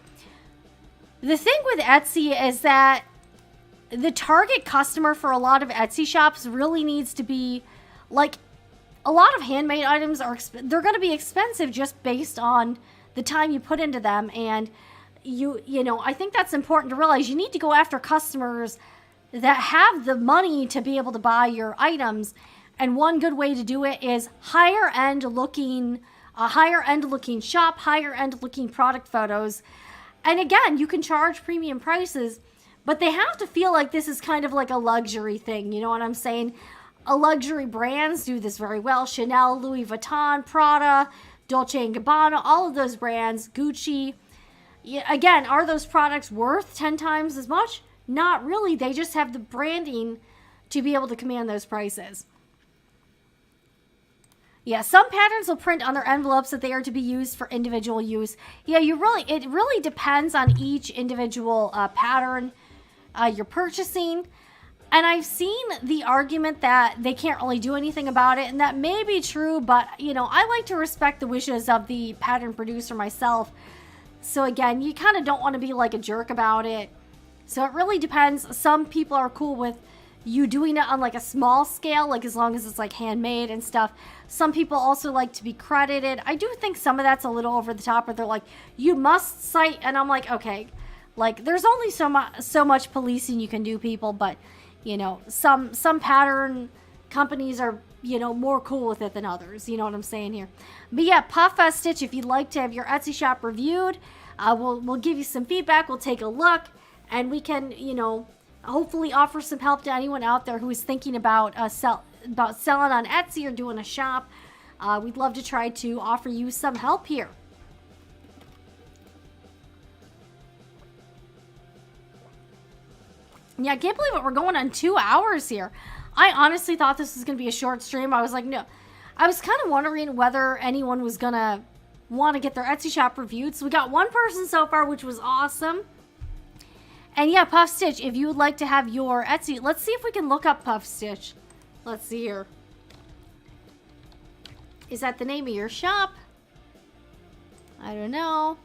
S1: the thing with Etsy is that the target customer for a lot of Etsy shops really needs to be, like, a lot of handmade items they're going to be expensive just based on the time you put into them. And you know, I think that's important to realize. You need to go after customers that have the money to be able to buy your items. And one good way to do it is higher end looking shop, higher end looking product photos. And again, you can charge premium prices, but they have to feel like this is kind of like a luxury thing. You know what I'm saying? luxury brands do this very well. Chanel, Louis Vuitton, Prada, Dolce & Gabbana, all of those brands, Gucci. Again, are those products worth 10 times as much? Not really. They just have the branding to be able to command those prices. Yeah, some patterns will print on their envelopes that they are to be used for individual use. Yeah, it really depends on each individual pattern you're purchasing. And I've seen the argument that they can't really do anything about it, and that may be true, but, I like to respect the wishes of the pattern producer myself. So again, you kind of don't want to be like a jerk about it. So it really depends. Some people are cool with you doing it on like a small scale, like as long as it's like handmade and stuff. Some people also like to be credited. I do think some of that's a little over the top, where they're like, you must cite, and I'm like, okay, like there's only so much policing you can do, people, but some pattern companies are, more cool with it than others. You know what I'm saying here? But yeah, Puff Stitch, if you'd like to have your Etsy shop reviewed, we'll give you some feedback. We'll take a look, and we can, hopefully offer some help to anyone out there who is thinking about selling on Etsy or doing a shop. We'd love to try to offer you some help here. Yeah, I can't believe it. We're going on 2 hours here. I honestly thought this was going to be a short stream. I was like, no. I was kind of wondering whether anyone was going to want to get their Etsy shop reviewed. So we got one person so far, which was awesome. And yeah, Puff Stitch, if you would like to have your Etsy, let's see if we can look up Puff Stitch. Let's see here. Is that the name of your shop? I don't know.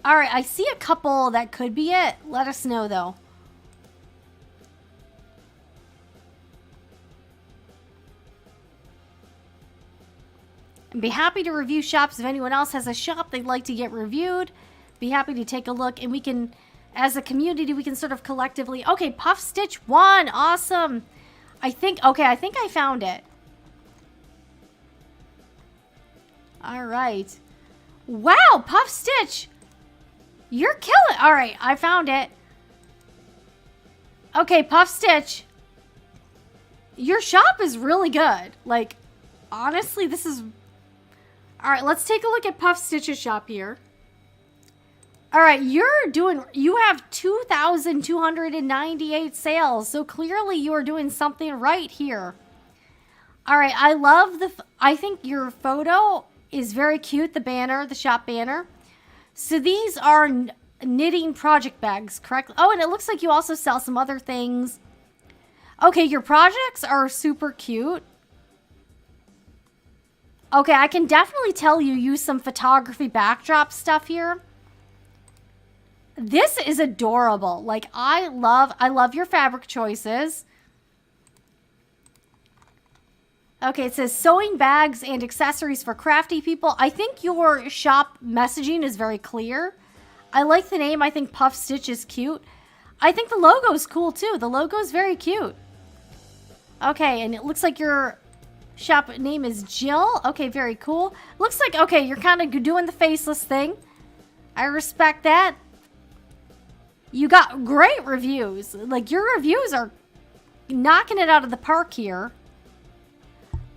S1: All right, I see a couple that could be it. Let us know, though. I'd be happy to review shops. If anyone else has a shop they'd like to get reviewed, be happy to take a look. And we can, as a community, we can sort of collectively... Okay, Puff Stitch 1. Awesome. I think I found it. All right. Wow, Puff Stitch. You're killing. All right, I found it. Okay, Puff Stitch. Your shop is really good. Like, honestly, this is... All right, let's take a look at Puff Stitch's shop here. All right, you have 2,298 sales. So clearly you are doing something right here. All right, I think your photo is very cute. The banner, the shop banner. So these are knitting project bags, correct? Oh, and it looks like you also sell some other things. Okay, your projects are super cute. Okay, I can definitely tell you use some photography backdrop stuff here. This is adorable. Like, I love your fabric choices. Okay, it says sewing bags and accessories for crafty people. I think your shop messaging is very clear. I like the name. I think Puff Stitch is cute. I think the logo is cool too. The logo is very cute. Okay, and it looks like your shop name is Jill. Okay, very cool. Looks like, okay, you're kind of doing the faceless thing. I respect that. You got great reviews. Like, your reviews are knocking it out of the park here.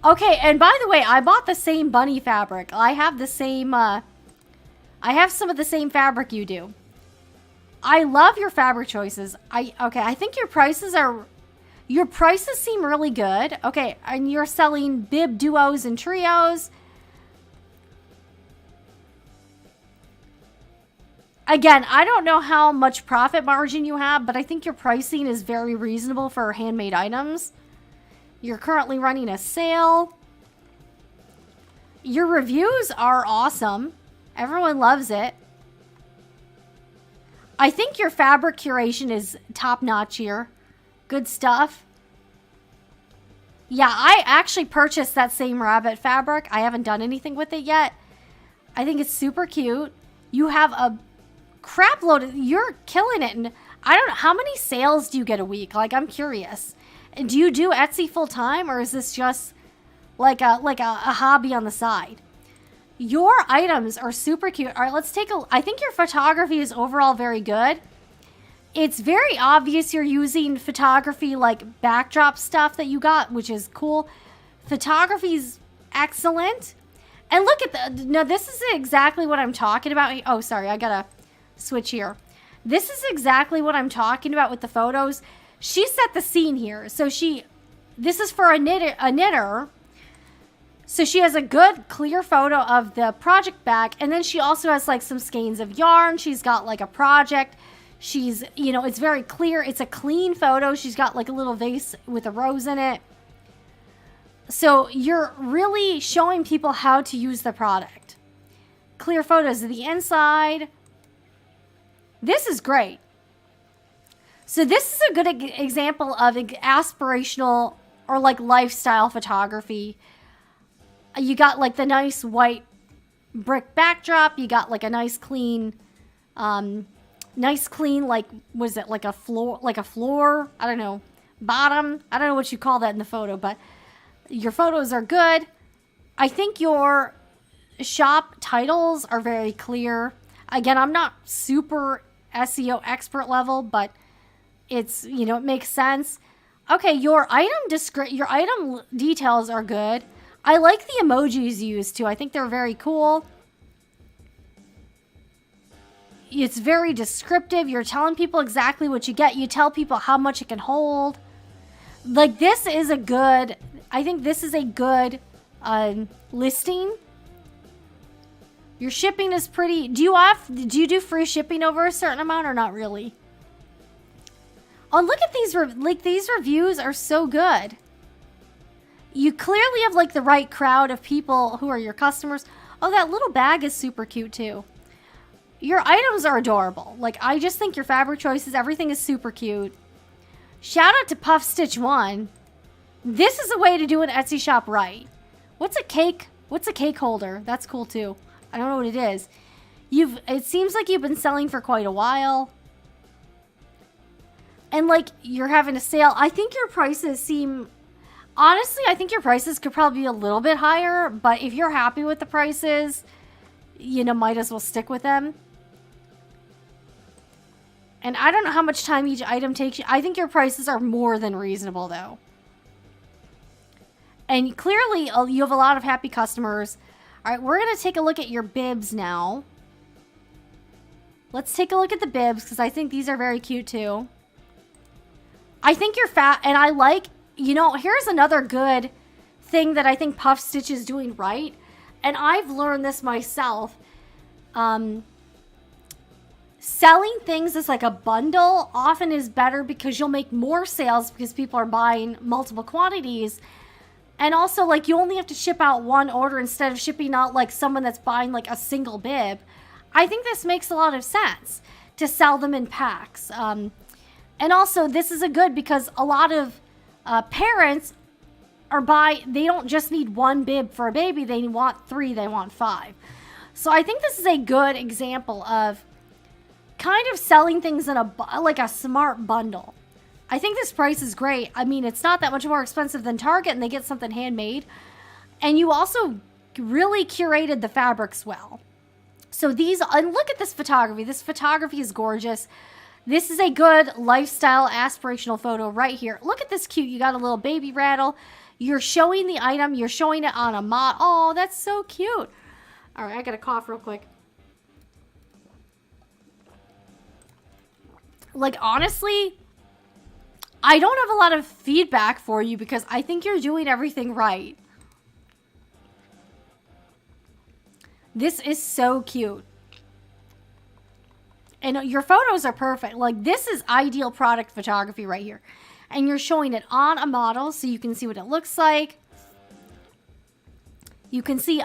S1: Okay, and by the way, I bought the same bunny fabric. I have the same, I have some of the same fabric you do. I love your fabric choices. I think your prices seem really good. Okay, and you're selling bib duos and trios. Again, I don't know how much profit margin you have, but I think your pricing is very reasonable for handmade items. You're currently running a sale. Your reviews are awesome. Everyone loves it. I think your fabric curation is top-notch here. Good stuff. Yeah, I actually purchased that same rabbit fabric. I haven't done anything with it yet. I think it's super cute. You have a crap load. You're killing it. And I don't know, how many sales do you get a week? Like, I'm curious. And do you do Etsy full time, or is this just like a hobby on the side? Your items are super cute. All right, let's take I think your photography is overall very good. It's very obvious you're using photography, like backdrop stuff that you got, which is cool. Photography's excellent. And look at no, this is exactly what I'm talking about. Oh, sorry, I gotta switch here. This is exactly what I'm talking about with the photos. She set the scene here. So this is for a knitter. So she has a good, clear photo of the project bag. And then she also has like some skeins of yarn. She's got like a project. She's, it's very clear. It's a clean photo. She's got like a little vase with a rose in it. So you're really showing people how to use the product. Clear photos of the inside. This is great. So this is a good example of aspirational or like lifestyle photography. You got like the nice white brick backdrop. You got like a nice clean, like, was it like a floor? I don't know. Bottom. I don't know what you call that in the photo, but your photos are good. I think your shop titles are very clear. Again, I'm not super SEO expert level, but it's, it makes sense. Okay, your item details are good. I like the emojis used too. I think they're very cool. It's very descriptive. You're telling people exactly what you get. You tell people how much it can hold. Like, this is a good, I think this is a good listing. Your shipping is pretty, do you do free shipping over a certain amount or not really? Oh, look at these, these reviews are so good. You clearly have like the right crowd of people who are your customers. Oh, that little bag is super cute too. Your items are adorable. Like, I just think your fabric choices, everything is super cute. Shout out to Puff Stitch 1. This is a way to do an Etsy shop right. What's a cake holder? That's cool too. I don't know what it is. It seems like you've been selling for quite a while. And like, you're having a sale. I think your prices honestly, I think your prices could probably be a little bit higher, but if you're happy with the prices, might as well stick with them. And I don't know how much time each item takes you. I think your prices are more than reasonable though. And clearly, you have a lot of happy customers. All right, we're going to take a look at your bibs now. Let's take a look at the bibs because I think these are very cute too. I think you're fat, and I like, here's another good thing that I think Puff Stitch is doing right. And I've learned this myself. Selling things as like a bundle often is better because you'll make more sales because people are buying multiple quantities. And also, like, you only have to ship out one order instead of shipping out like someone that's buying like a single bib. I think this makes a lot of sense to sell them in packs. And also, this is a good because a lot of parents they don't just need one bib for a baby. They want 3, they want 5. So I think this is a good example of kind of selling things in like a smart bundle. I think this price is great. I mean, it's not that much more expensive than Target and they get something handmade. And you also really curated the fabrics well. So and look at this photography. This photography is gorgeous. This is a good lifestyle aspirational photo right here. Look at this cute. You got a little baby rattle. You're showing the item. You're showing it on a model. Oh, that's so cute. All right, I got to cough real quick. Like, honestly, I don't have a lot of feedback for you because I think you're doing everything right. This is so cute. And your photos are perfect. Like, this is ideal product photography right here. And you're showing it on a model so you can see what it looks like. You can see,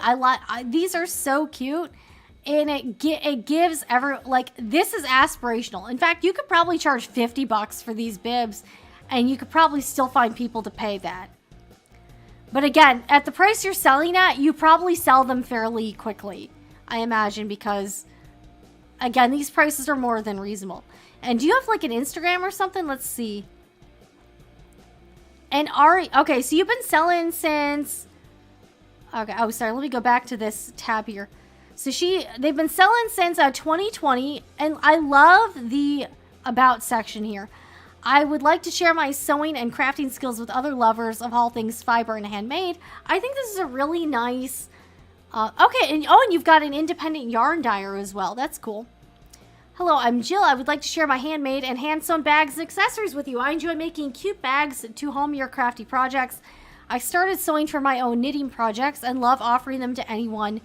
S1: these are so cute. And it gives this is aspirational. In fact, you could probably charge $50 for these bibs. And you could probably still find people to pay that. But again, at the price you're selling at, you probably sell them fairly quickly, I imagine, because again, these prices are more than reasonable. And do you have like an Instagram or something? Let's see. And Ari, okay, so you've been selling since, okay, oh, sorry, let me go back to this tab here. So they've been selling since 2020, and I love the about section here. I would like to share my sewing and crafting skills with other lovers of all things fiber and handmade. I think this is a really nice, okay, and you've got an independent yarn dyer as well. That's cool. Hello, I'm Jill. I would like to share my handmade and hand-sewn bags and accessories with you. I enjoy making cute bags to home your crafty projects. I started sewing for my own knitting projects and love offering them to anyone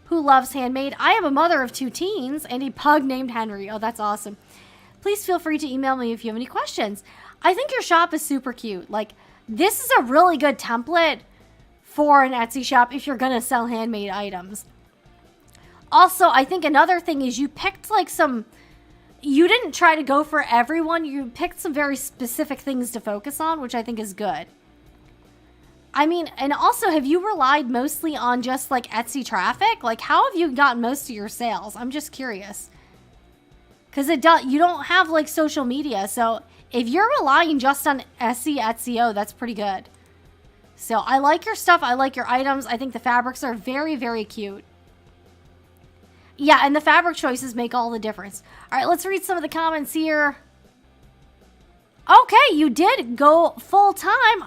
S1: who loves handmade. I am a mother of 2 teens and a pug named Henry. Oh, that's awesome. Please feel free to email me if you have any questions. I think your shop is super cute. Like, this is a really good template for an Etsy shop if you're going to sell handmade items. Also, I think another thing is you picked like you didn't try to go for everyone. You picked some very specific things to focus on, which I think is good. I mean, and also, have you relied mostly on just like Etsy traffic? Like, how have you gotten most of your sales? I'm just curious. Because you don't have like social media. So if you're relying just on SEO, that's pretty good. So I like your stuff. I like your items. I think the fabrics are very, very cute. Yeah, and the fabric choices make all the difference. All right, let's read some of the comments here. Okay, you did go full time.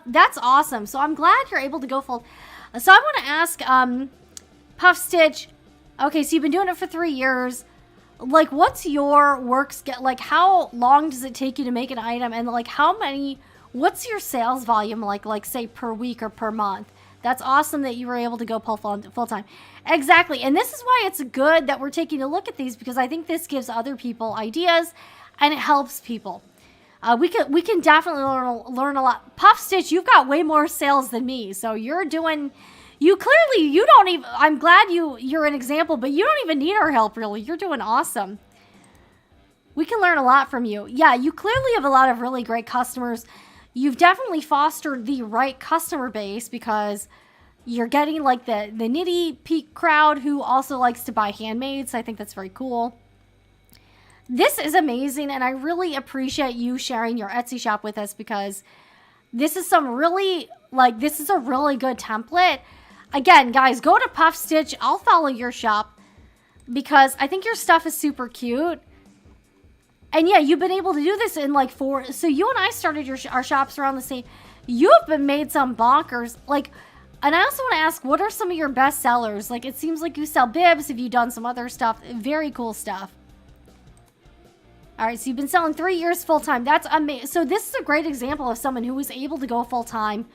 S1: That's awesome. So I'm glad you're able to go full. So I want to ask, Puff Stitch. Okay, so you've been doing it for 3 years. Like, what's your work schedule? Like, how long does it take you to make an item? And like, what's your sales volume like say per week or per month? That's awesome that you were able to go full time. Exactly. And this is why it's good that we're taking a look at these, because I think this gives other people ideas and it helps people. We can definitely learn a lot. Puff Stitch, you've got way more sales than me. So you don't even, I'm glad you're an example, but you don't even need our help really. You're doing awesome. We can learn a lot from you. Yeah, you clearly have a lot of really great customers. You've definitely fostered the right customer base because you're getting like the nitty peak crowd who also likes to buy handmade. So I think that's very cool. This is amazing, and I really appreciate you sharing your Etsy shop with us because this is a really good template. Again, guys, go to Puff Stitch. I'll follow your shop because I think your stuff is super cute. And yeah, you've been able to do this in like 4. So you and I started our shops around the same. You've been made some bonkers. Like, and I also want to ask, what are some of your best sellers? Like, it seems like you sell bibs. Have you done some other stuff? Very cool stuff. All right, so you've been selling 3 years full-time. That's amazing. So this is a great example of someone who was able to go full-time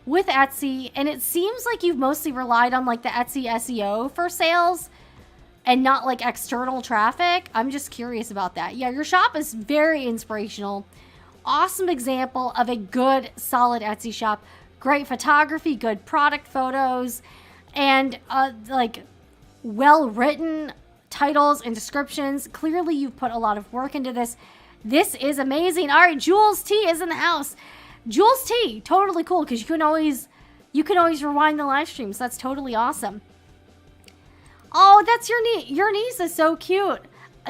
S1: with Etsy. And it seems like you've mostly relied on like the Etsy SEO for sales and not like external traffic. I'm just curious about that. Yeah, your shop is very inspirational. Awesome example of a good, solid Etsy shop. Great photography, good product photos, and like well-written titles and descriptions. Clearly, you've put a lot of work into this. This is amazing. All right, Jules T is in the house. Jules T, totally cool because you can always rewind the live stream. So that's totally awesome. Oh, that's your niece. Your niece is so cute.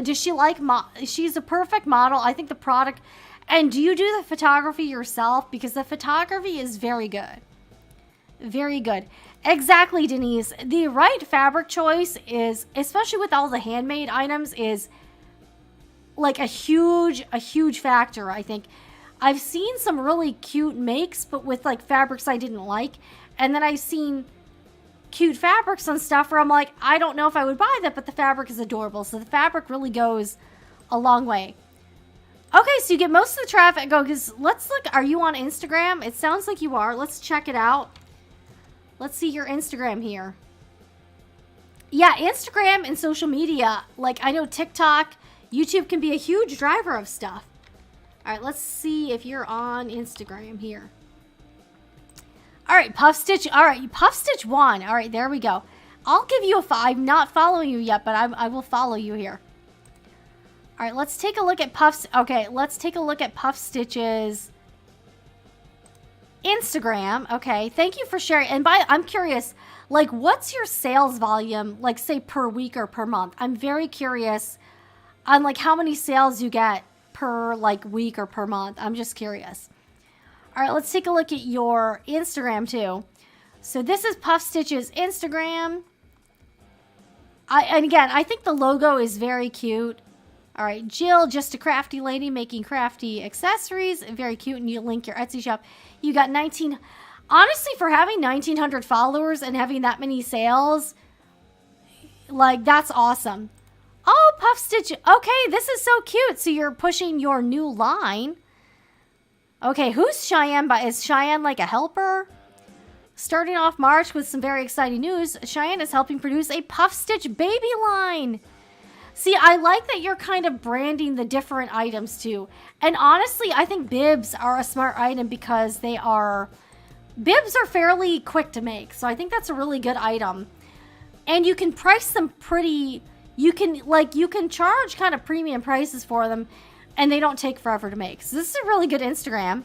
S1: Does she like? She's a perfect model. I think the product. And do you do the photography yourself? Because the photography is very good. Very good. Exactly, Denise. The right fabric choice is, especially with all the handmade items, is like a huge factor, I think. I've seen some really cute makes, but with like fabrics I didn't like. And then I've seen cute fabrics and stuff where I'm like, I don't know if I would buy that, but the fabric is adorable. So the fabric really goes a long way. Okay, so you get most of the traffic. Because let's look. Are you on Instagram? It sounds like you are. Let's check it out. Let's see your Instagram here. Yeah, Instagram and social media. Like, I know TikTok, YouTube can be a huge driver of stuff. All right, let's see if you're on Instagram here. All right, Puff Stitch. All right, Puff Stitch 1. All right, there we go. I'll give you a 5. I'm not following you yet, but I will follow you here. All right, let's take a look at Puff's. Okay, let's take a look at Puff Stitch's Instagram. Okay, thank you for sharing. And I'm curious, like, what's your sales volume, like, say, per week or per month? I'm very curious on, like, how many sales you get per, like, week or per month. I'm just curious. All right, let's take a look at your Instagram, too. So this is Puff Stitch's Instagram. And again, I think the logo is very cute.
S2: All right, Jill, just a crafty lady making crafty accessories. Very cute. And you link your Etsy shop. You got 19. Honestly, for having 1,900 followers and having that many sales, like, that's awesome. Oh, Puff Stitch. Okay, this is so cute. So you're pushing your new line. Okay, who's Cheyenne? Is Cheyenne like a helper? Starting off March with some very exciting news, Cheyenne is helping produce a Puff Stitch baby line. See, I like that you're kind of branding the different items too. And honestly, I think bibs are a smart item because bibs are fairly quick to make. So I think that's a really good item. And you can price them you can charge kind of premium prices for them and they don't take forever to make. So this is a really good Instagram.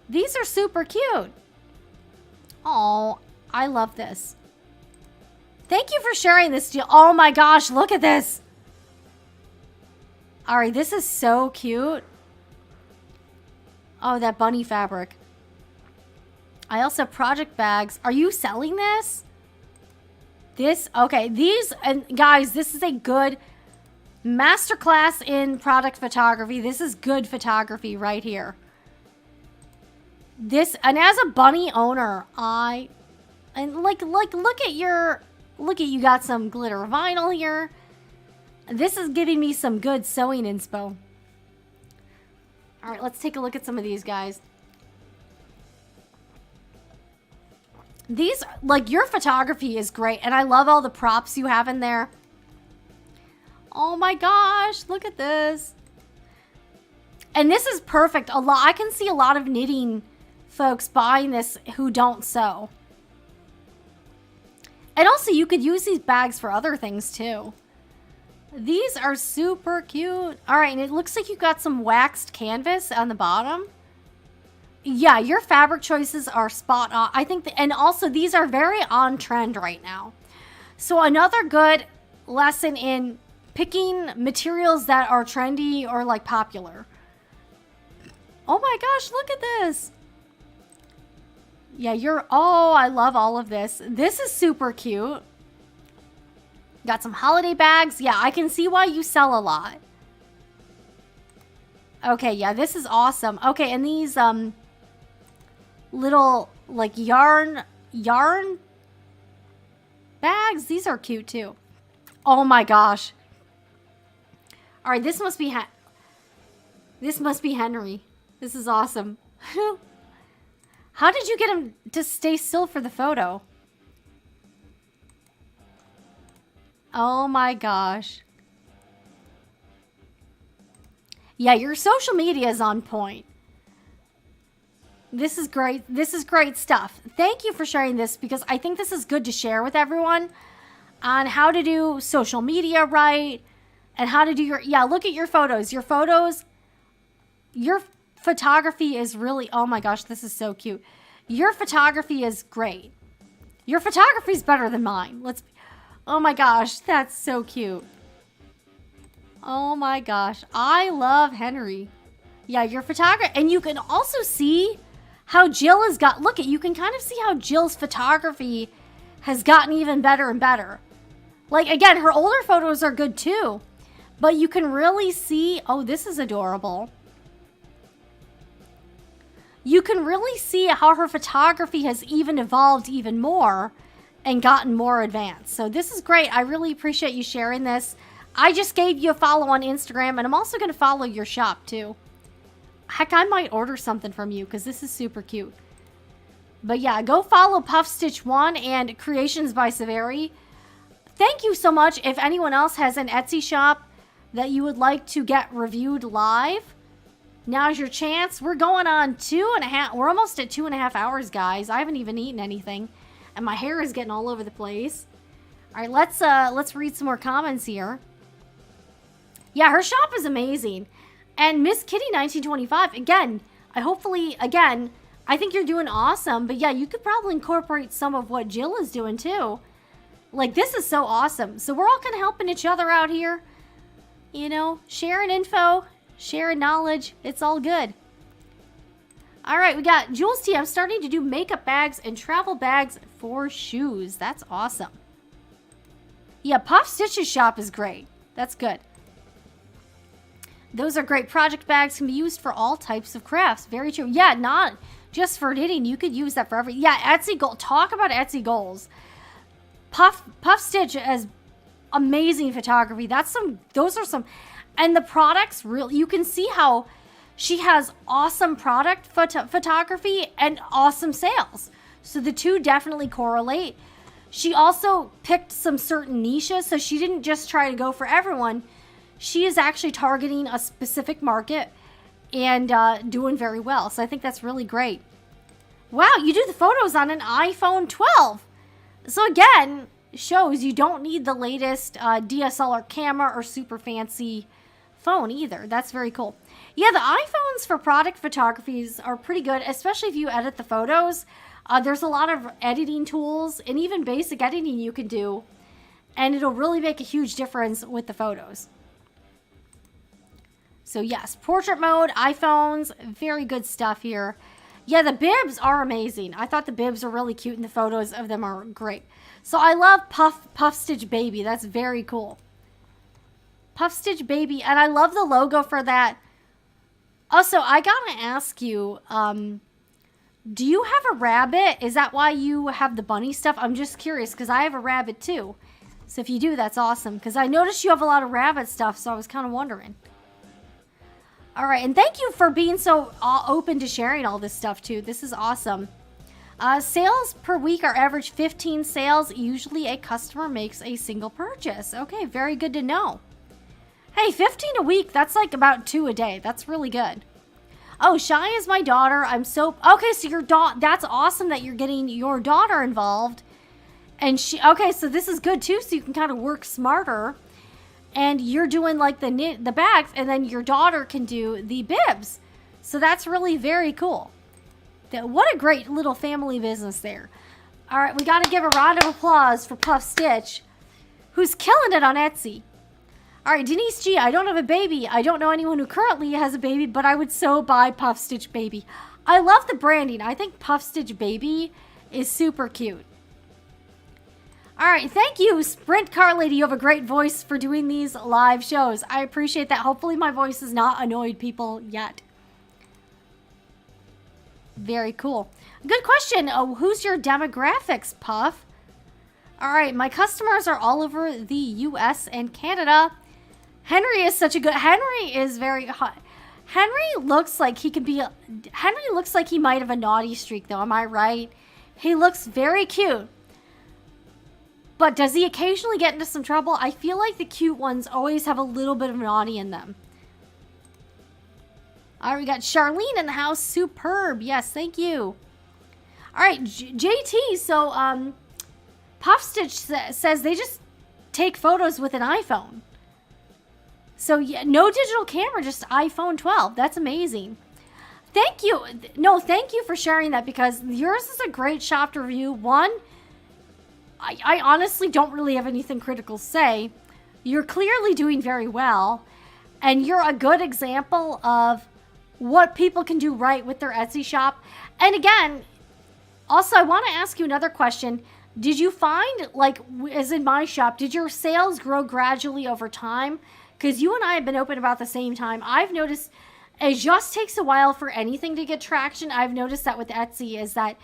S2: These are super cute. Oh, I love this. Thank you for sharing this, Jill. Oh my gosh, look at this. All right, this is so cute. Oh, that bunny fabric. I also have project bags. Are you selling this? Okay, and guys, this is a good masterclass in product photography. This is good photography right here. And as a bunny owner, look at you got some glitter vinyl here. This is giving me some good sewing inspo. All right, let's take a look at some of these guys. These, your photography is great, and I love all the props you have in there. Oh my gosh, look at this. And this is perfect. I can see a lot of knitting folks buying this who don't sew. And also, you could use these bags for other things too. These are super cute. All right, and it looks like you got some waxed canvas on the bottom. Yeah, your fabric choices are spot on. I think, and also these are very on trend right now. So another good lesson in picking materials that are trendy or popular. Oh my gosh, look at this. Yeah, I love all of this. This is super cute. Got some holiday bags. Yeah, I can see why you sell a lot. Okay, yeah, this is awesome. Okay, and these little yarn bags, these are cute too. Oh my gosh. All right, this must be Henry. This is awesome. How did you get him to stay still for the photo? Oh my gosh. Yeah, your social media is on point. This is great. This is great stuff. Thank you for sharing this because I think this is good to share with everyone on how to do social media right and how to do look at your photos. Your photography is really, oh my gosh, this is so cute. Your photography is great. Your photography is better than mine. Oh my gosh, that's so cute. Oh my gosh, I love Henry. Yeah, your photography, and you can also see how Jill has got, you can kind of see how Jill's photography has gotten even better and better. Again, her older photos are good too, but you can really see, oh, this is adorable. You can really see how her photography has even evolved even more and gotten more advanced. So this is great. I really appreciate you sharing this. I just gave you a follow on Instagram, and I'm also going to follow your shop too. Heck, I might order something from you because this is super cute. But yeah, go follow Puff Stitch 1 and CreationsBySavari. Thank you so much. If anyone else has an Etsy shop that you would like to get reviewed live, now's your chance. We're going on 2.5. We're almost at 2.5 hours, guys. I haven't even eaten anything, and my hair is getting all over the place. All right, let's read some more comments here. Yeah, her shop is amazing. And Miss Kitty 1925, again, I think you're doing awesome. But yeah, you could probably incorporate some of what Jill is doing too. This is so awesome. So we're all kind of helping each other out here. You know, sharing info, sharing knowledge. It's all good. All right, we got Jules T. I'm starting to do makeup bags and travel bags for shoes. That's awesome. Yeah, Puff Stitch's shop is great. That's good. Those are great. Project bags can be used for all types of crafts. Very true. Yeah, not just for knitting. You could use that for every. Yeah, Etsy goal. Talk about Etsy goals. Puff Stitch has amazing photography. Those are some, and the products really. You can see how she has awesome product photography and awesome sales. So the two definitely correlate. She also picked some certain niches, so she didn't just try to go for everyone. She is actually targeting a specific market and doing very well. So I think that's really great. Wow, you do the photos on an iPhone 12. So again, shows you don't need the latest DSLR camera or super fancy phone either. That's very cool. Yeah, the iPhones for product photographies are pretty good, especially if you edit the photos. There's a lot of editing tools and even basic editing you can do, and it'll really make a huge difference with the photos. So yes, portrait mode, iPhones, very good stuff here. Yeah, the bibs are amazing. I thought the bibs are really cute and the photos of them are great. So I love Puff Stitch Baby. That's very cool. Puff Stitch Baby, and I love the logo for that. Also, I gotta ask you, do you have a rabbit? Is that why you have the bunny stuff? I'm just curious because I have a rabbit too. So if you do, that's awesome because I noticed you have a lot of rabbit stuff, so I was kind of wondering. All right, and thank you for being so open to sharing all this stuff too. This is awesome. Sales per week are average 15 sales. Usually a customer makes a single purchase. Okay, very good to know. Hey, 15 a week, that's like about 2 a day. That's really good. Oh, Shy is my daughter. I'm so... Okay, so your daughter... That's awesome that you're getting your daughter involved. And she... Okay, so this is good too, so you can kind of work smarter. And you're doing like the bags, and then your daughter can do the bibs. So that's really very cool. What a great little family business there. All right, we got to give a round of applause for Puff Stitch, who's killing it on Etsy. All right, Denise G, I don't have a baby. I don't know anyone who currently has a baby, but I would so buy Puff Stitch Baby. I love the branding. I think Puff Stitch Baby is super cute. All right, thank you, Sprint Car Lady. You have a great voice for doing these live shows. I appreciate that. Hopefully my voice has not annoyed people yet. Very cool. Good question. Oh, who's your demographics, Puff? All right, my customers are all over the U.S. and Canada. Henry is such a good... Henry is very hot. Henry looks like he could be... Henry looks like he might have a naughty streak, though. Am I right? He looks very cute. But does he occasionally get into some trouble? I feel like the cute ones always have a little bit of naughty in them. All right, we got Charlene in the house. Superb. Yes, thank you. All right, JT. So, Puff Stitch says they just take photos with an iPhone. So, yeah, no digital camera, just iPhone 12. That's amazing. Thank you. No, thank you for sharing that because yours is a great shop to review. One, I honestly don't really have anything critical to say. You're clearly doing very well, and you're a good example of what people can do right with their Etsy shop. And again, also, I want to ask you another question. Did you find, like, as in my shop, did your sales grow gradually over time? Because you and I have been open about the same time. I've noticed it just takes a while for anything to get traction. I've noticed that with Etsy is that,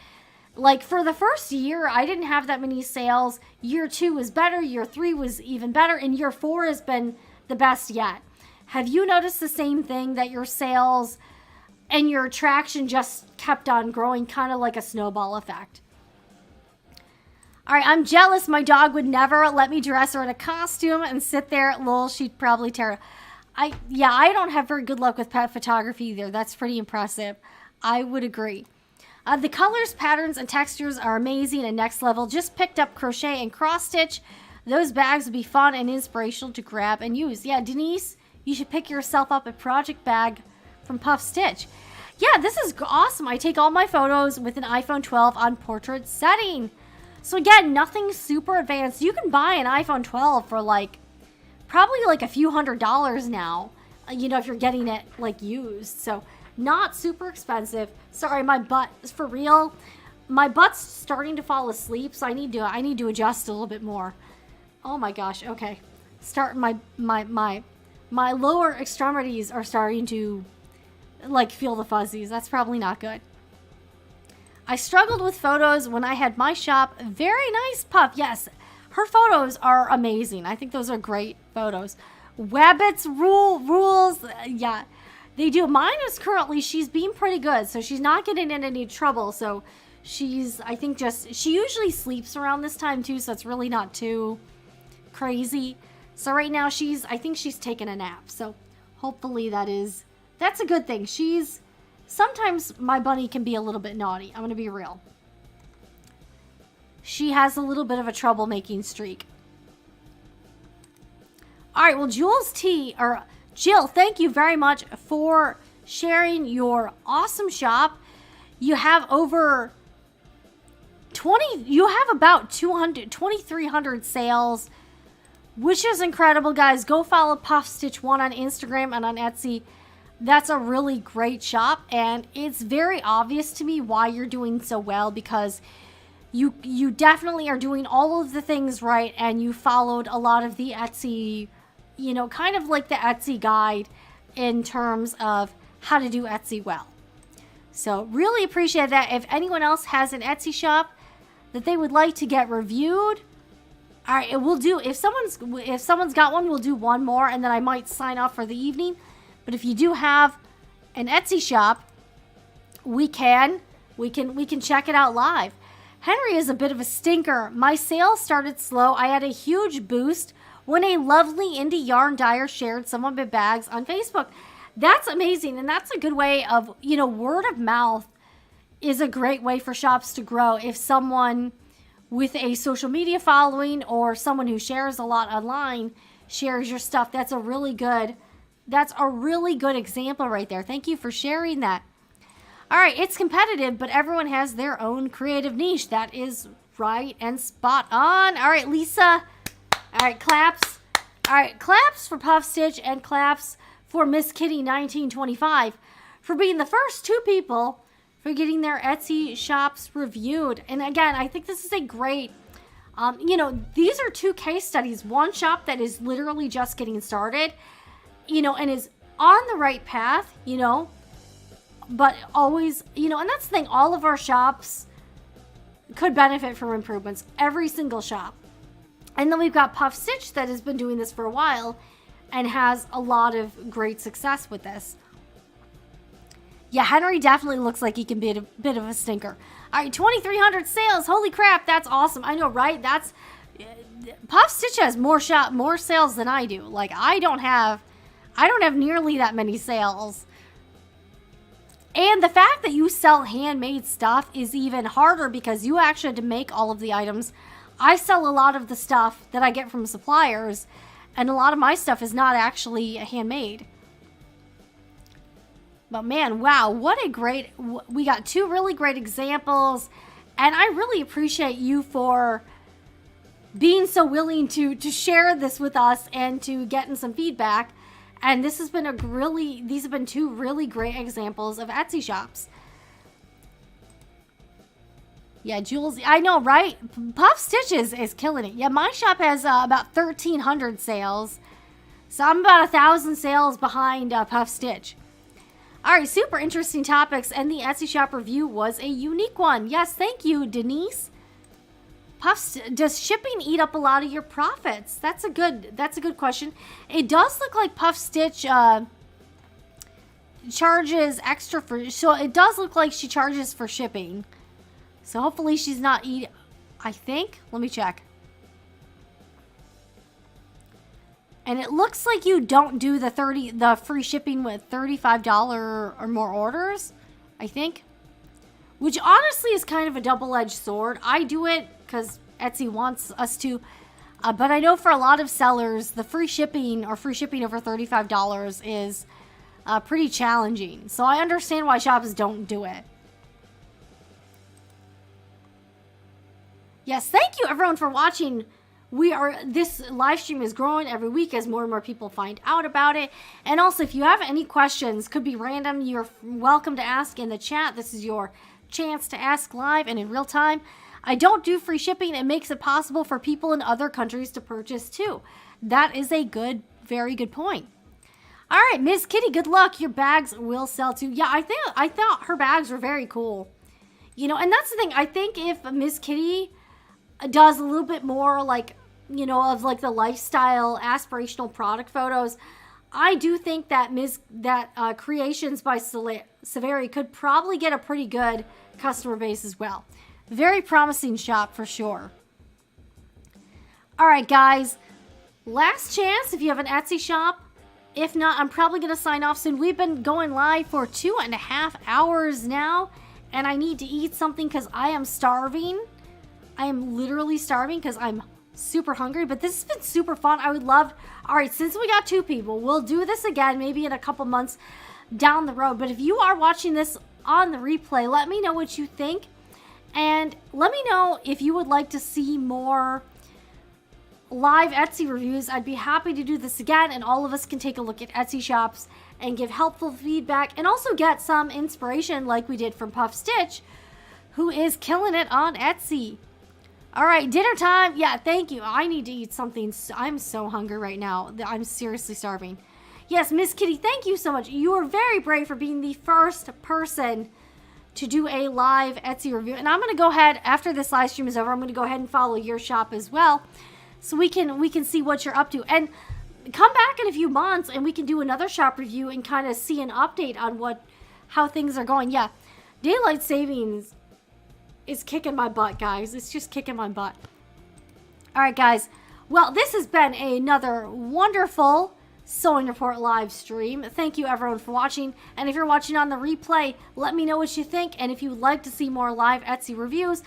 S2: like, for the first year, I didn't have that many sales. Year 2 was better. Year 3 was even better. And year 4 has been the best yet. Have you noticed the same thing, that your sales and your traction just kept on growing, kind of like a snowball effect? All right, I'm jealous. My dog would never let me dress her in a costume and sit there. Lol, she'd probably tear. I don't have very good luck with pet photography either. That's pretty impressive. I would agree. The colors, patterns, and textures are amazing and next level. Just picked up crochet and cross stitch. Those bags would be fun and inspirational to grab and use. Yeah, Denise, you should pick yourself up a project bag from Puff Stitch. Yeah, this is awesome. I take all my photos with an iPhone 12 on portrait setting. So again, nothing super advanced. You can buy an iPhone 12 for probably a few $100s now, if you're getting it used. So not super expensive. Sorry, my butt is for real. My butt's starting to fall asleep, so I need to adjust a little bit more. Oh my gosh. Okay, start my My lower extremities are starting to, like, feel the fuzzies. That's probably not good. I struggled with photos when I had my shop. Very nice, Puff. Yes, her photos are amazing. I think those are great photos. Wabbits rules. Yeah, they do. Mine is currently, she's being pretty good, so she's not getting in any trouble. So she's, I think, she usually sleeps around this time too, so it's really not too crazy. So right now I think she's taking a nap. So hopefully that's a good thing. Sometimes my bunny can be a little bit naughty. I'm going to be real. She has a little bit of a troublemaking streak. All right, well, Jill, thank you very much for sharing your awesome shop. You have about 2,300 sales, which is incredible, guys. Go follow Puff Stitch 1 on Instagram and on Etsy. That's a really great shop, and it's very obvious to me why you're doing so well, because you definitely are doing all of the things right, and you followed a lot of the Etsy, kind of like the Etsy guide in terms of how to do Etsy well. So really appreciate that. If anyone else has an Etsy shop that they would like to get reviewed, all right, we'll do, if someone's got one, we'll do one more, and then I might sign off for the evening. But if you do have an Etsy shop, we can check it out live. Henry is a bit of a stinker. My sales started slow. I had a huge boost when a lovely indie yarn dyer shared some of my bags on Facebook. That's amazing, and that's a good way of, word of mouth is a great way for shops to grow. If someone with a social media following or someone who shares a lot online shares your stuff, that's a really good example right there. Thank you for sharing that. All right, it's competitive, but everyone has their own creative niche. That is right and spot on. All right, Lisa. All right, claps. All right, claps for Puff Stitch and claps for Miss Kitty 1925 for being the first two people for getting their Etsy shops reviewed. And again, I think this is a great, these are two case studies. One shop that is literally just getting started, and is on the right path, but always, and that's the thing, all of our shops could benefit from improvements, every single shop. And then we've got Puff Stitch that has been doing this for a while and has a lot of great success with this. Yeah, Henry definitely looks like he can be a bit of a stinker. All right, 2,300 sales. Holy crap, that's awesome. I know, right? Puff Stitch has more sales than I do. Like, I don't have nearly that many sales. And the fact that you sell handmade stuff is even harder because you actually had to make all of the items. I sell a lot of the stuff that I get from suppliers, and a lot of my stuff is not actually handmade. But man, wow, we got two really great examples, and I really appreciate you for being so willing to share this with us and to get in some feedback. And these have been two really great examples of Etsy shops. Yeah, Jules, I know, right? Puff Stitch is killing it. Yeah, my shop has about 1,300 sales. So I'm about 1,000 sales behind Puff Stitch. All right, super interesting topics, and the Etsy shop review was a unique one. Yes, thank you, Denise. Does shipping eat up a lot of your profits? That's a good question. It does look like Puff Stitch charges extra so it does look like she charges for shipping. So hopefully she's not I think. Let me check. And it looks like you don't do the free shipping with $35 or more orders, I think. Which honestly is kind of a double-edged sword. I do it because Etsy wants us to. But I know for a lot of sellers, the free shipping over $35 is pretty challenging. So I understand why shops don't do it. Yes, thank you everyone for watching. This live stream is growing every week as more and more people find out about it. And also, if you have any questions, could be random, you're welcome to ask in the chat. This is your chance to ask live and in real time. I don't do free shipping. It makes it possible for people in other countries to purchase too. That is a very good point. All right, Miss Kitty, good luck. Your bags will sell too. Yeah, I thought her bags were very cool. You know, and that's the thing. I think if Miss Kitty does a little bit more like, you know, of like the lifestyle aspirational product photos, I do think that Creations by Savari could probably get a pretty good customer base as well. Very promising shop for sure. All right, guys. Last chance if you have an Etsy shop. If not, I'm probably going to sign off soon. We've been going live for 2.5 hours now, and I need to eat something because I am starving. I am literally starving because I'm super hungry, but this has been super fun. I would love, all right, since we got 2 people, we'll do this again maybe in a couple months down the road. But if you are watching this on the replay, let me know what you think, and let me know if you would like to see more live Etsy reviews. I'd be happy to do this again, and all of us can take a look at Etsy shops and give helpful feedback and also get some inspiration like we did from Puff Stitch, who is killing it on Etsy. All right, dinner time. Yeah, thank you. I need to eat something. I'm so hungry right now. I'm seriously starving. Yes, Miss Kitty, thank you so much. You are very brave for being the first person to do a live Etsy review. And I'm going to go ahead, after this live stream is over, I'm going to go ahead and follow your shop as well, so we can see what you're up to. And come back in a few months and we can do another shop review and kind of see an update on how things are going. Yeah, daylight savings is kicking my butt, guys. It's just kicking my butt. All right, guys. Well, this has been another wonderful Sewing Report live stream. Thank you, everyone, for watching. And if you're watching on the replay, let me know what you think. And if you'd like to see more live Etsy reviews,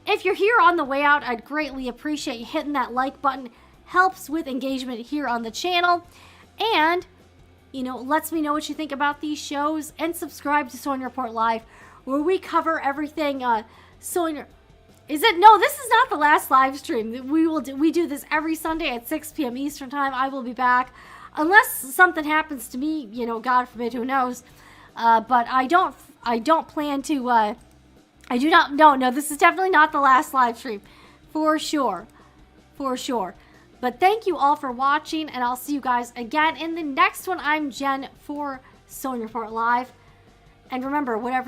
S2: if you're here on the way out, I'd greatly appreciate you hitting that like button. Helps with engagement here on the channel. And, you know, lets me know what you think about these shows. And subscribe to Sewing Report Live, where we cover everything sewing. Is it? No, this is not the last live stream. We do this every Sunday at 6 p.m. Eastern Time. I will be back. Unless something happens to me, you know, God forbid, who knows. But I don't plan to, I do not, no, this is definitely not the last live stream. For sure. But thank you all for watching, and I'll see you guys again in the next one. I'm Jen for Sewing Report Live. And remember, whatever